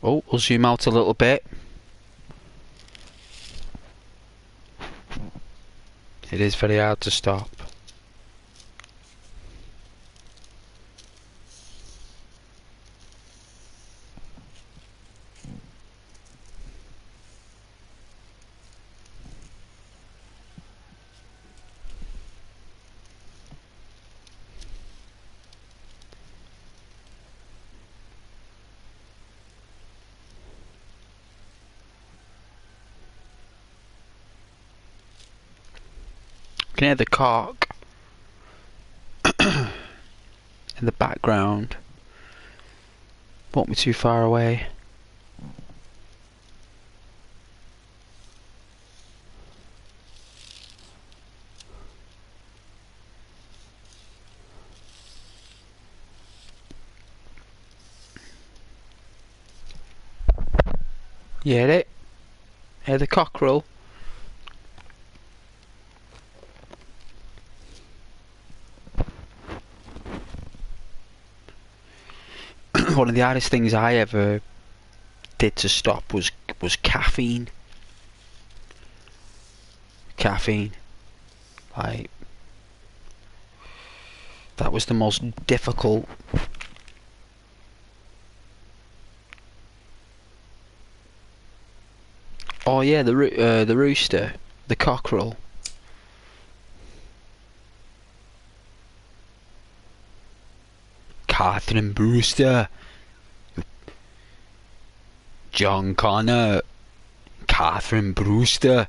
Oh, we'll zoom out a little bit. It is very hard to stop. can hear the cock in the background. Won't be too far away. You hear it? Hear the cockerel? One of the hardest things I ever did to stop was caffeine. Caffeine. Like, that was the most difficult. Oh yeah, the rooster, the cockerel. Catherine Brewster, John Connor, Catherine Brewster.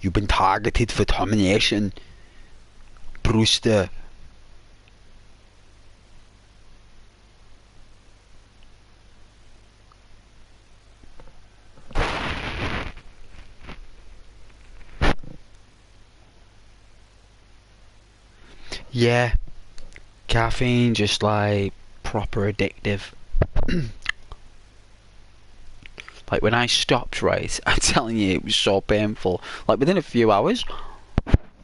You've been targeted for termination, Brewster. Yeah, caffeine just like proper addictive. Like when I stopped, right, I'm telling you, it was so painful. Like within a few hours.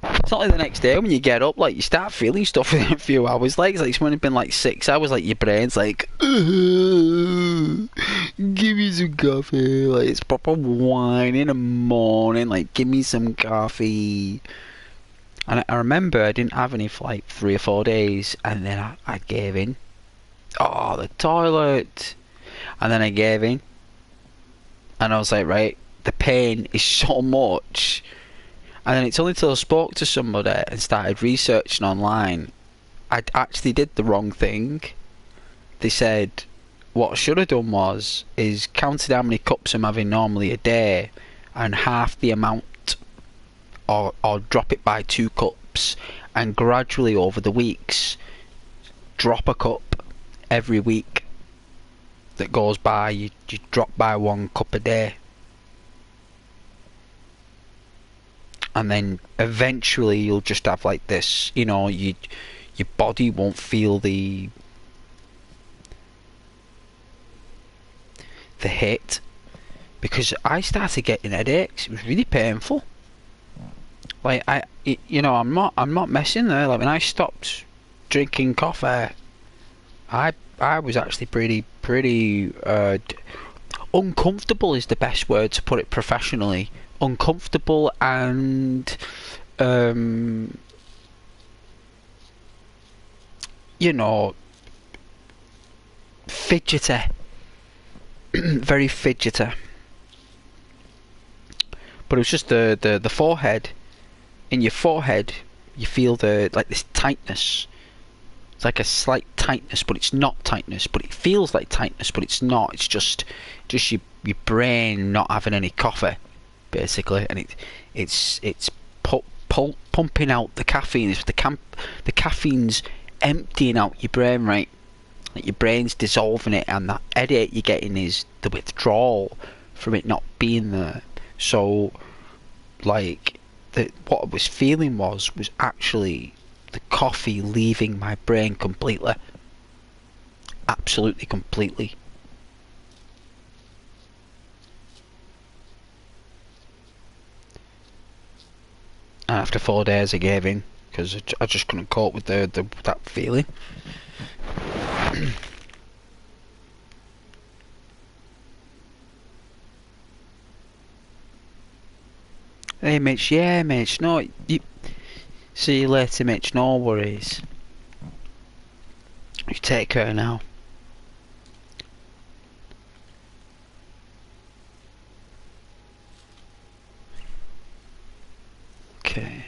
It's not like the next day when you get up, like you start feeling stuff within a few hours. Like it's like when it's been like 6 hours, like your brain's like, give me some coffee. Like it's proper wine in the morning. Like give me some coffee. And I remember I didn't have any for like 3 or 4 days, and then I gave in. Oh, the toilet. And then I gave in, and I was like, right, the pain is so much. And then it's only till I spoke to somebody and started researching online, I actually did the wrong thing. They said what I should have done is counted how many cups I'm having normally a day, and half the amount, or drop it by 2 cups, and gradually over the weeks drop a cup every week that goes by. You drop by 1 cup a day. And then eventually you'll just have like this, you know, your body won't feel the hit. Because I started getting headaches. It was really painful. Like you know, I'm not messing there. Like when I stopped drinking coffee, I was actually pretty uncomfortable is the best word to put it professionally. Uncomfortable and you know, fidgety. Very fidgety. But it was just the forehead. In your forehead you feel like this tightness. It's like a slight tightness, but it's not tightness, but it feels like tightness, but it's not. It's just your brain not having any coffee, basically, and it's pumping out the caffeine. The caffeine's emptying out your brain, right? Like your brain's dissolving it, and that headache you're getting is the withdrawal from it not being there. So, like, what I was feeling was actually the coffee leaving my brain completely. Absolutely completely. And after 4 days I gave in, because I just couldn't cope with that feeling. Hey Mitch, yeah Mitch, no, you see you later Mitch, no worries. You take care now. Okay.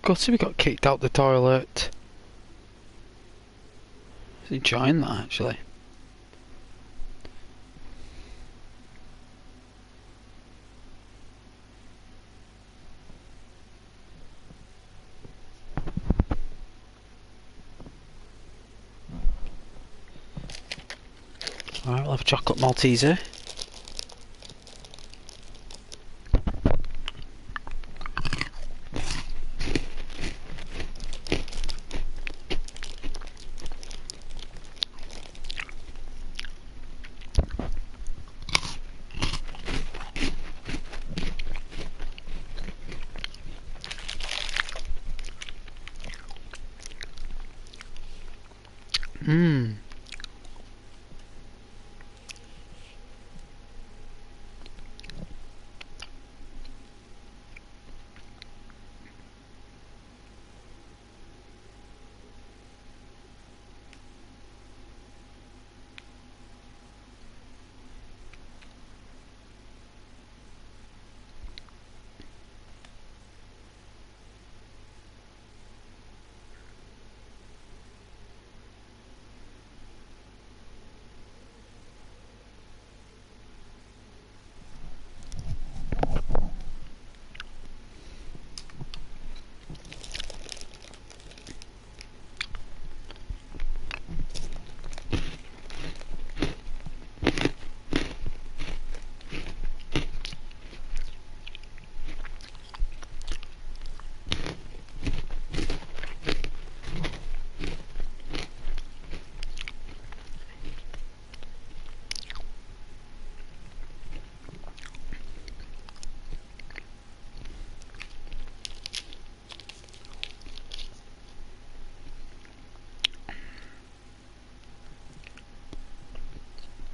Gutty, we got kicked out the toilet. I was enjoying that actually. Alright, we'll have a chocolate Malteser. Mmm.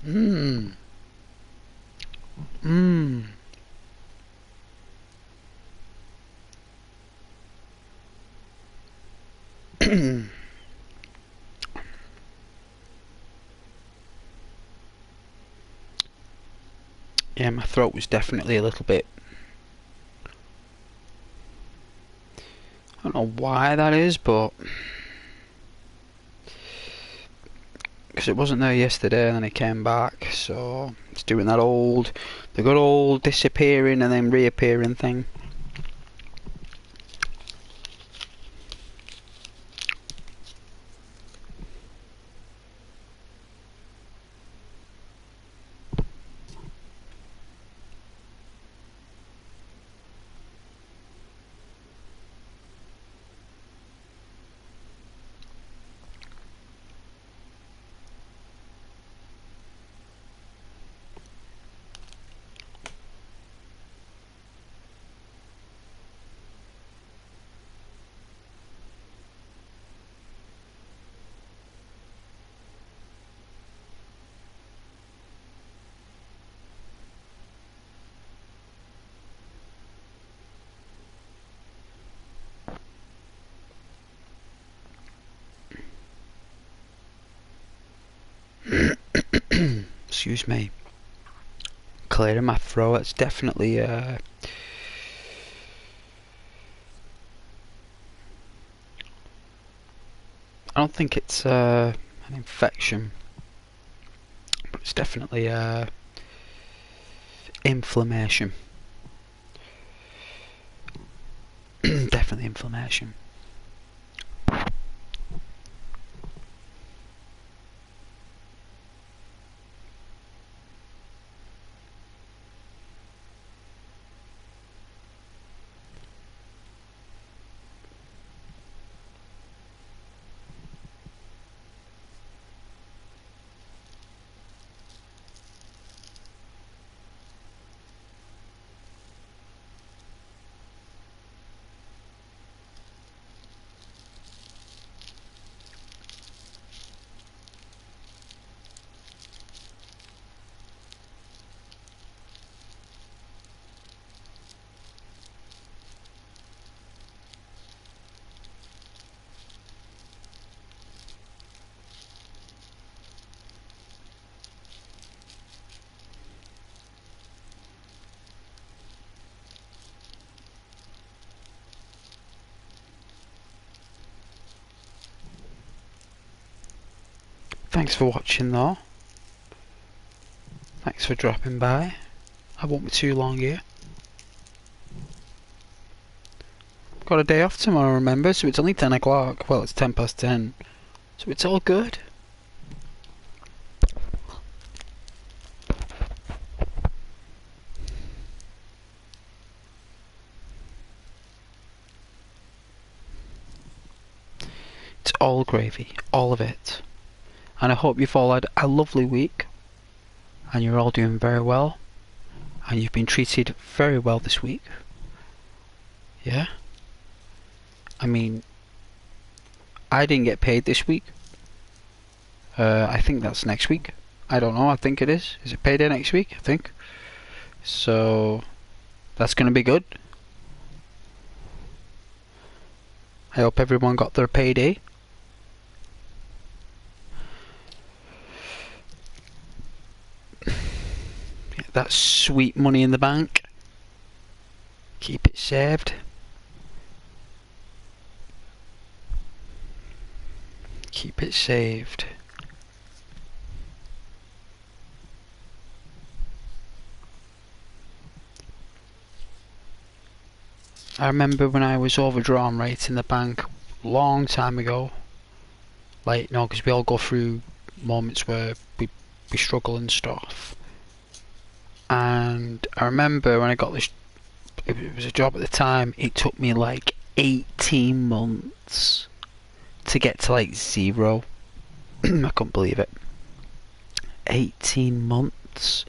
Mmm. Mmm. Yeah, my throat was definitely a little bit... I don't know why that is, but... because it wasn't there yesterday and then it came back, so it's doing that the good old disappearing and then reappearing thing. Excuse me. Clearing my throat. It's definitely I don't think it's an infection, but it's definitely inflammation. Definitely inflammation. Thanks for watching though. Thanks for dropping by. I won't be too long here. Got a day off tomorrow, remember, so it's only 10 o'clock. Well, it's 10 past 10. So it's all good. It's all gravy, all of it. And I hope you've all had a lovely week. And you're all doing very well. And you've been treated very well this week. Yeah? I mean, I didn't get paid this week. I think that's next week. I don't know, I think it is. Is it payday next week? I think. So, that's going to be good. I hope everyone got their payday. Get that sweet money in the bank. Keep it saved. Keep it saved. I remember when I was overdrawn right in the bank long time ago. Like, no, because we all go through moments where we struggle and stuff. And I remember when I got this, it was a job at the time, it took me like 18 months to get to like 0. I couldn't believe it. 18 months.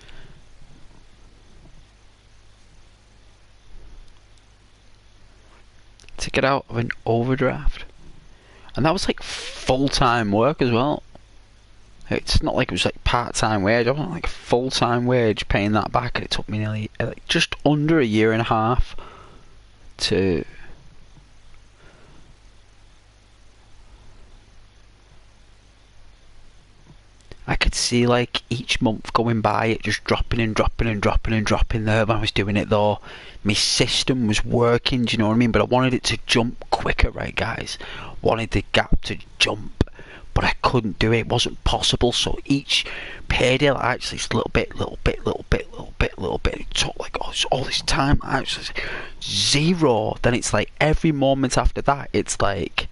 To get out of an overdraft. And that was like full-time work as well. It's not like it was like part-time wage. I wasn't like full-time wage paying that back, and it took me nearly like just under a year and a half to I could see like each month going by, it just dropping and dropping and dropping and dropping there when I was doing it though. My system was working, do you know what I mean? But I wanted it to jump quicker, right guys? Wanted the gap to jump, but I couldn't do it. It wasn't possible. So each payday, like, actually it's little bit. It took like all this time. Actually 0. Then it's like every moment after that, it's like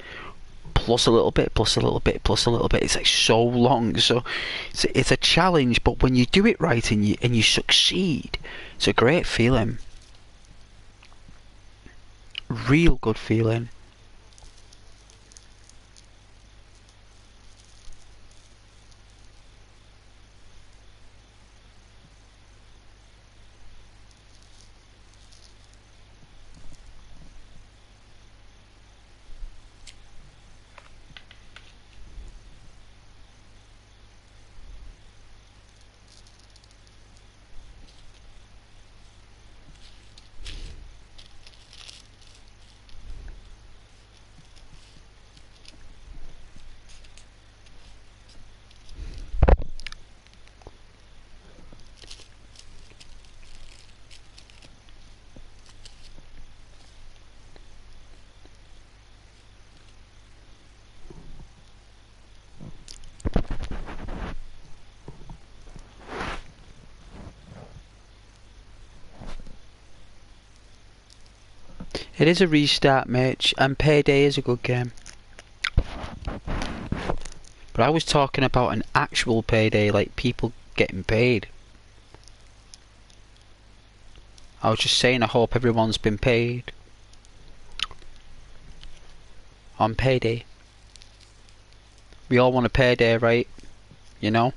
plus a little bit, plus a little bit, plus a little bit. It's like so long. So it's a challenge, but when you do it right and you succeed, it's a great feeling. Real good feeling. It is a restart, mate, and Payday is a good game. But I was talking about an actual payday, like people getting paid. I was just saying I hope everyone's been paid on Payday. We all want a payday, right? You know?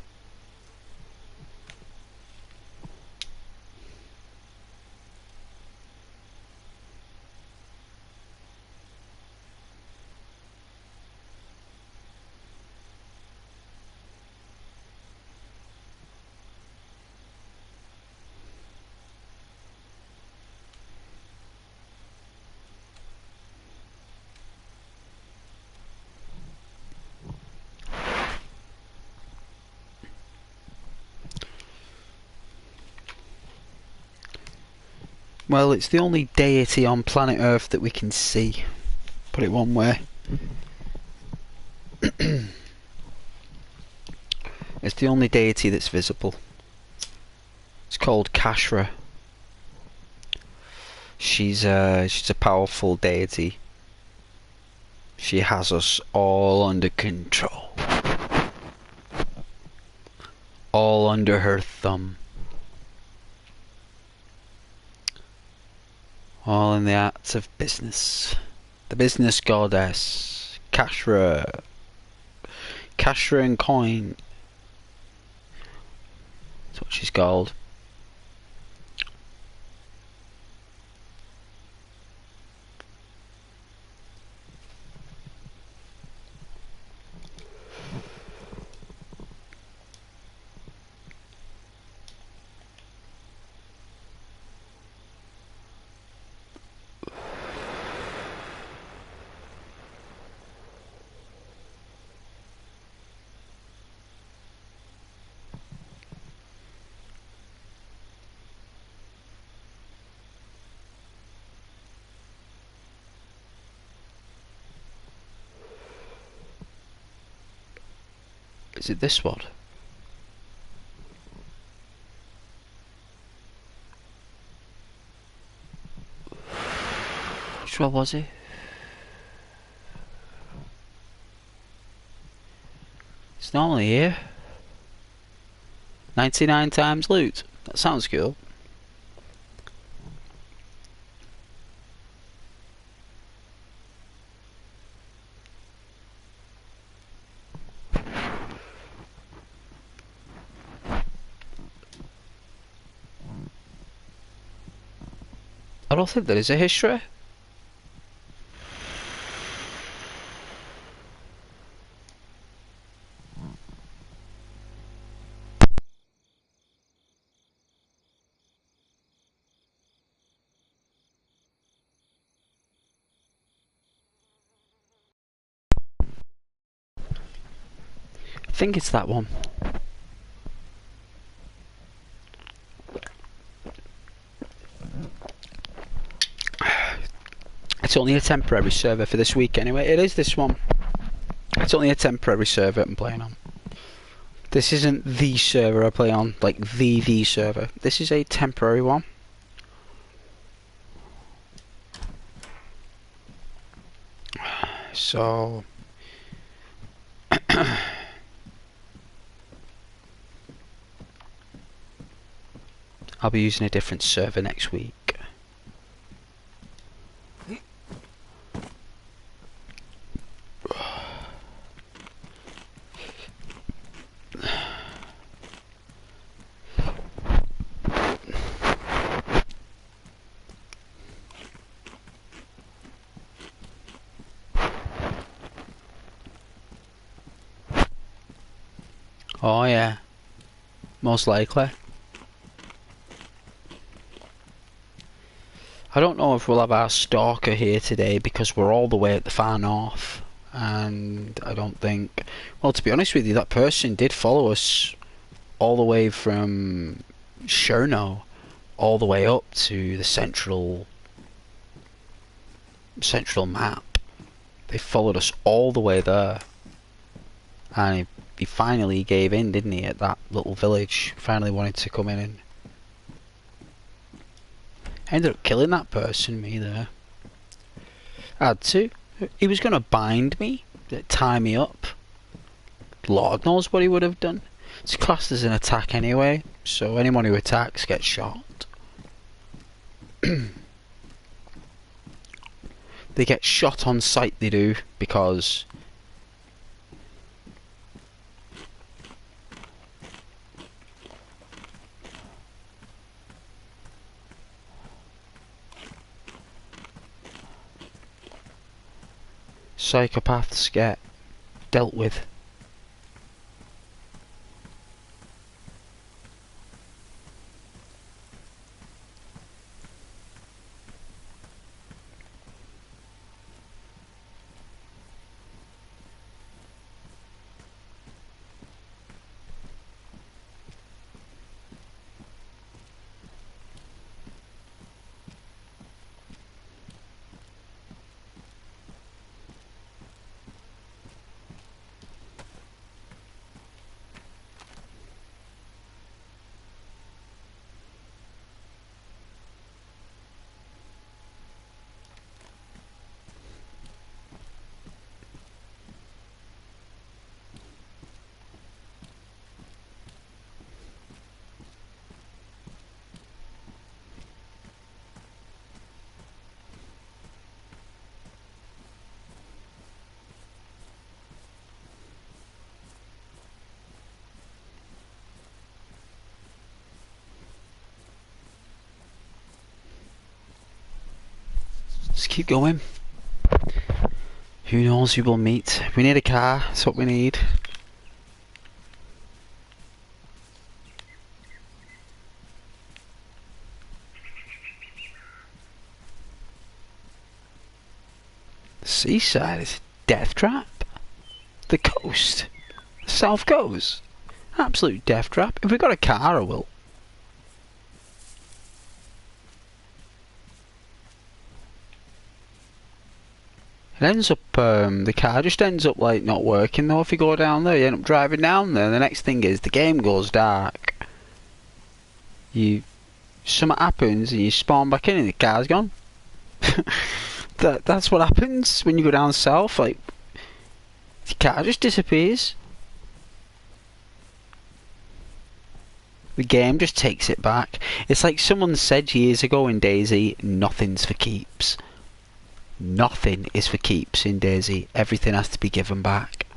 Well, it's the only deity on planet Earth that we can see. Put it one way. It's the only deity that's visible. It's called Kashra. She's a powerful deity. She has us all under control. All under her thumb. All in the arts of business. The business goddess. Kashra. Kashra and coin. That's what she's called. Is it this one? Which one was it? It's normally here. 99 times loot. That sounds cool. I don't think there is a history. I think it's that one. It's only a temporary server for this week anyway. It is this one. It's only a temporary server I'm playing on. This isn't the server I play on, like the server. This is a temporary one. So I'll be using a different server next week. Oh yeah, most likely. I don't know if we'll have our stalker here today because we're all the way at the far north, and I don't think, well, to be honest with you, that person did follow us all the way from Cherno all the way up to the central map. They followed us all the way there, and he finally gave in, didn't he, at that little village. Finally wanted to come in, and I ended up killing that person, me there. I had to. He was going to bind me, tie me up. Lord knows what he would have done. It's classed as an attack anyway, so anyone who attacks gets shot. They get shot on sight, they do, because psychopaths get dealt with. Let's keep going. Who knows who we'll meet? We need a car, that's what we need. The seaside is a death trap. The coast. The south coast. Absolute death trap. If we got a car, I will. It ends up, the car just ends up like not working though if you go down there. You end up driving down there and the next thing is the game goes dark. Something happens and you spawn back in and the car's gone. That's what happens when you go down south, like, the car just disappears. The game just takes it back. It's like someone said years ago in Dayz, nothing's for keeps. Nothing is for keeps in Dayz. Everything has to be given back.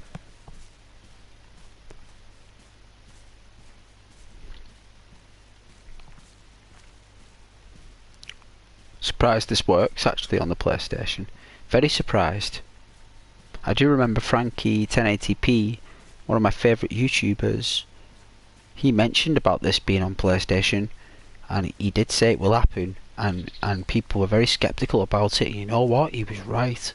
Surprised this works actually on the PlayStation. Very surprised. I do remember Frankie 1080p, one of my favourite YouTubers. He mentioned about this being on PlayStation, and he did say it will happen, and people were very sceptical about it. And you know what? He was right.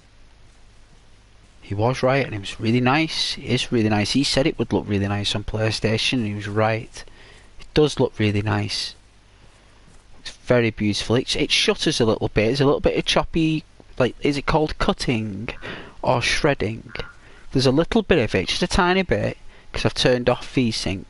He was right, and it was really nice. It is really nice. He said it would look really nice on PlayStation, and he was right. It does look really nice. It's very beautiful. It shutters a little bit. There's a little bit of choppy, like, is it called cutting or shredding? There's a little bit of it, just a tiny bit, because I've turned off VSync.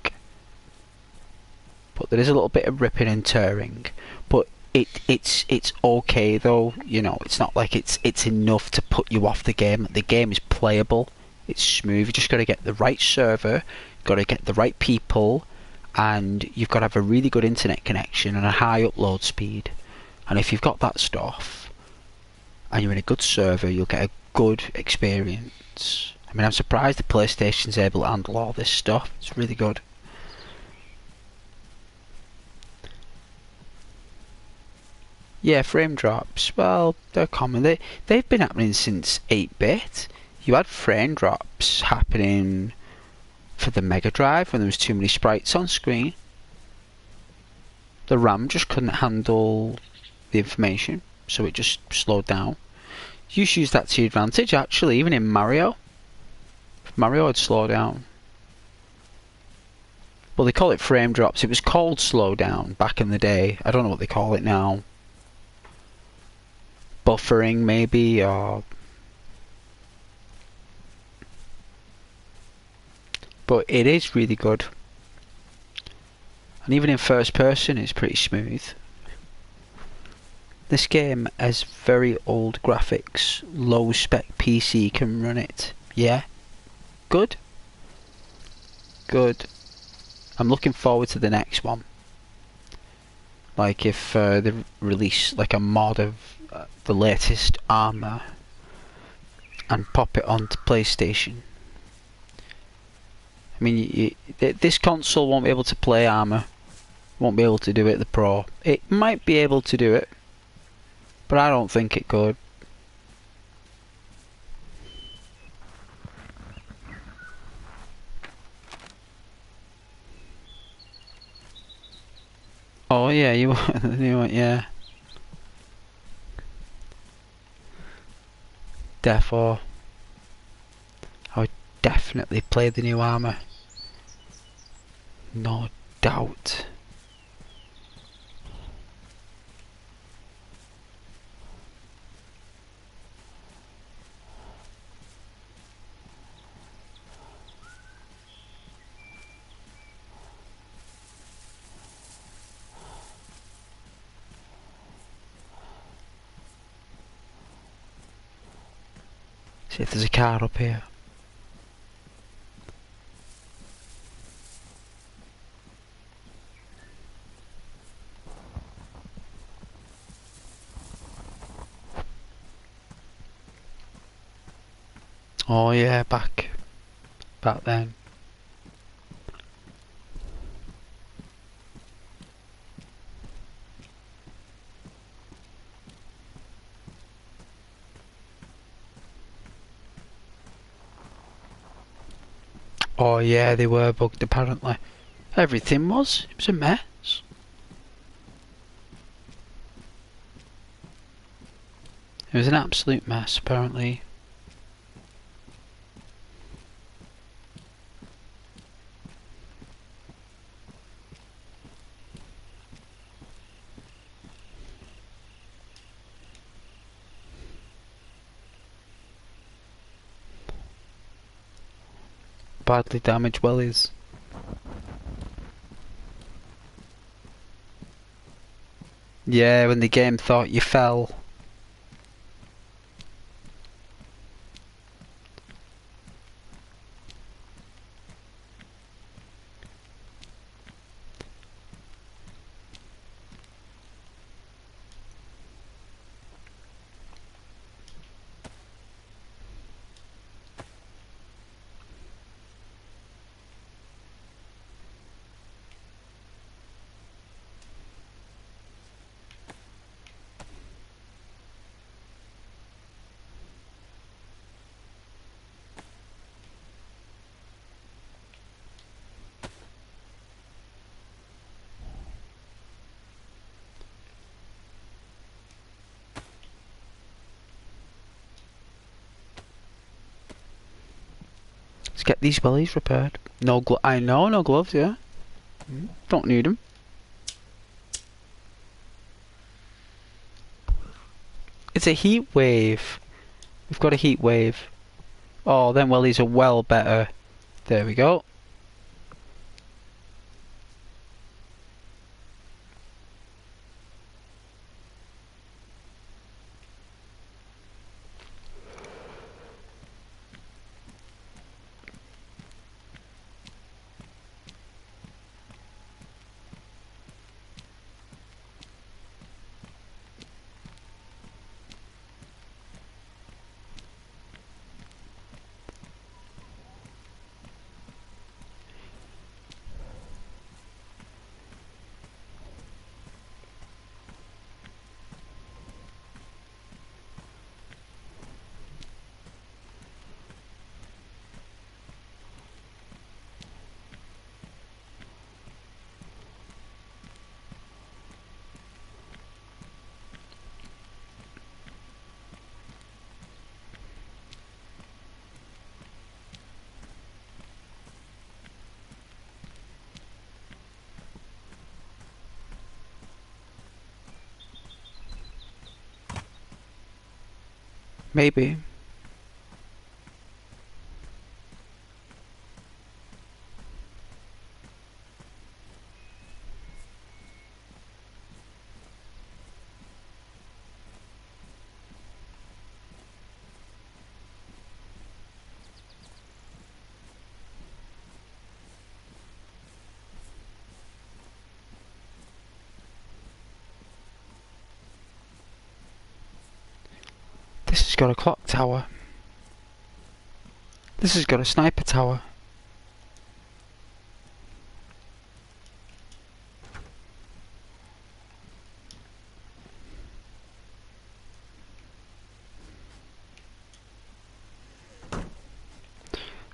But there is a little bit of ripping and tearing. But it's okay though, you know, it's not like it's enough to put you off the game. The game is playable, it's smooth. You just got to get the right server, got to get the right people, and you've got to have a really good internet connection and a high upload speed. And if you've got that stuff and you're in a good server, you'll get a good experience. I mean, I'm surprised the PlayStation's able to handle all this stuff. It's really good. Yeah, frame drops, well, they're common. They've been happening since 8-bit. You had frame drops happening for the Mega Drive when there was too many sprites on screen. The RAM just couldn't handle the information, so it just slowed down. You used to use that to your advantage, actually, even in Mario. Mario would slow down. Well, they call it frame drops. It was called slow down back in the day. I don't know what they call it now. Buffering maybe, or but it is really good, and even in first person it's pretty smooth. This game has very old graphics, low spec PC can run it. Yeah, good. I'm looking forward to the next one. Like if they release like a mod of the latest armor and pop it onto PlayStation. I mean, this console won't be able to play armor, won't be able to do it the Pro. It might be able to do it, but I don't think it could. Oh yeah, you want, yeah. Therefore, I would definitely play the new armor. No doubt. See if there's a car up here. Oh yeah, back then. Oh yeah, they were bugged apparently. Everything was. It was a mess. It was an absolute mess apparently. Badly damaged wellies. Yeah, when the game thought you fell. Let's get these wellies repaired. No I know, no gloves, yeah. Don't need them. It's a heat wave. We've got a heat wave. Oh, them wellies are well better. There we go. Maybe. This has got a clock tower. This has got a sniper tower.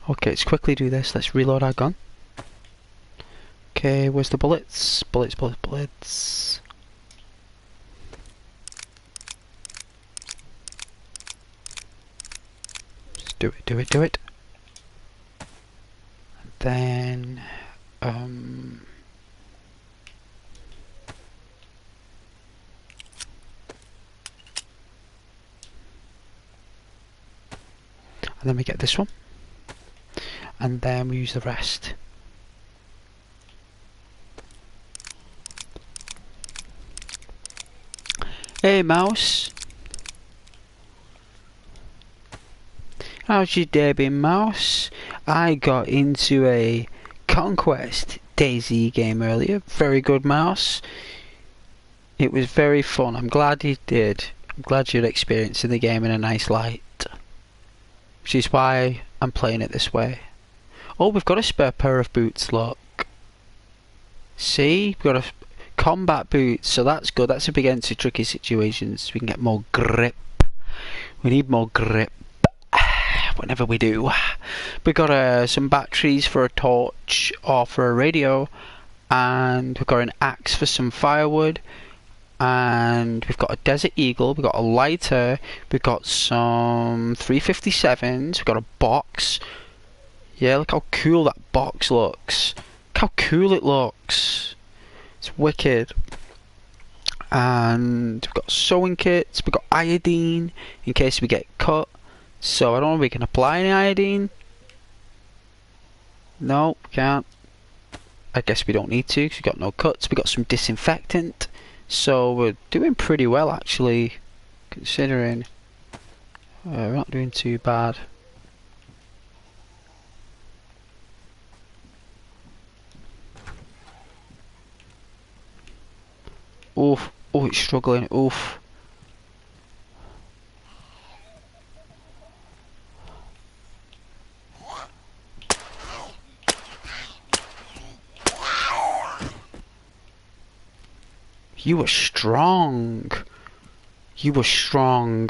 Okay, let's quickly do this. Let's reload our gun. Okay, where's the bullets? Bullets, bullets, bullets. Just do it, do it, do it. And then, and then we get this one. And then we use the rest. Hey mouse, how's your day been, mouse? I got into a Conquest Dayz game earlier. Very good, mouse. It was very fun. I'm glad you did. I'm glad you're experiencing the game in a nice light, which is why I'm playing it this way. Oh, we've got a spare pair of boots, look. See, we've got a combat boots, so that's good. That's a big into tricky situations. We can get more grip. We need more grip. whenever we do. We got some batteries for a torch or for a radio, and we've got an axe for some firewood, and we've got a Desert Eagle, we've got a lighter, we've got some 357s, we've got a box. Yeah, look how cool that box looks. Look how cool it looks. It's wicked. And we've got sewing kits, we've got iodine in case we get cut. So I don't know if we can apply any iodine. No, we can't. I guess we don't need to because we've got no cuts. We've got some disinfectant. So we're doing pretty well actually, considering. We're not doing too bad. Oof. Oh, it's struggling. Oof. You were strong. You were strong.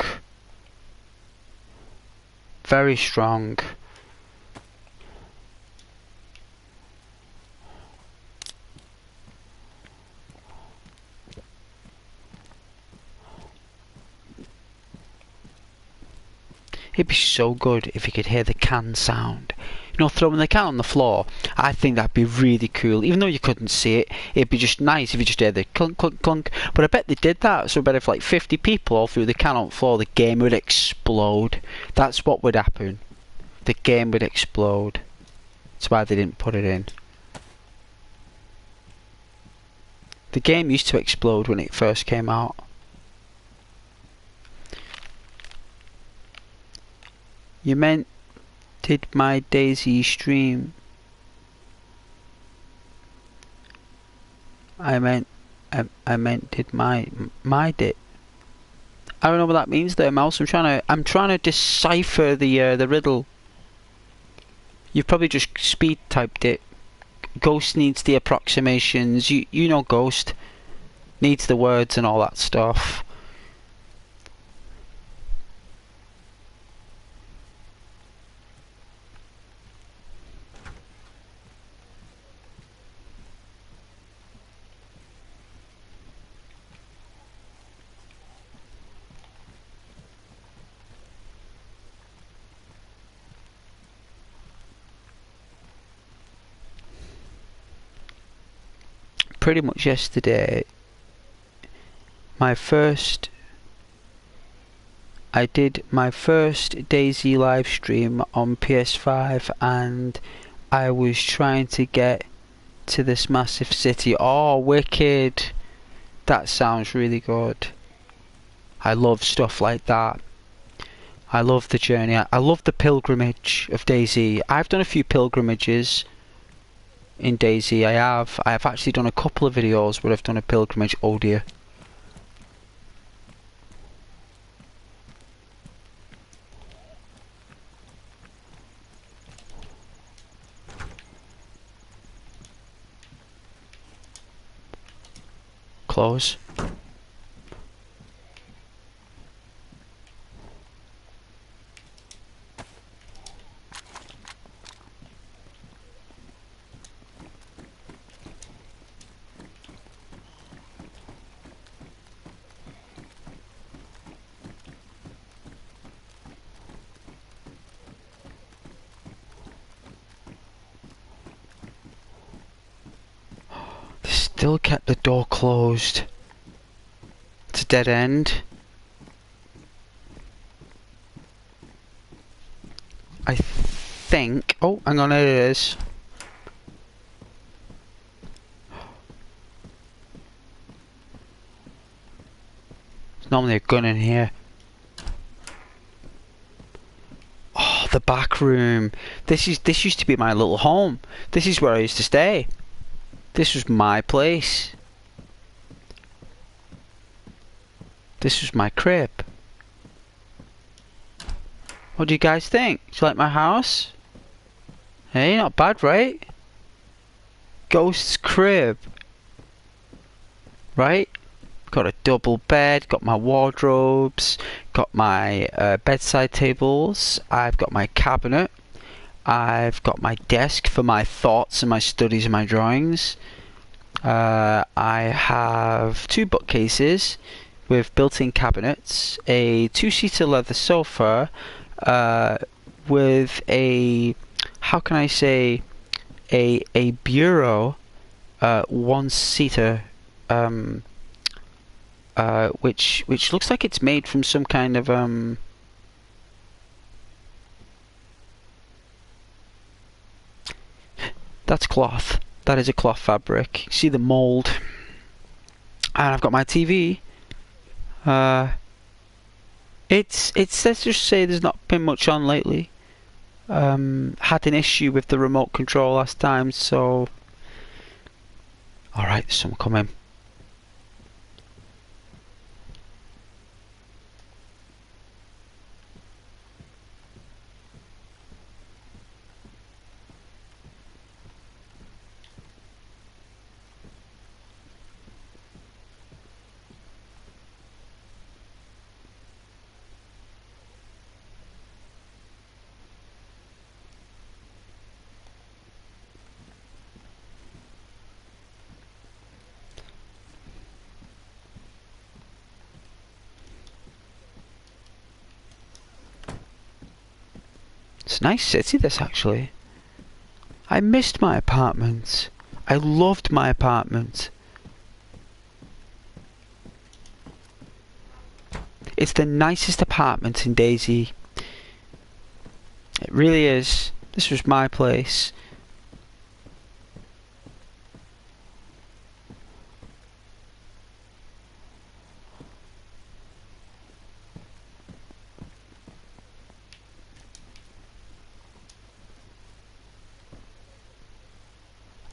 Very strong. It'd be so good if you could hear the can sound. You know, throwing the can on the floor. I think that'd be really cool. Even though you couldn't see it, it'd be just nice if you just heard the clunk, clunk, clunk. But I bet they did that. So I bet if like 50 people all threw the can on the floor, the game would explode. That's what would happen. The game would explode. That's why they didn't put it in. The game used to explode when it first came out. You meant did my Dayz stream? I meant did my did. I don't know what that means there, Mouse. I'm trying to decipher the riddle. You've probably just speed typed it. Ghost needs the approximations. You know Ghost needs the words and all that stuff. Pretty much yesterday, I did my first Dayz live stream on PS5, and I was trying to get to this massive city. Oh, wicked! That sounds really good. I love stuff like that. I love the journey. I love the pilgrimage of Dayz. I've done a few pilgrimages in Dayz. I have actually done a couple of videos where I've done a pilgrimage. Oh dear. Close. Still kept the door closed. It's a dead end. I think. Oh, hang on, there it is. There's normally a gun in here. Oh, the back room. This used to be my little home. This is where I used to stay. This was my place. This was my crib. What do you guys think? Do you like my house? Hey, not bad, right? Ghost's crib. Right? got a double bed, got my wardrobes, got my bedside tables, I've got my cabinet, I've got my desk for my thoughts and my studies and my drawings. I have 2 bookcases with built-in cabinets, a 2-seater leather sofa with a, how can I say, a bureau, 1-seater, which looks like it's made from some kind of that's cloth. That is a cloth fabric. See the mold. And I've got my TV. Let's just say there's not been much on lately. Had an issue with the remote control last time, so alright, there's someone coming. It's a nice city, this, actually. I missed my apartment. I loved my apartment. It's the nicest apartment in Dayz. It really is. This was my place.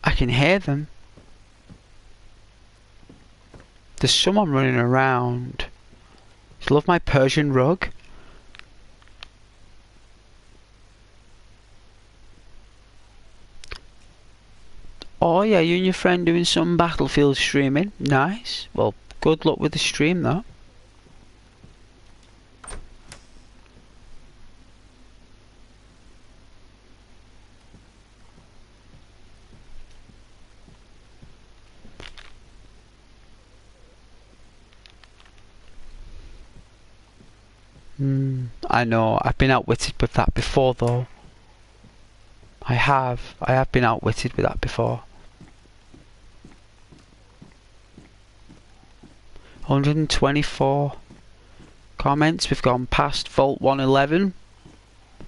I can hear them. There's someone running around. I love my Persian rug. Oh yeah, you and your friend doing some Battlefield streaming. Nice. Well, good luck with the stream though. I know, I've been outwitted with that before though. I have been outwitted with that before. 124 comments, we've gone past Vault 111.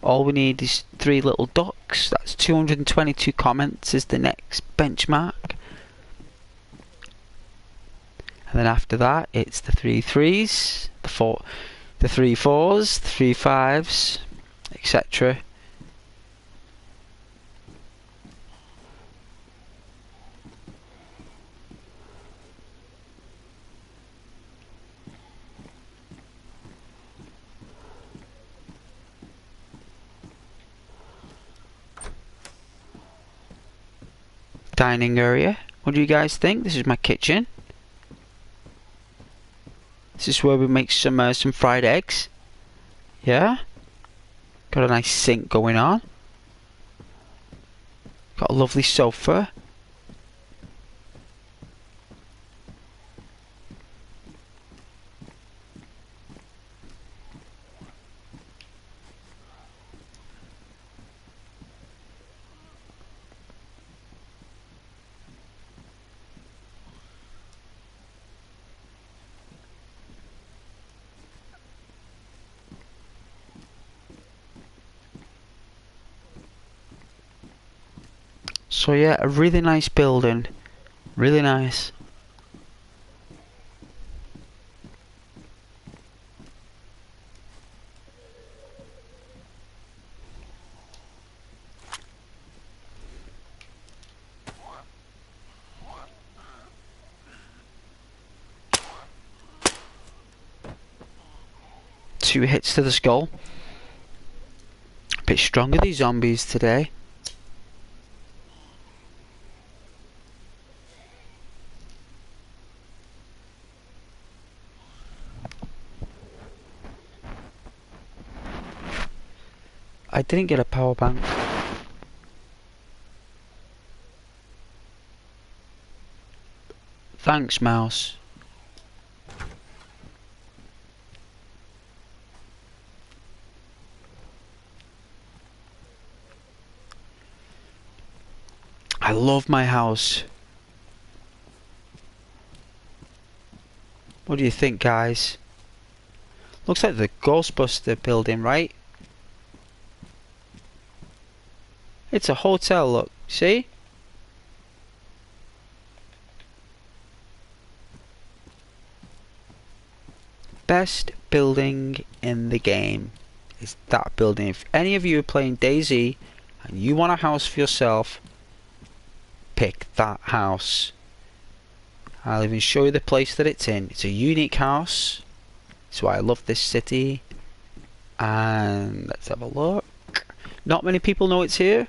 All we need is 3 little ducks. That's 222 comments is the next benchmark. And then after that it's the 3 threes, the 3 fours, the 3 fives, etc. Dining area. What do you guys think? This is my kitchen. This is where we make some fried eggs. Yeah? Got a nice sink going on. Got a lovely sofa. So yeah, a really nice building. Really nice. Two hits to the skull. A bit stronger these zombies today. I didn't get a power bank. Thanks, mouse. I love my house. What do you think, guys? Looks like the Ghostbuster building, right? It's a hotel, look. See? Best building in the game is that building. If any of you are playing Dayz and you want a house for yourself, pick that house. I'll even show you the place that it's in. It's a unique house. That's why I love this city. And let's have a look. Not many people know it's here.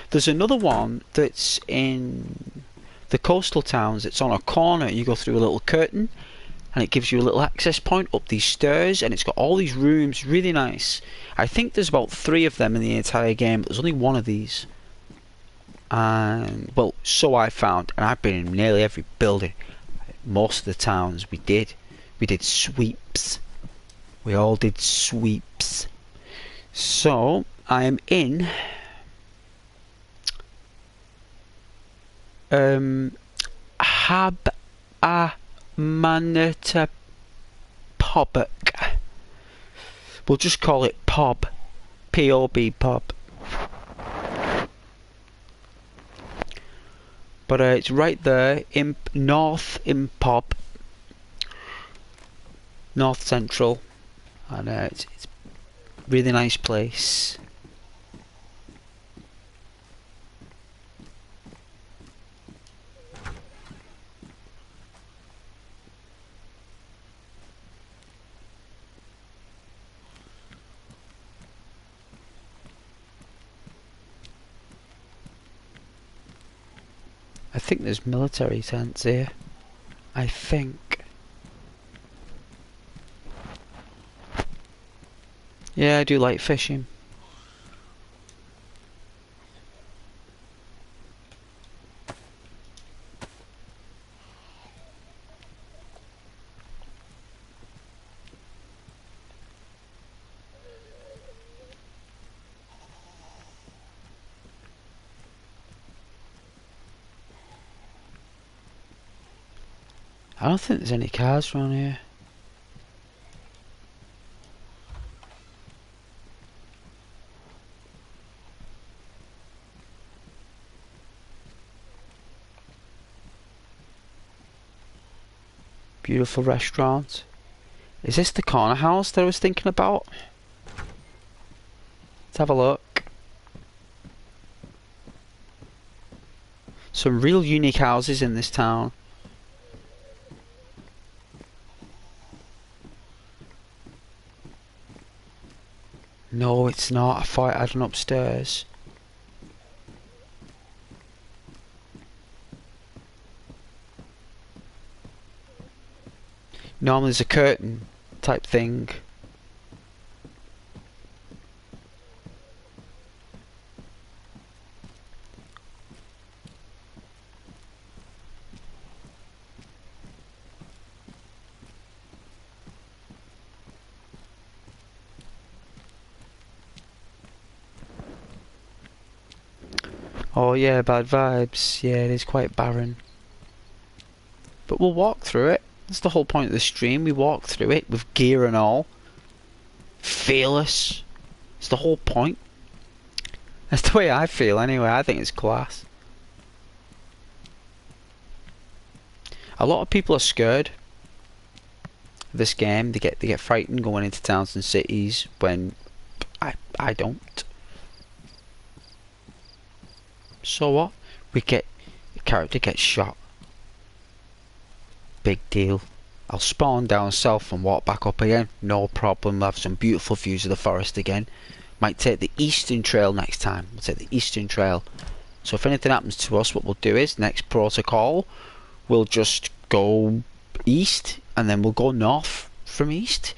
There's another one that's in the coastal towns. It's on a corner. You go through a little curtain and it gives you a little access point up these stairs, and it's got all these rooms, really nice. I think there's about 3 of them in the entire game, but there's only one of these. And well, so I found, and I've been in nearly every building. Most of the towns we did sweeps. We all did sweeps. So I am in Manata Pobok. We'll just call it Pob. P-O-B, Pob. But it's right there in North Pob. North Central. And it's a really nice place. I think there's military tents here. I think. Yeah, I do like fishing. I don't think there's any cars around here. Beautiful restaurant. Is this the corner house that I was thinking about? Let's have a look. Some real unique houses in this town. No, it's not. I thought I had an upstairs. Normally there's a curtain type thing. Oh yeah, bad vibes. Yeah, it is quite barren. But we'll walk through it. That's the whole point of the stream. We walk through it with gear and all. Fearless. It's the whole point. That's the way I feel anyway. I think it's class. A lot of people are scared of this game. They get frightened going into towns and cities when I don't. So what? The character gets shot. Big deal. I'll spawn down south and walk back up again. No problem. We'll have some beautiful views of the forest again. Might take the eastern trail next time. We'll take the eastern trail. So if anything happens to us, what we'll do is, next protocol, we'll just go east and then we'll go north from east.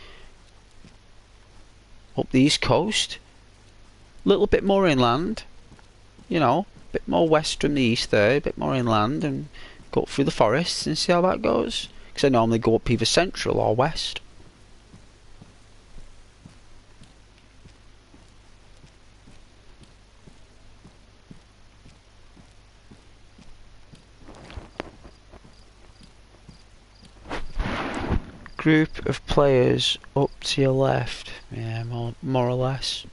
Up the east coast. little bit more inland, you know, a bit more west from the east there, a bit more inland, and go up through the forests and see how that goes. Because I normally go up either central or west. Group of players up to your left. Yeah, more or less.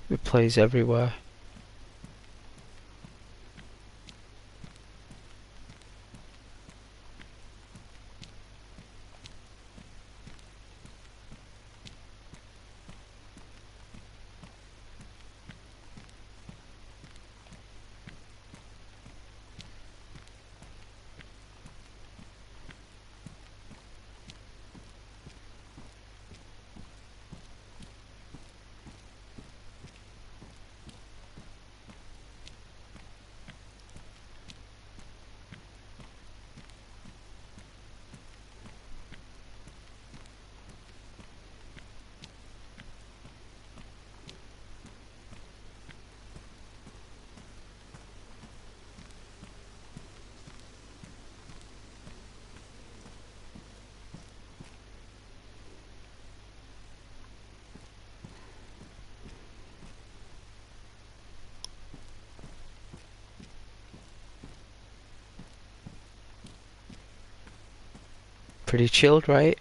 It plays everywhere. Pretty chilled, right?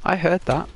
I heard that.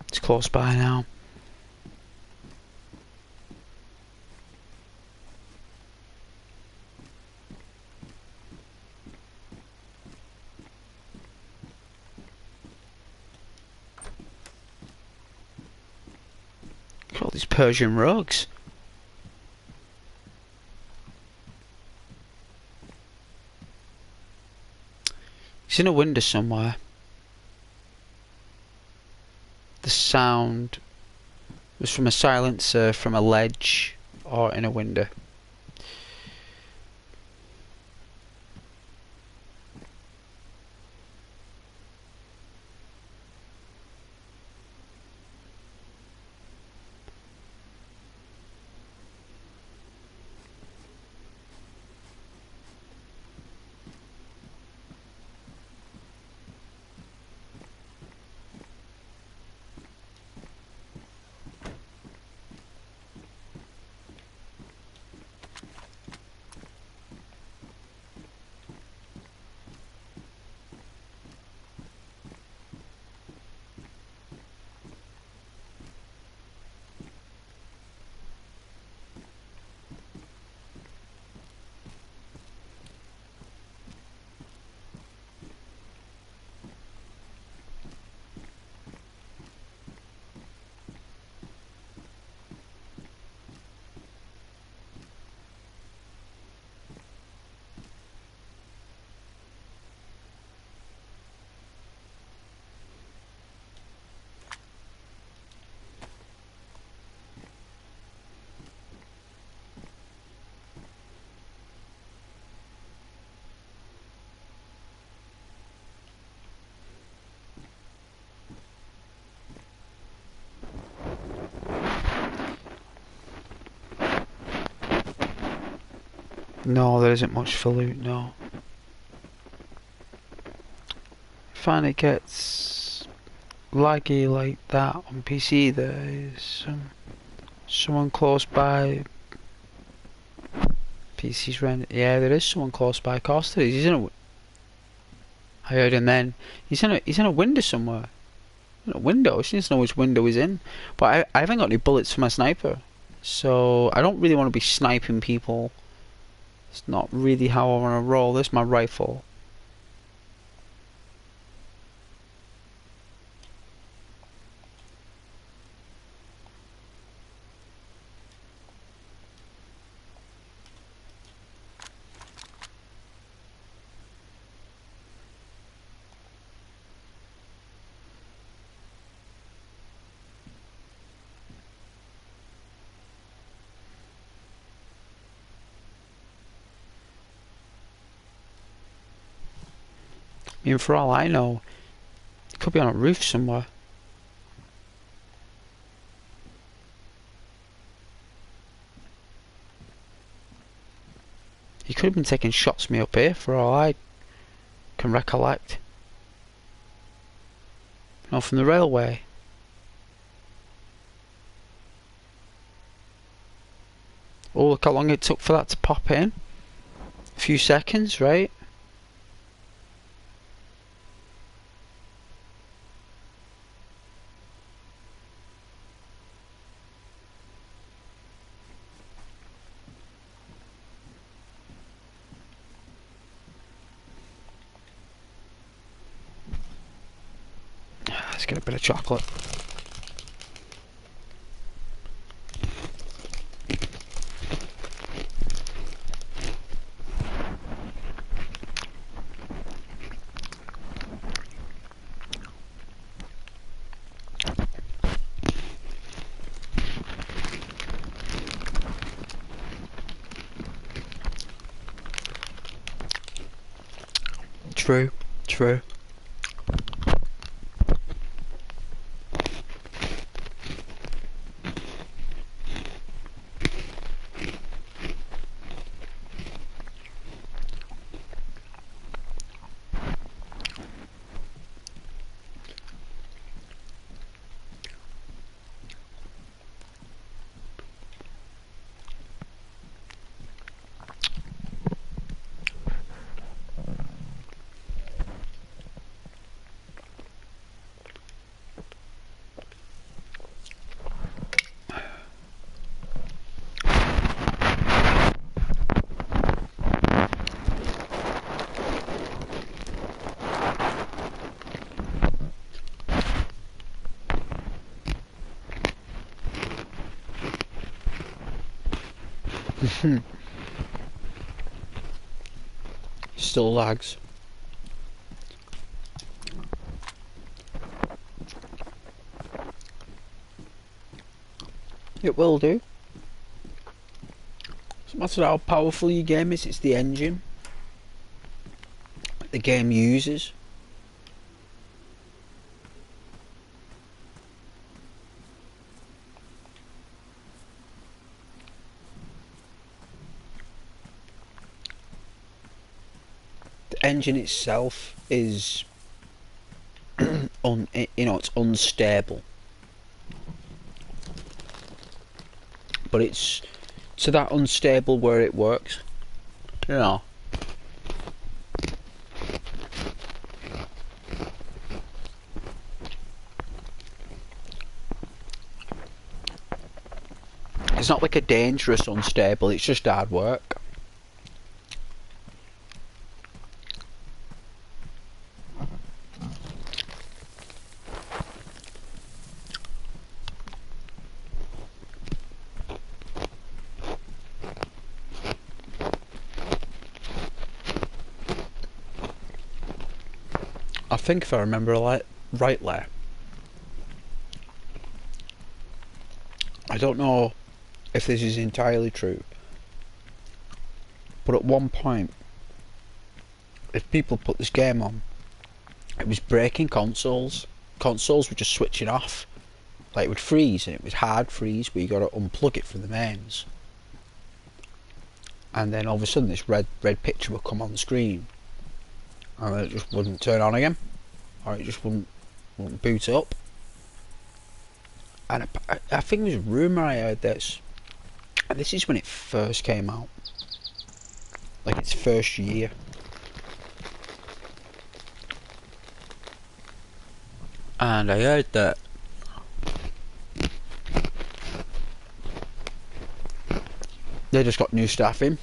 It's close by now. Look at all these Persian rugs. He's in a window somewhere. The sound was from a silencer, from a ledge, or in a window. No, there isn't much for loot, no. I find it gets laggy like that on PC. There is someone close by. PC's rent. Yeah, there is someone close by. Of course there is. He's in a. I heard him then. He's in a window somewhere. In a window. She doesn't know which window he's in. But I haven't got any bullets for my sniper, so I don't really want to be sniping people. It's not really how I want to roll. This is my rifle. I mean, for all I know, it could be on a roof somewhere. He could have been taking shots at me up here, for all I can recollect. No, from the railway. Oh, look how long it took for that to pop in. A few seconds, right? Let's get a bit of chocolate. True, true. Still lags. It will do. Doesn't matter how powerful your game is, it's the engine the game uses. The engine itself is it's unstable, but it's to that unstable where it works, you know. It's not like a dangerous unstable, it's just hard work. I think if I remember rightly, I don't know if this is entirely true, but at one point, if people put this game on, it was breaking consoles. Consoles were just switching off. Like, it would freeze, and it was hard freeze, where you got to unplug it from the mains. and then all of a sudden this red picture would come on the screen, and it just wouldn't turn on again, or it just wouldn't boot up. And I think it was a rumour I heard this, and this is when it first came out, like its first year. And I heard that they just got new staff in,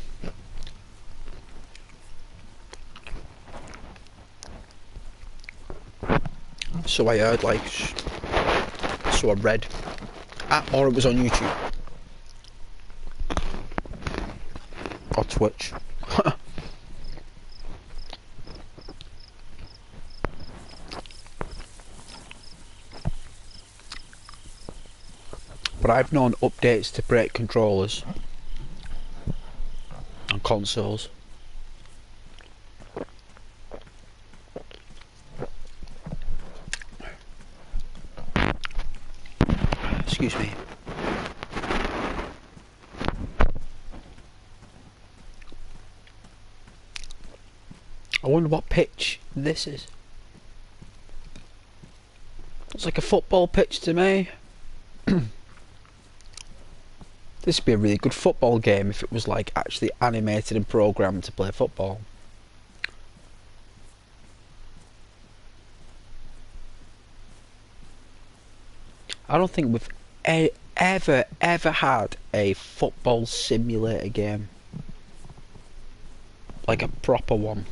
so I heard, like, so I read, or it was on YouTube or Twitch. But I've known updates to break controllers on consoles. Excuse me. I wonder what pitch this is. It's like a football pitch to me. This would be a really good football game if it was like actually animated and programmed to play football. I don't think we've ever had a football simulator game. Like a proper one.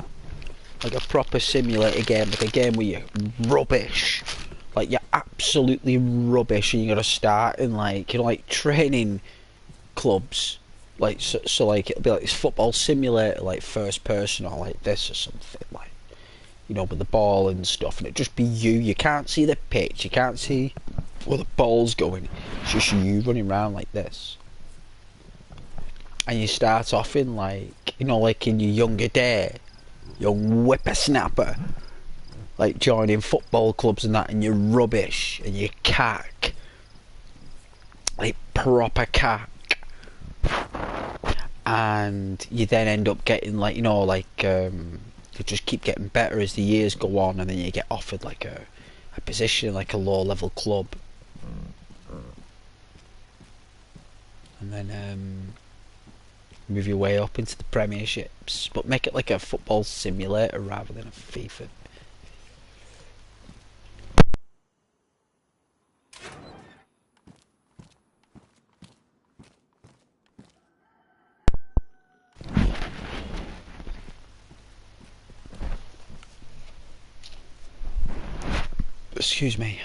Like a proper simulator game, like a game where you're rubbish. Like you're absolutely rubbish and you gotta start in, like, you know, like training clubs, like so like it'll be like this football simulator, like first person or like this or something, like, you know, with the ball and stuff, and it just be you can't see the pitch, you can't see where the ball's going, it's just you running around like this. And you start off in, like, you know, like in your younger day, young whippersnapper, like joining football clubs and that, and you're rubbish and you're cack, like proper cack. And you then end up getting, like, you know, like, you just keep getting better as the years go on, and then you get offered like a position in like a low level club, and then move your way up into the premierships, but make it like a football simulator rather than a FIFA. Excuse me.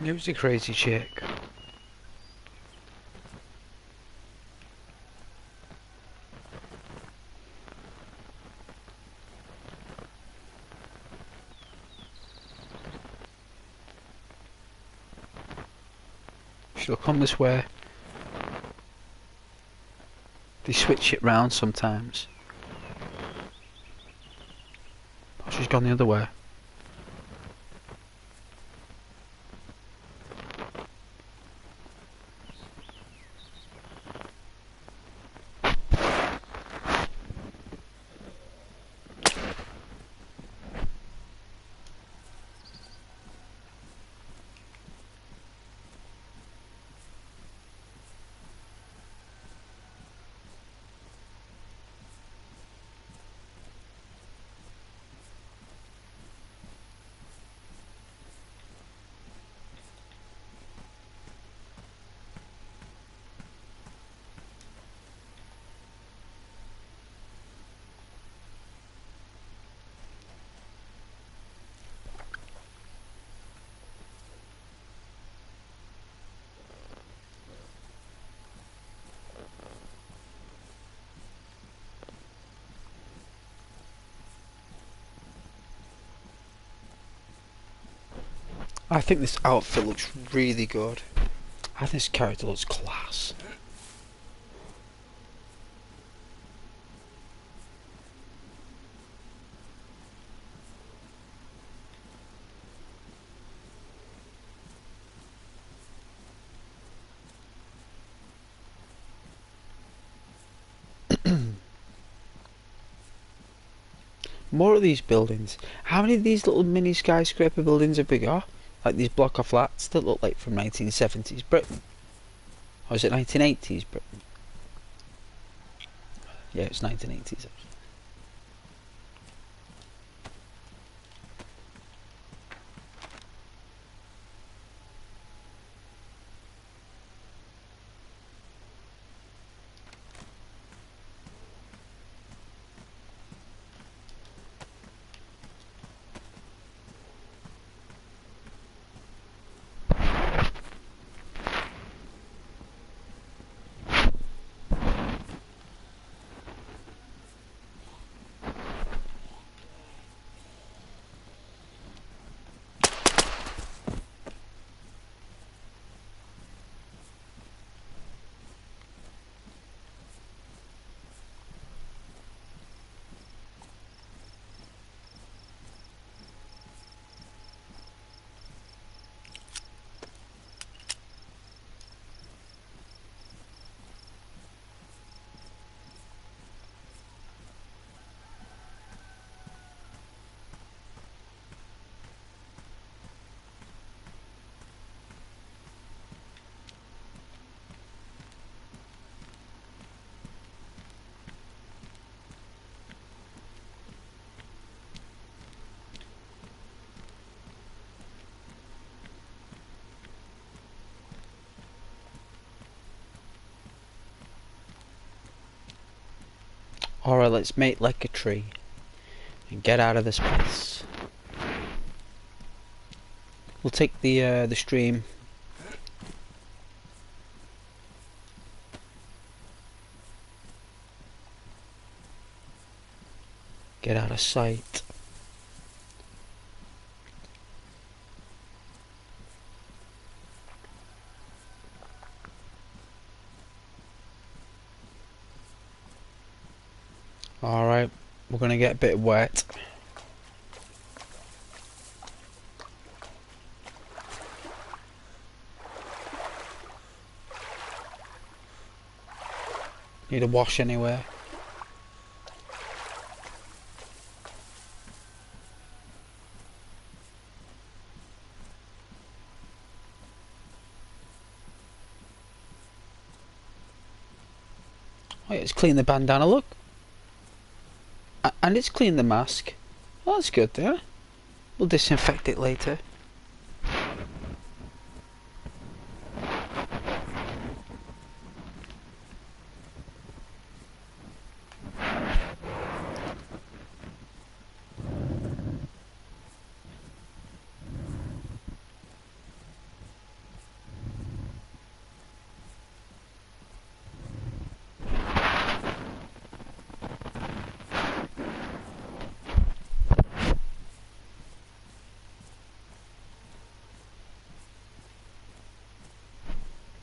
It was a crazy chick. She'll come this way. They switch it round sometimes. Oh, she's gone the other way. I think this outfit looks really good. I think this character looks class. More of these buildings. How many of these little mini skyscraper buildings have we got? Like these block of flats that look like from 1970s Britain. Or is it 1980s Britain? Yeah, it's 1980s. Alright, let's make like a tree and get out of this place. We'll take the stream. Get out of sight. Alright, we're gonna get a bit wet. Need a wash anywhere. Oh, yeah, it's clean the bandana, look. And it's clean the mask. Oh, that's good there. We'll disinfect it later.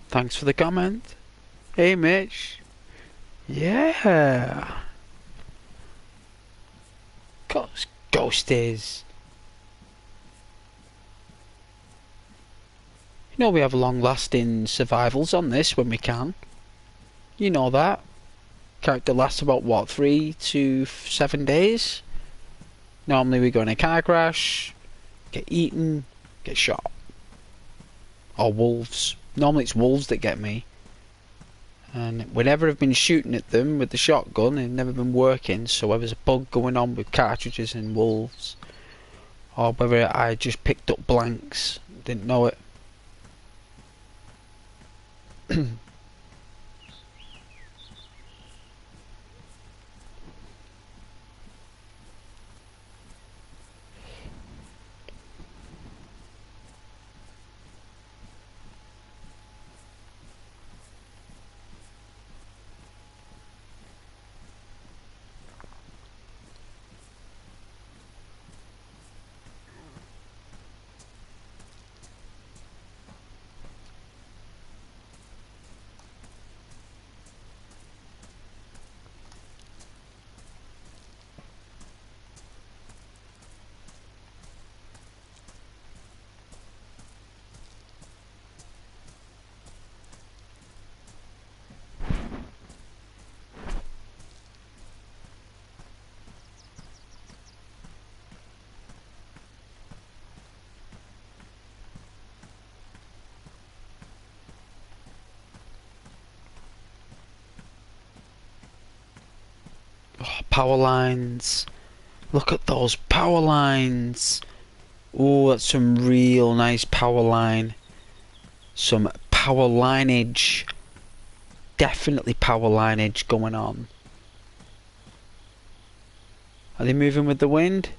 Thanks for the comment. Hey Mitch. Yeah. Ghosties. You know we have long lasting survivals on this when we can. You know that. Character lasts about what, 3 to 7 days? Normally we go in a car crash, get eaten, get shot. Or wolves. Normally it's wolves that get me. And whenever I've been shooting at them with the shotgun, it's never been working. So whether there's a bug going on with cartridges and wolves, or whether I just picked up blanks, didn't know it. power lines. Look at those power lines. Oh, that's some real nice power line. Some power lineage. Definitely power lineage going on. Are they moving with the wind?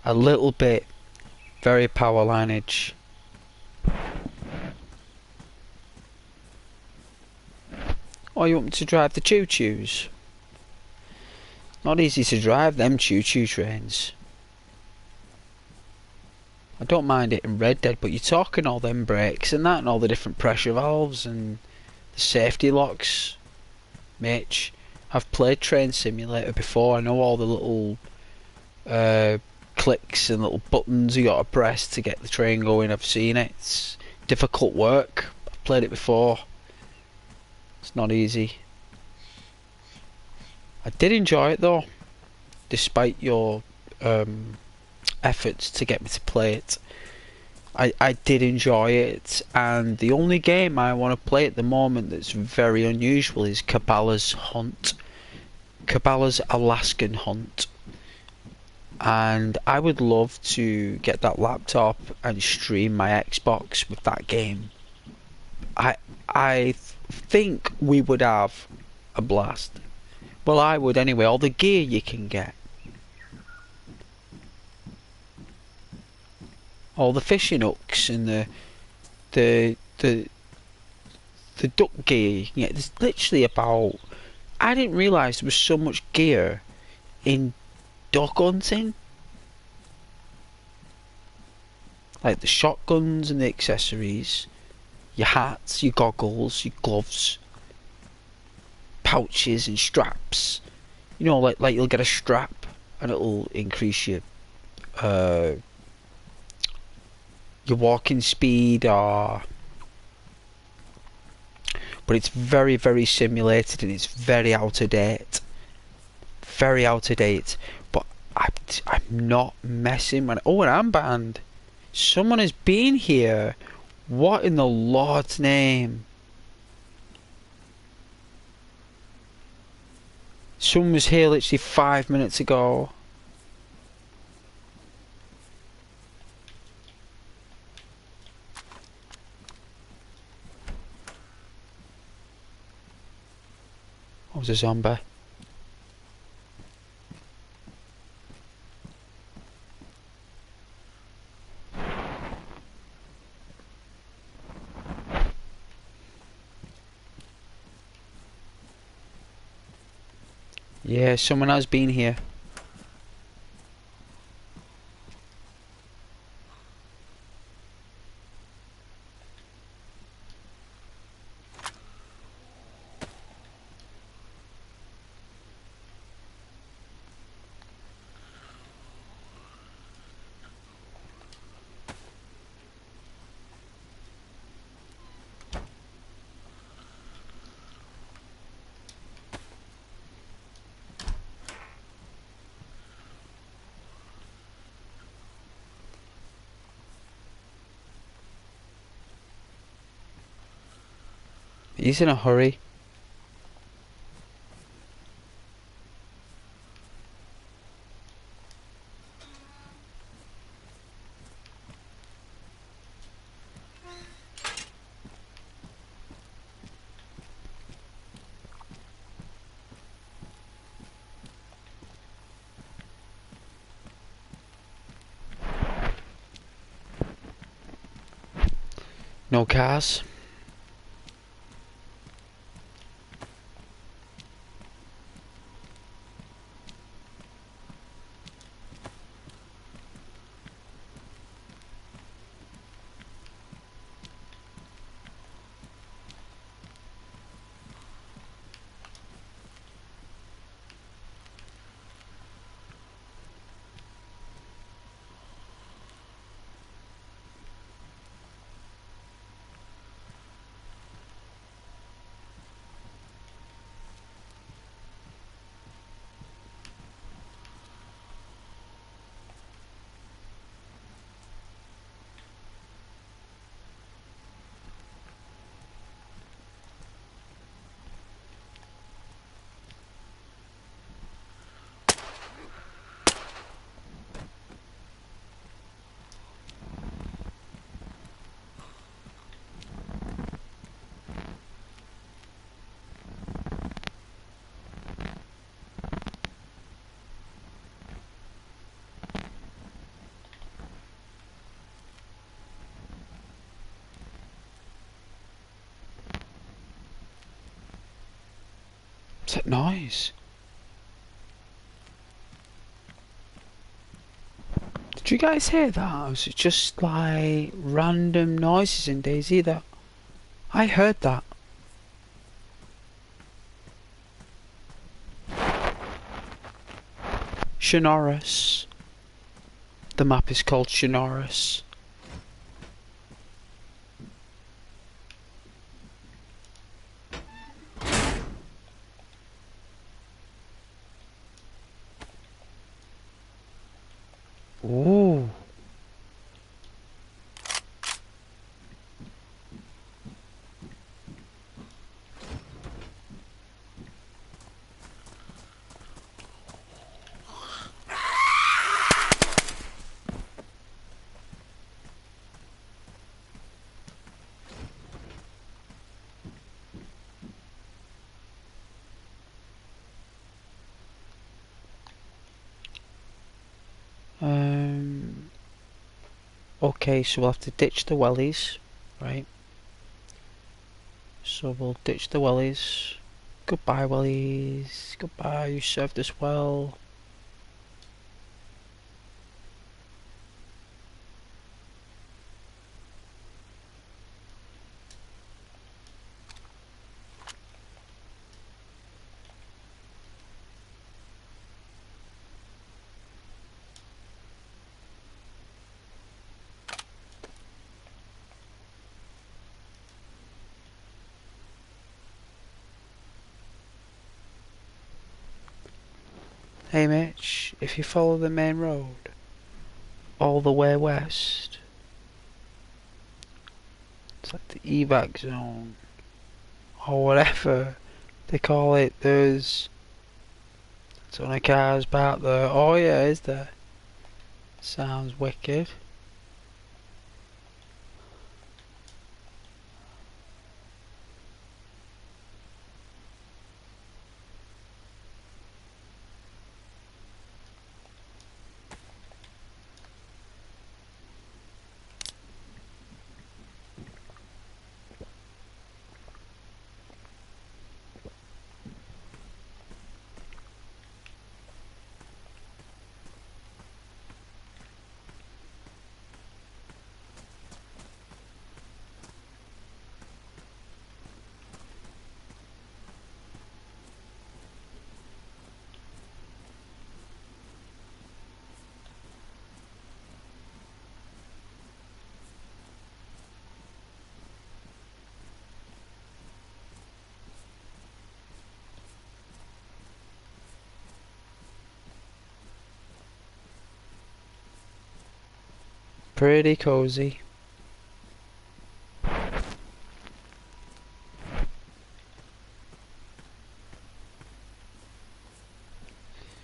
A little bit. Very power lineage. Oh, you want me to drive the choo-choos? Not easy to drive them choo-choo trains. I don't mind it in Red Dead, but you're talking all them brakes and that, and all the different pressure valves and the safety locks. Mitch, I've played Train Simulator before. I know all the little clicks and little buttons you gotta press to get the train going. I've seen it. It's difficult work. I've played it before. It's not easy. I did enjoy it though, despite your efforts to get me to play it. I did enjoy it, and the only game I want to play at the moment that's very unusual is Cabela's Hunt. Cabela's Alaskan Hunt. And I would love to get that laptop and stream my Xbox with that game. I think we would have a blast. Well, I would anyway. All the gear you can get. All the fishing hooks and the duck gear. Yeah, there's literally about. I didn't realise there was so much gear in duck hunting. Like the shotguns and the accessories, your hats, your goggles, your gloves, pouches and straps. You know, like you'll get a strap and it'll increase your walking speed, or but it's very, very simulated and it's very out of date. Very out of date. But I'm not messing when. Oh, an armband. Someone has been here. What in the Lord's name? Someone was here literally 5 minutes ago. I was a zombie. Yeah, someone has been here. He's in a hurry. No cars. What's that noise? Did you guys hear that? Or was it just like random noises in Dayz that I heard that? Shinoris. The map is called Shinoris. Ooh. Okay, so we'll have to ditch the wellies, right? So we'll ditch the wellies. Goodbye, wellies. Goodbye, you served us well. Hey Mitch, if you follow the main road all the way west, it's like the evac zone or whatever they call it. There's a ton of cars parked there. Oh yeah, is there? Sounds wicked. Pretty cozy.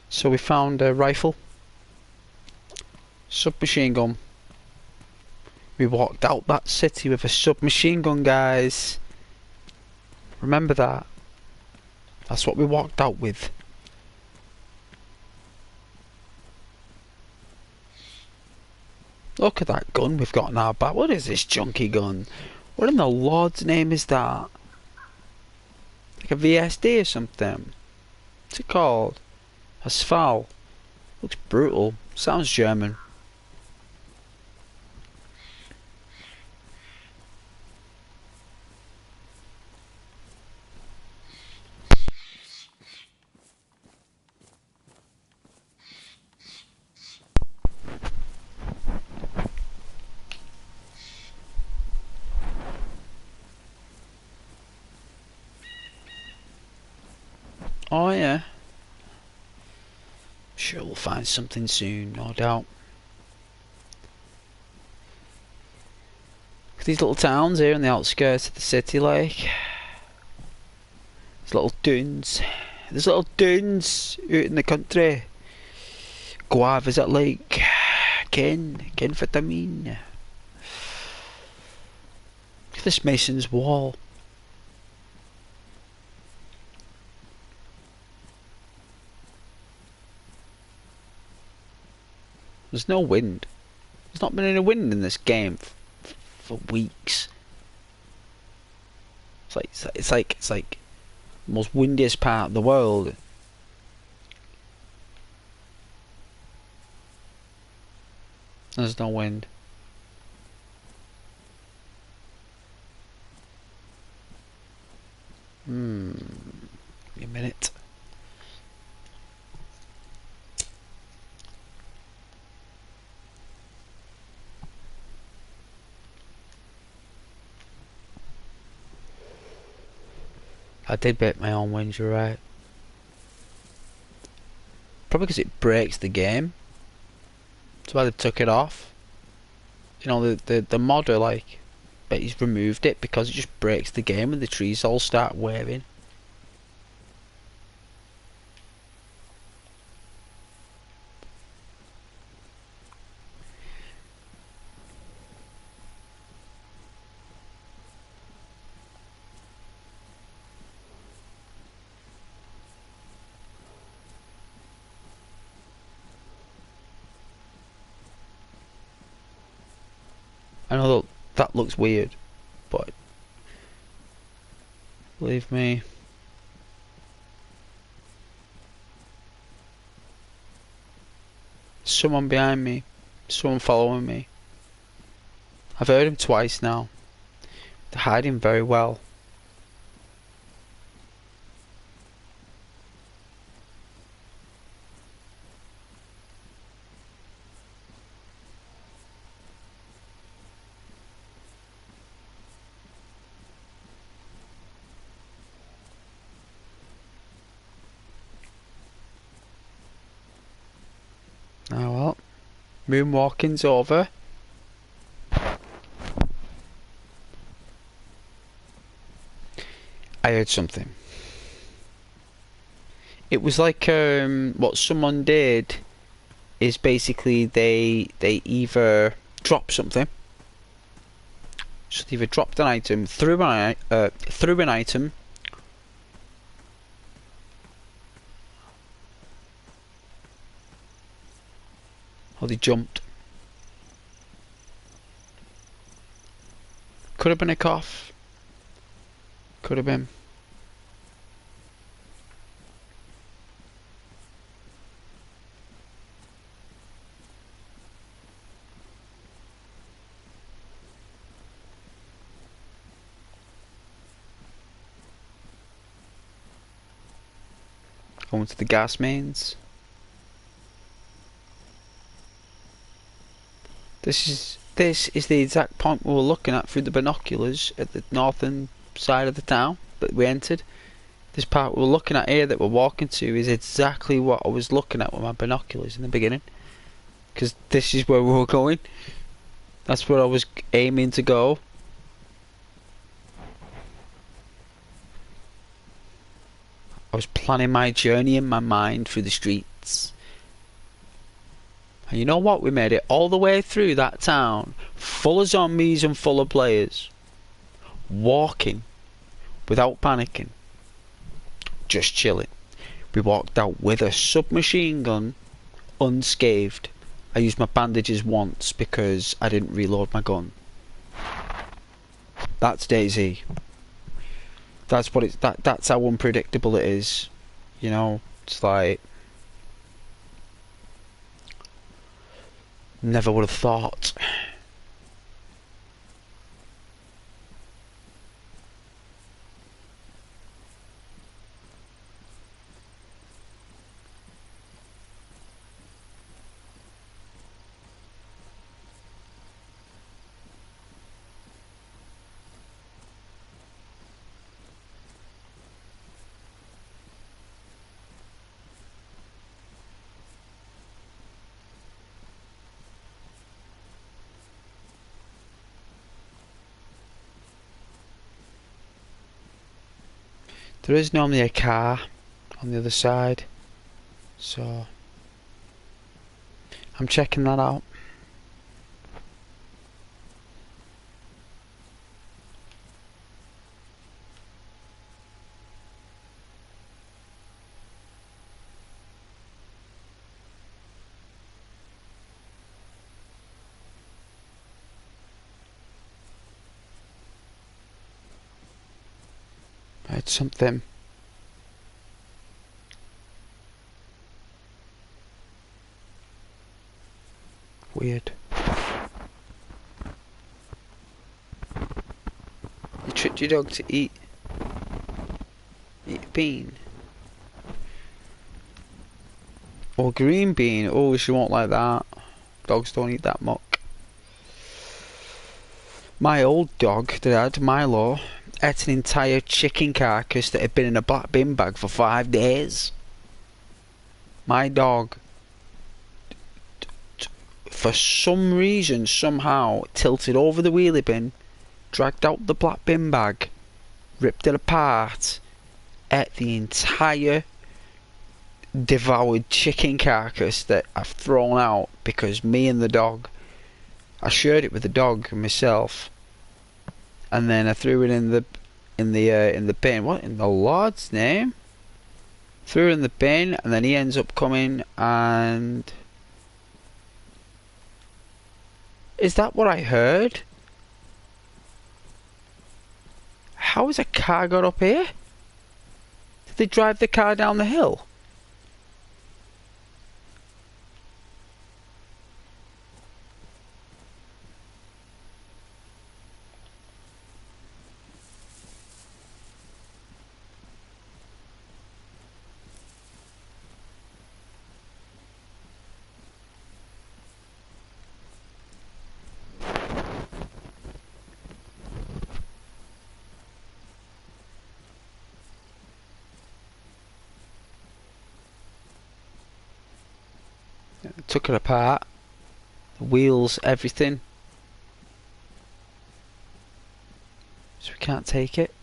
So we found a rifle, submachine gun. We walked out that city with a submachine gun, guys. Remember that. That's what we walked out with. Look at that gun we've got in our back. What is this junky gun? What in the Lord's name is that? Like a VSD or something? What's it called? Asphalt. Looks brutal. Sounds German. Oh yeah. Sure we'll find something soon, no doubt. Look at these little towns here on the outskirts of the city, like. These little dunes. There's little dunes out in the country. Go out, visit like Ken Vitamin. Look at this mason's wall. There's no wind. There's not been any wind in this game for weeks. It's like most windiest part of the world. There's no wind. Give me a minute. I did bake my own wind, you're right. Probably because it breaks the game. That's why they took it off. You know, the modder, like, but he's removed it because it just breaks the game and the trees all start waving. I know that looks weird, but believe me, someone behind me, someone following me. I've heard him twice now. They're hiding very well. Oh well, moonwalking's over. I heard something. It was like what someone did is basically they either dropped something. So they either dropped an item, threw an item, or they jumped. Could have been a cough. Could have been. Going to the gas mains. This is the exact point we were looking at through the binoculars at the northern side of the town that we entered. This part we're looking at here that we're walking to is exactly what I was looking at with my binoculars in the beginning. Because this is where we were going. That's where I was aiming to go. I was planning my journey in my mind through the streets. And you know what? We made it all the way through that town, full of zombies and full of players. Walking, without panicking. Just chilling. We walked out with a submachine gun, unscathed. I used my bandages once because I didn't reload my gun. That's Dayz. That's what it's that's how unpredictable it is. You know, it's like never would have thought. There is normally a car on the other side, so I'm checking that out. I heard something. your dog to eat a bean? Or green bean? Oh, she won't like that. Dogs don't eat that muck. My old dog that I had, Milo, ate an entire chicken carcass that had been in a black bin bag for 5 days. My dog, for some reason, somehow, tilted over the wheelie bin, dragged out the black bin bag, ripped it apart, ate the entire devoured chicken carcass that I've thrown out because me and the dog, I shared it with the dog and myself, and then I threw it in the bin. What in the Lord's name? Threw it in the bin, and then he ends up coming and... Is that what I heard? How has a car got up here? Did they drive the car down the hill? Took it apart, the wheels, everything, so we can't take it.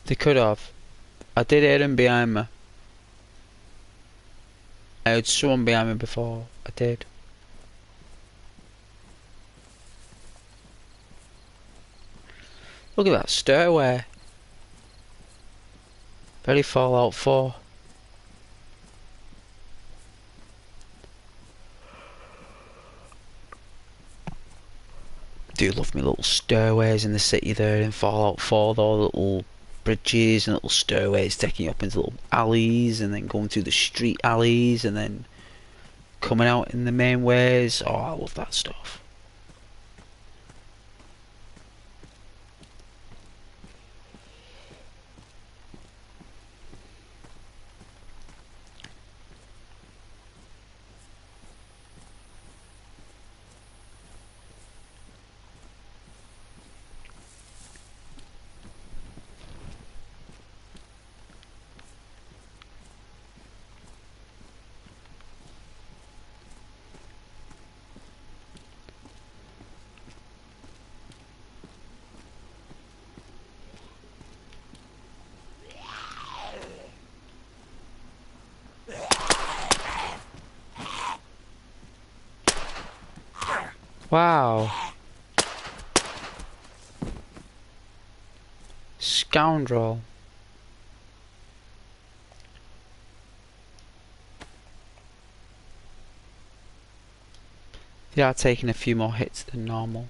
They could have. I did hear them behind me. I heard someone behind me before. I did. Look at that stairway. Very Fallout 4. Do love me little stairways in the city there in Fallout 4 though, little bridges and little stairways taking you up into little alleys and then going through the street alleys and then coming out in the main ways. Oh, I love that stuff. Wow. Scoundrel. They are taking a few more hits than normal.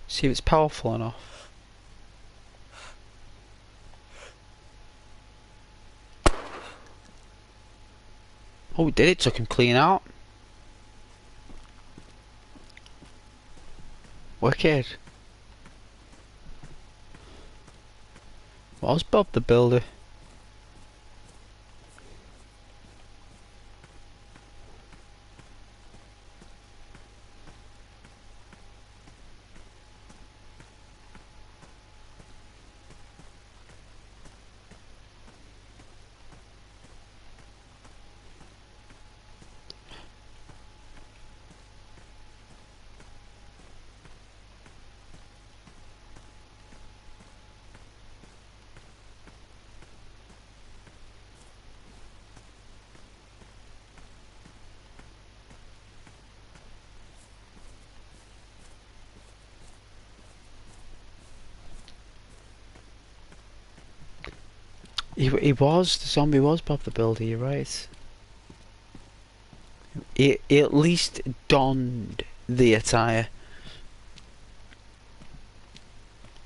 See if it's powerful enough. Oh, it did. It took him clean out. Wicked. Was Bob the Builder? He was, the zombie was Bob the Builder, you're right. He at least donned the attire.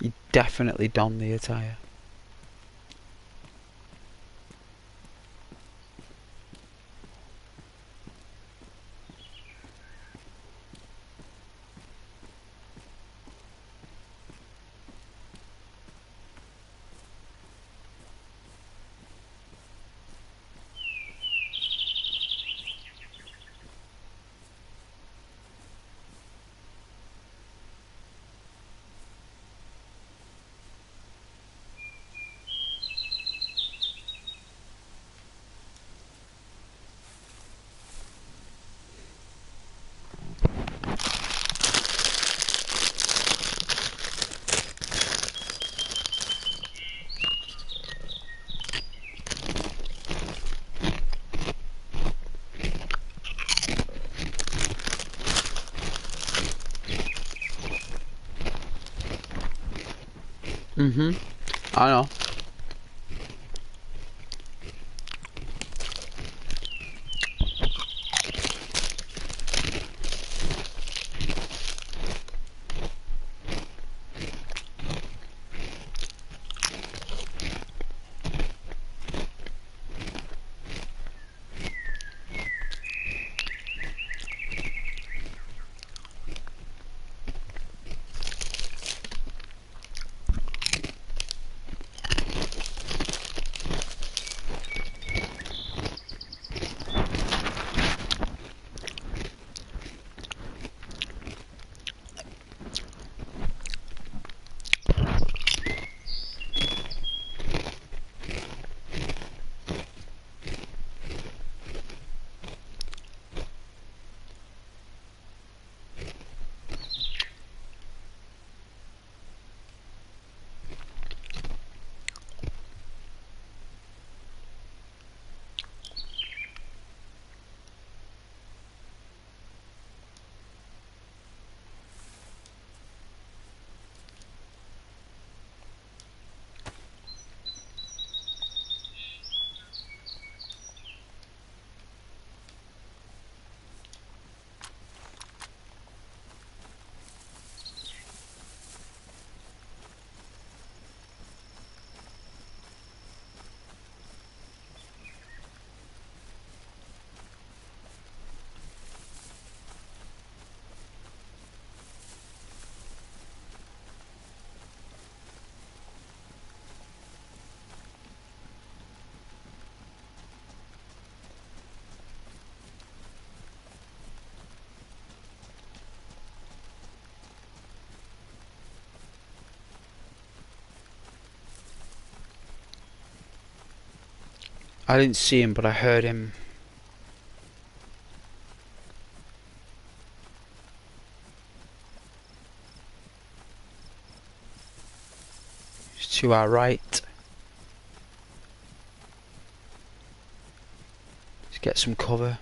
He definitely donned the attire. I know. I didn't see him, but I heard him. He's to our right. Let's get some cover.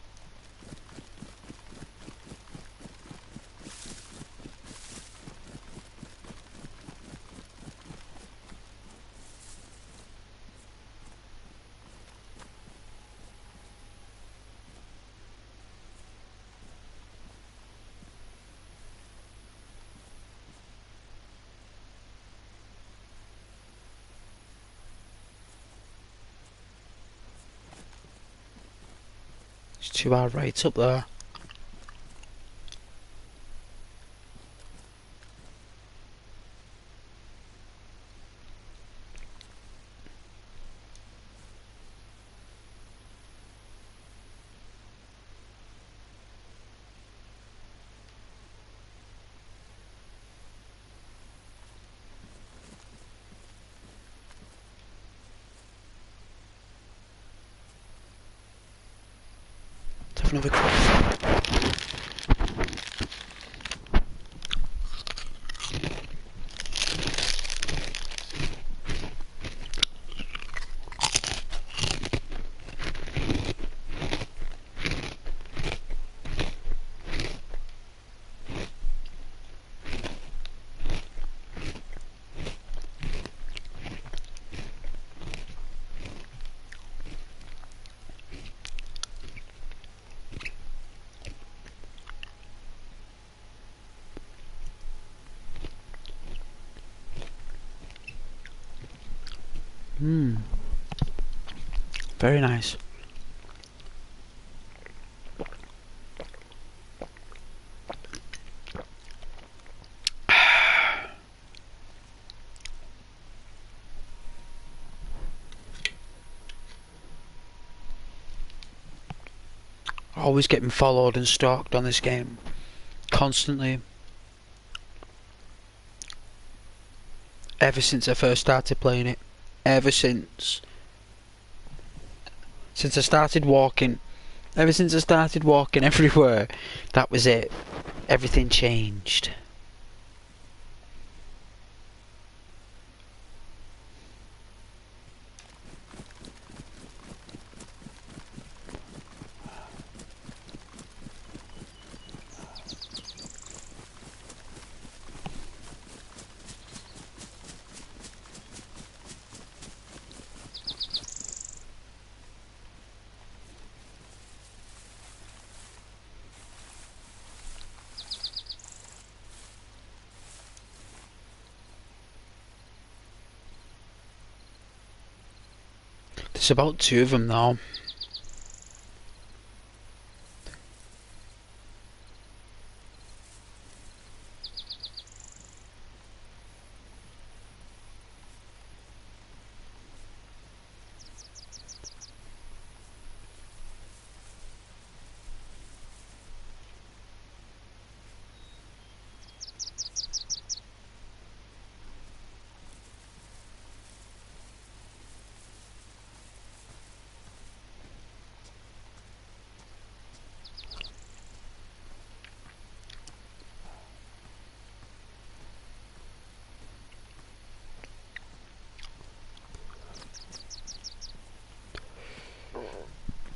It's to our right up there. Let's have another quick. Very nice. Always getting followed and stalked on this game. Constantly. Ever since I first started playing it. Ever since I started walking. Ever since I started walking everywhere. That was it. Everything changed. There's about 2 of them now.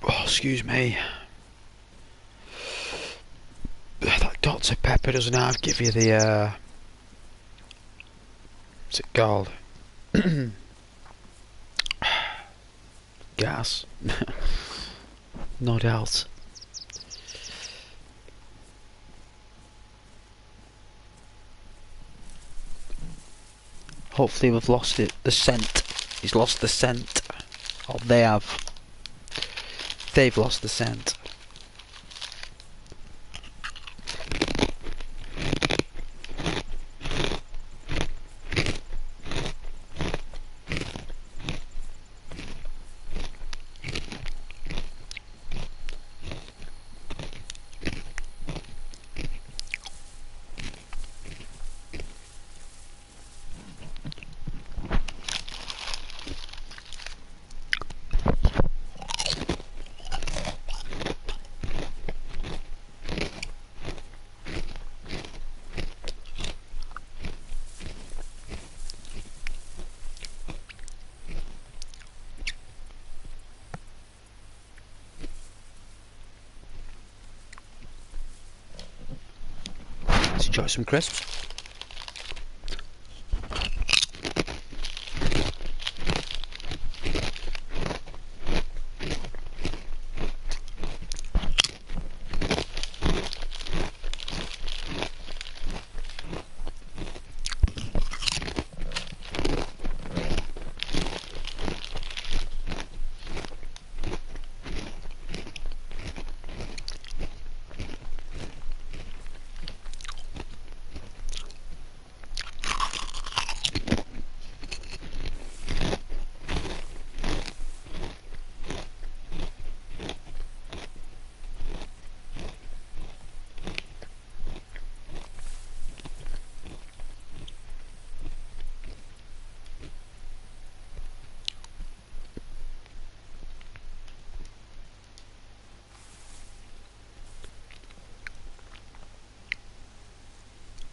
Oh, excuse me. That Dr. Pepper doesn't have give you the what's it called? Gas. No doubt. Hopefully we've lost it. The scent. He's lost the scent. Oh, they have. They've lost the scent. Let's enjoy some crisps.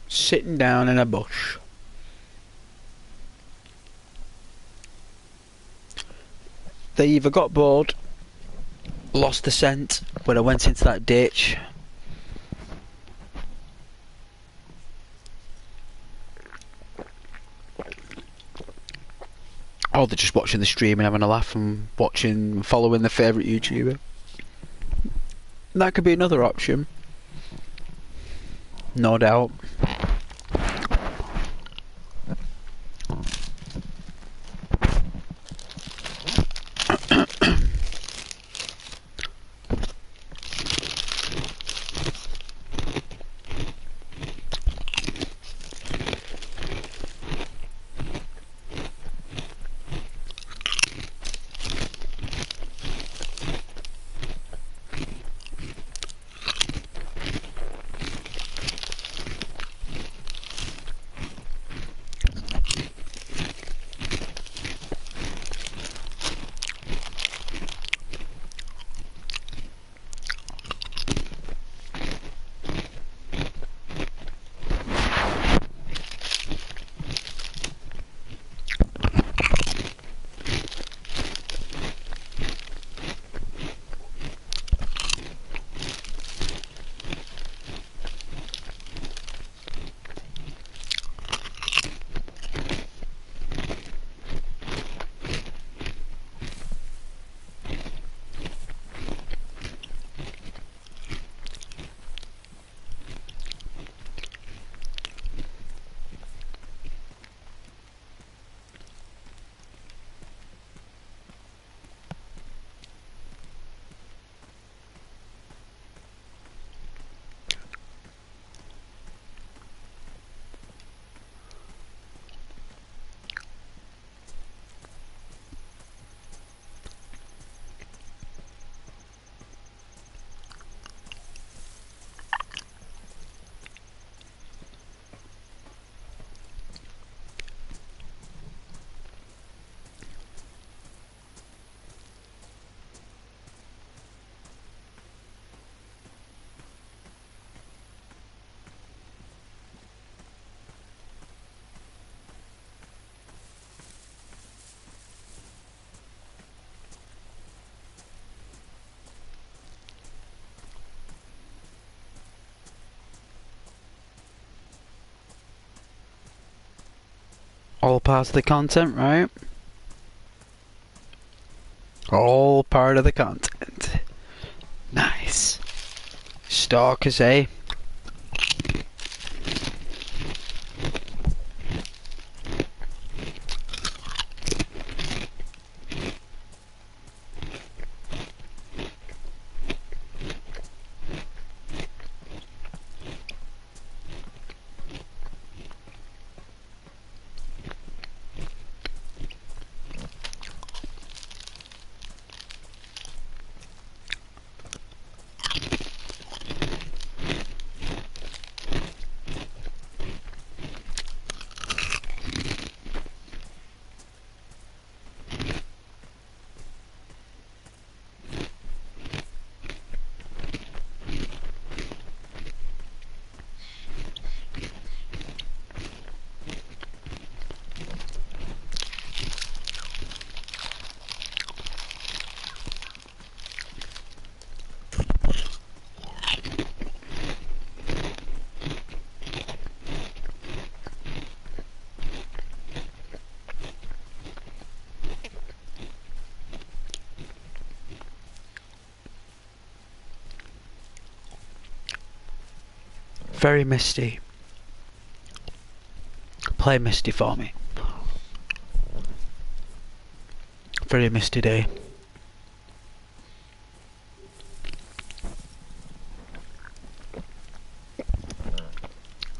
Sitting down in a bush. They either got bored, lost the scent when I went into that ditch, or they're just watching the stream and having a laugh and following their favourite YouTuber. That could be another option. No doubt. All part of the content, right? All part of the content. Nice. Stalkers, eh? Very misty. Play misty for me. Very misty day.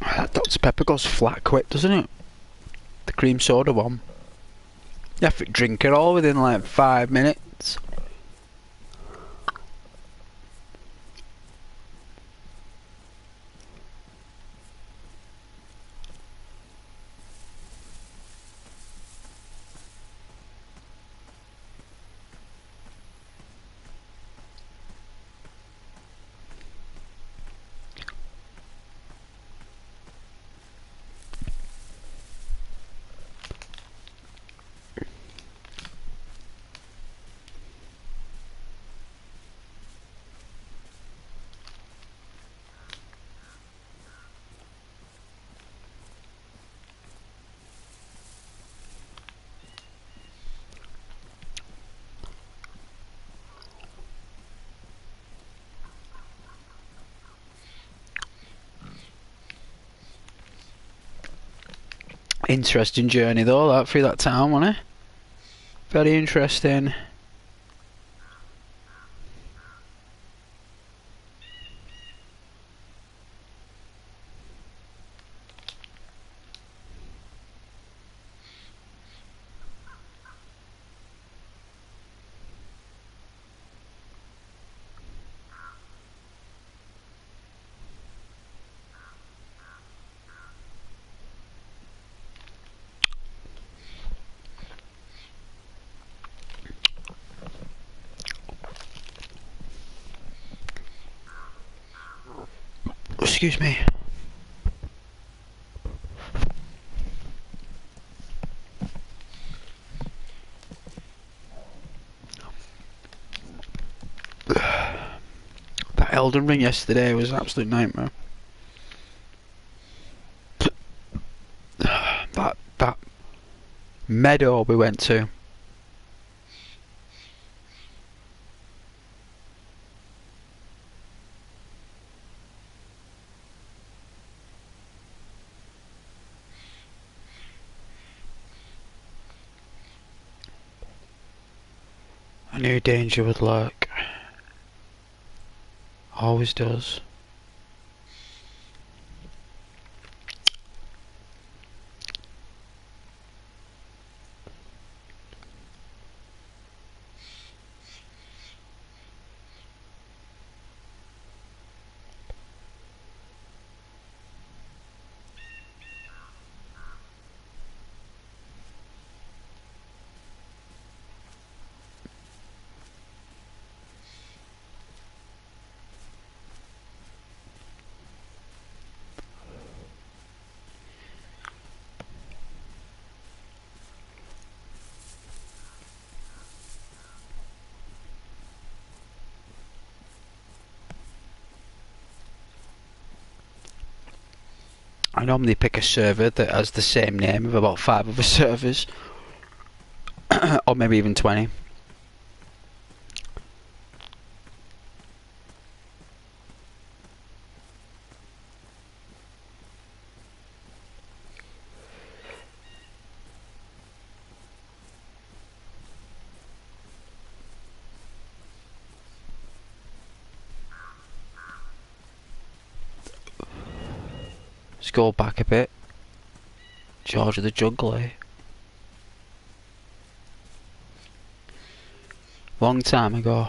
That Dr. Pepper goes flat quick, doesn't it? The cream soda one. You have to drink it all within like 5 minutes. Interesting journey though, that through that town, wasn't it? Very interesting. Excuse me. That Elden Ring yesterday was an absolute nightmare. That meadow we went to. I knew danger would lurk. Always does. I normally pick a server that has the same name of about 5 other servers. Or maybe even 20. Let's go back a bit. George of the Juggler. Long time ago.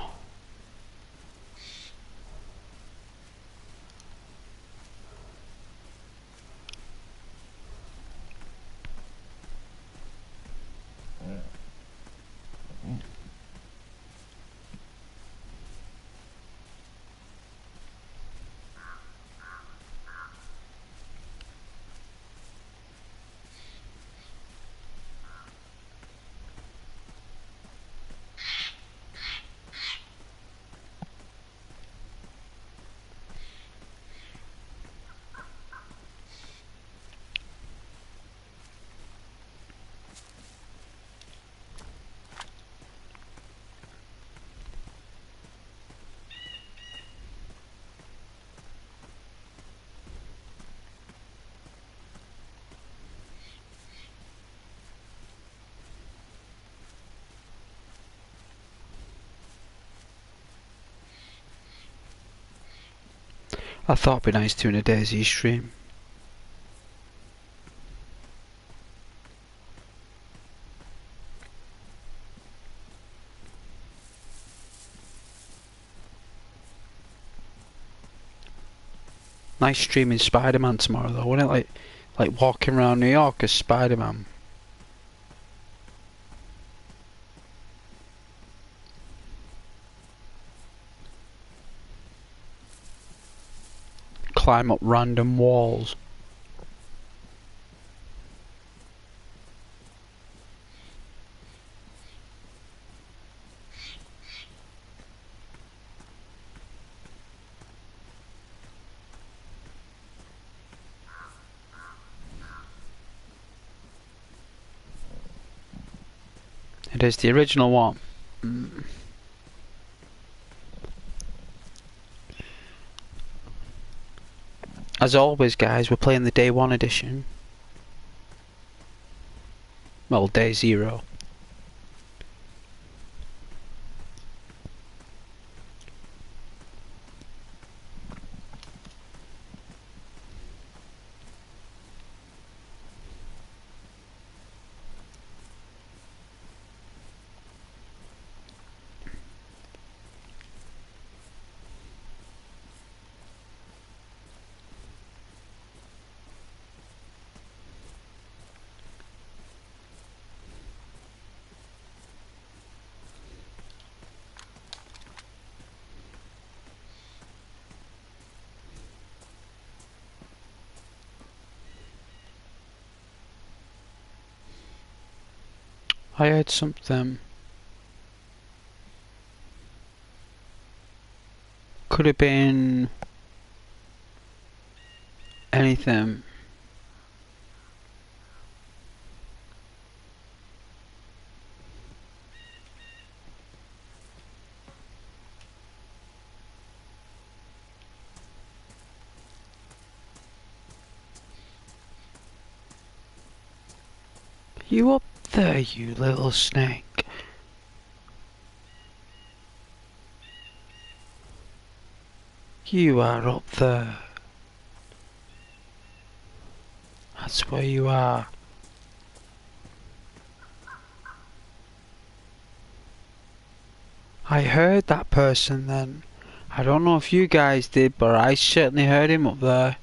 I thought it'd be nice doing a Dayz stream. Nice streaming Spider-Man tomorrow though, wouldn't it? Like walking around New York as Spider-Man. Climb up random walls. It is the original one. As always guys, we're playing the day 1 edition. Well, day 0. I heard something. Could have been anything. You up there, you little snake? You are up there. That's where you are. I heard that person then. I don't know if you guys did, but I certainly heard him up there.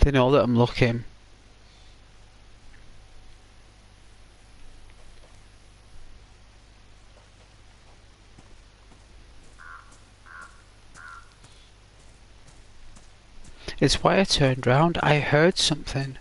They know that I'm looking. It's why I turned round. I heard something.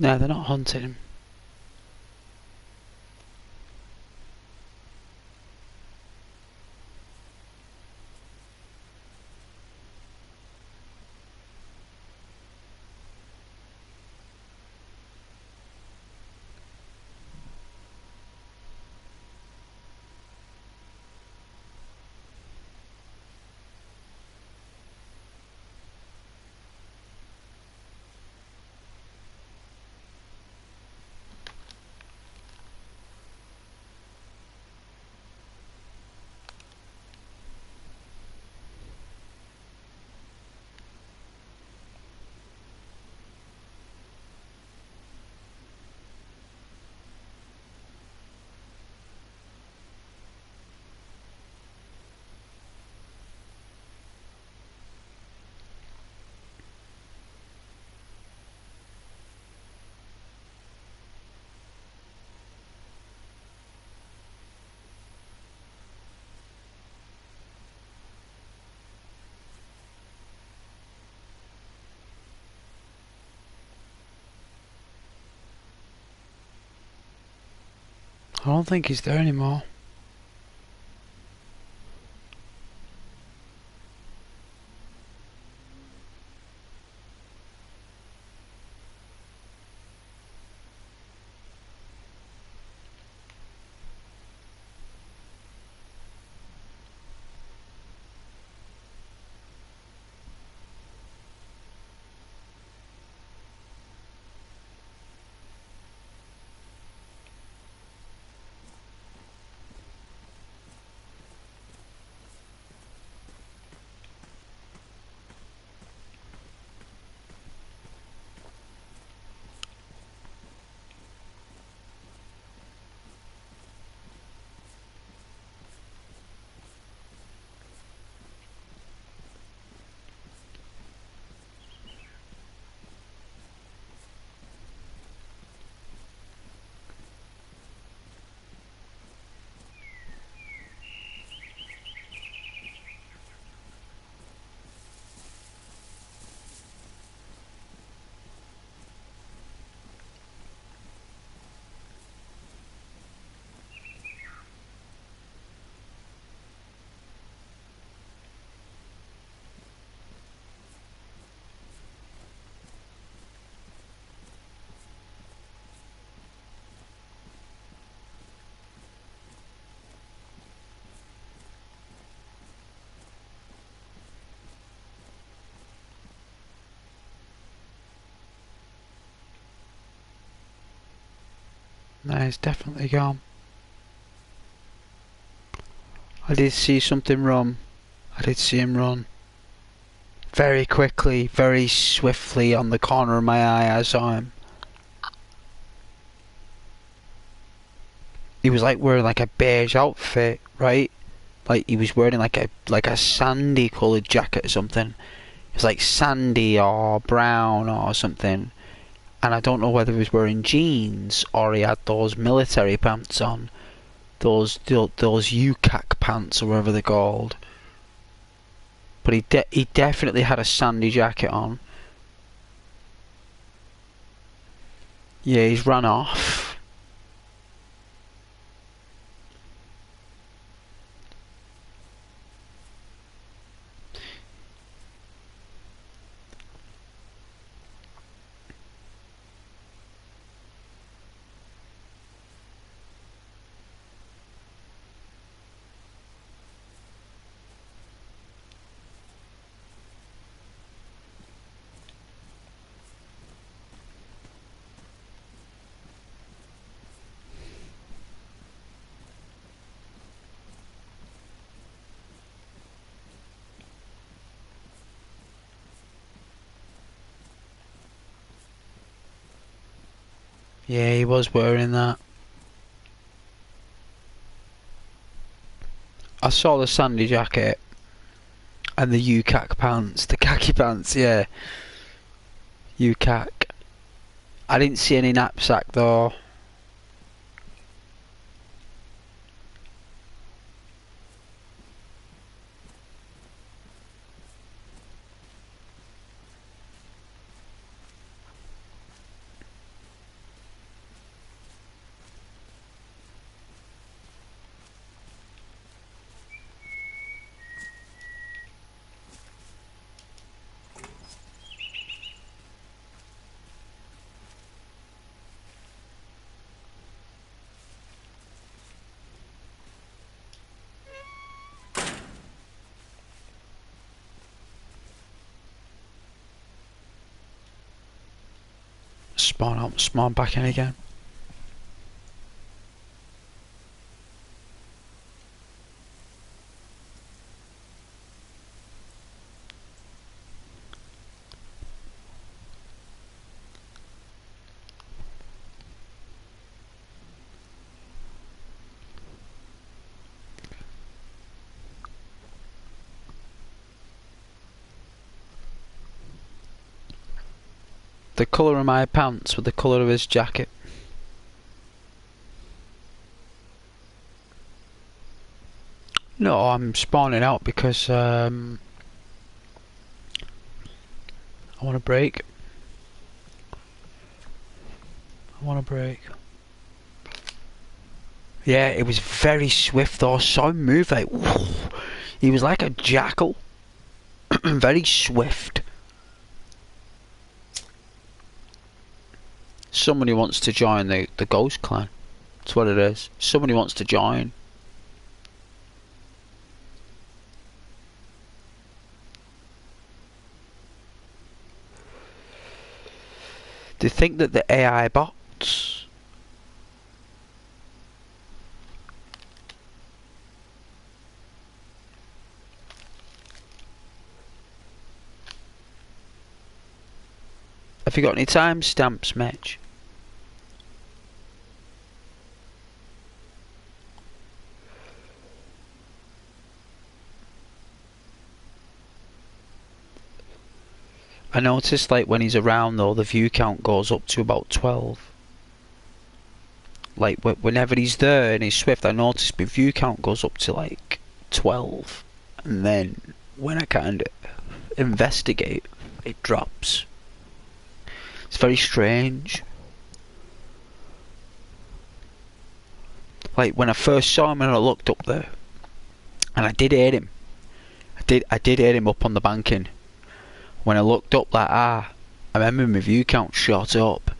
No, they're not hunting him. I don't think he's there anymore. No, he's definitely gone. I did see something run. I did see him run. Very quickly, very swiftly on the corner of my eye I saw him. he was like wearing like a beige outfit, right? Like he was wearing like a sandy coloured jacket or something. It was like sandy or brown or something. And I don't know whether he was wearing jeans or he had those military pants on. Those UCAC pants or whatever they're called. But he definitely had a sandy jacket on. Yeah, he's run off. Yeah, he was wearing that. I saw the sandy jacket and the UCAC pants, the khaki pants, yeah. UCAC. I didn't see any knapsack though. Spawn out, spawn back in again. The colour of my pants with the colour of his jacket. No, I'm spawning out because I want a break. I want a break. Yeah, it was very swift though. So move like whoo. He was like a jackal. Very swift. Somebody wants to join the Ghost Clan. That's what it is. Somebody wants to join. They think that the AI bots. Have you got any timestamps, Mitch? I noticed like when he's around though, the view count goes up to about 12. Like whenever he's there and he's swift, I noticed my view count goes up to like 12. And then when I kind of investigate, it drops. It's very strange. Like when I first saw him and I looked up there, and I did hear him. I did hear him up on the banking. When I looked up, like I remember my view count shot up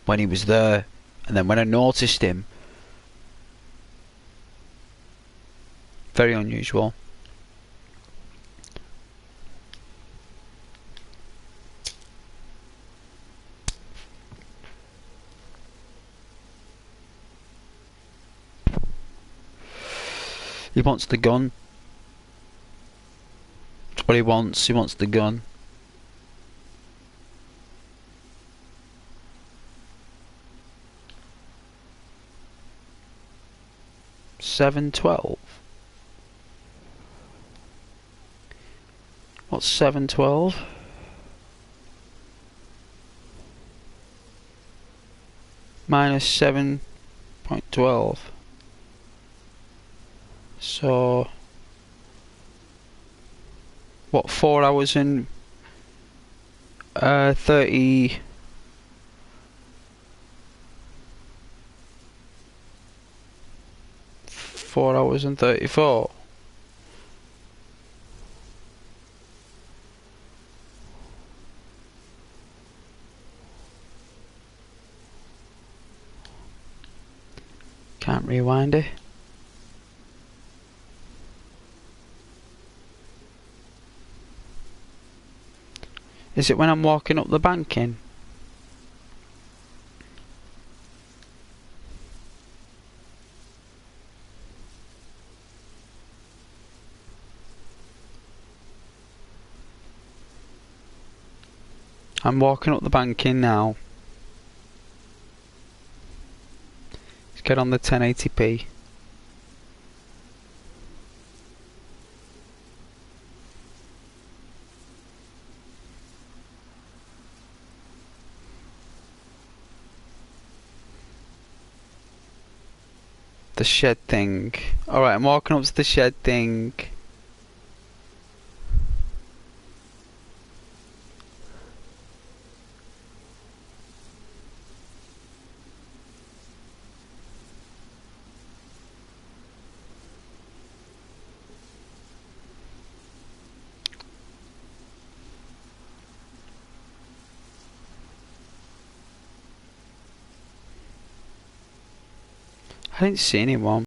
when he was there, and then when I noticed him, very unusual. He wants the gun. That's what he wants. He wants the gun. 712. What's 712? Minus 7.12. So what, 4 hours and 30 4 hours and 34. Can't rewind it. Is it when I'm walking up the banking? I'm walking up the banking now. Let's get on the 1080p. The shed thing. Alright, I'm walking up to the shed thing. I didn't see anyone.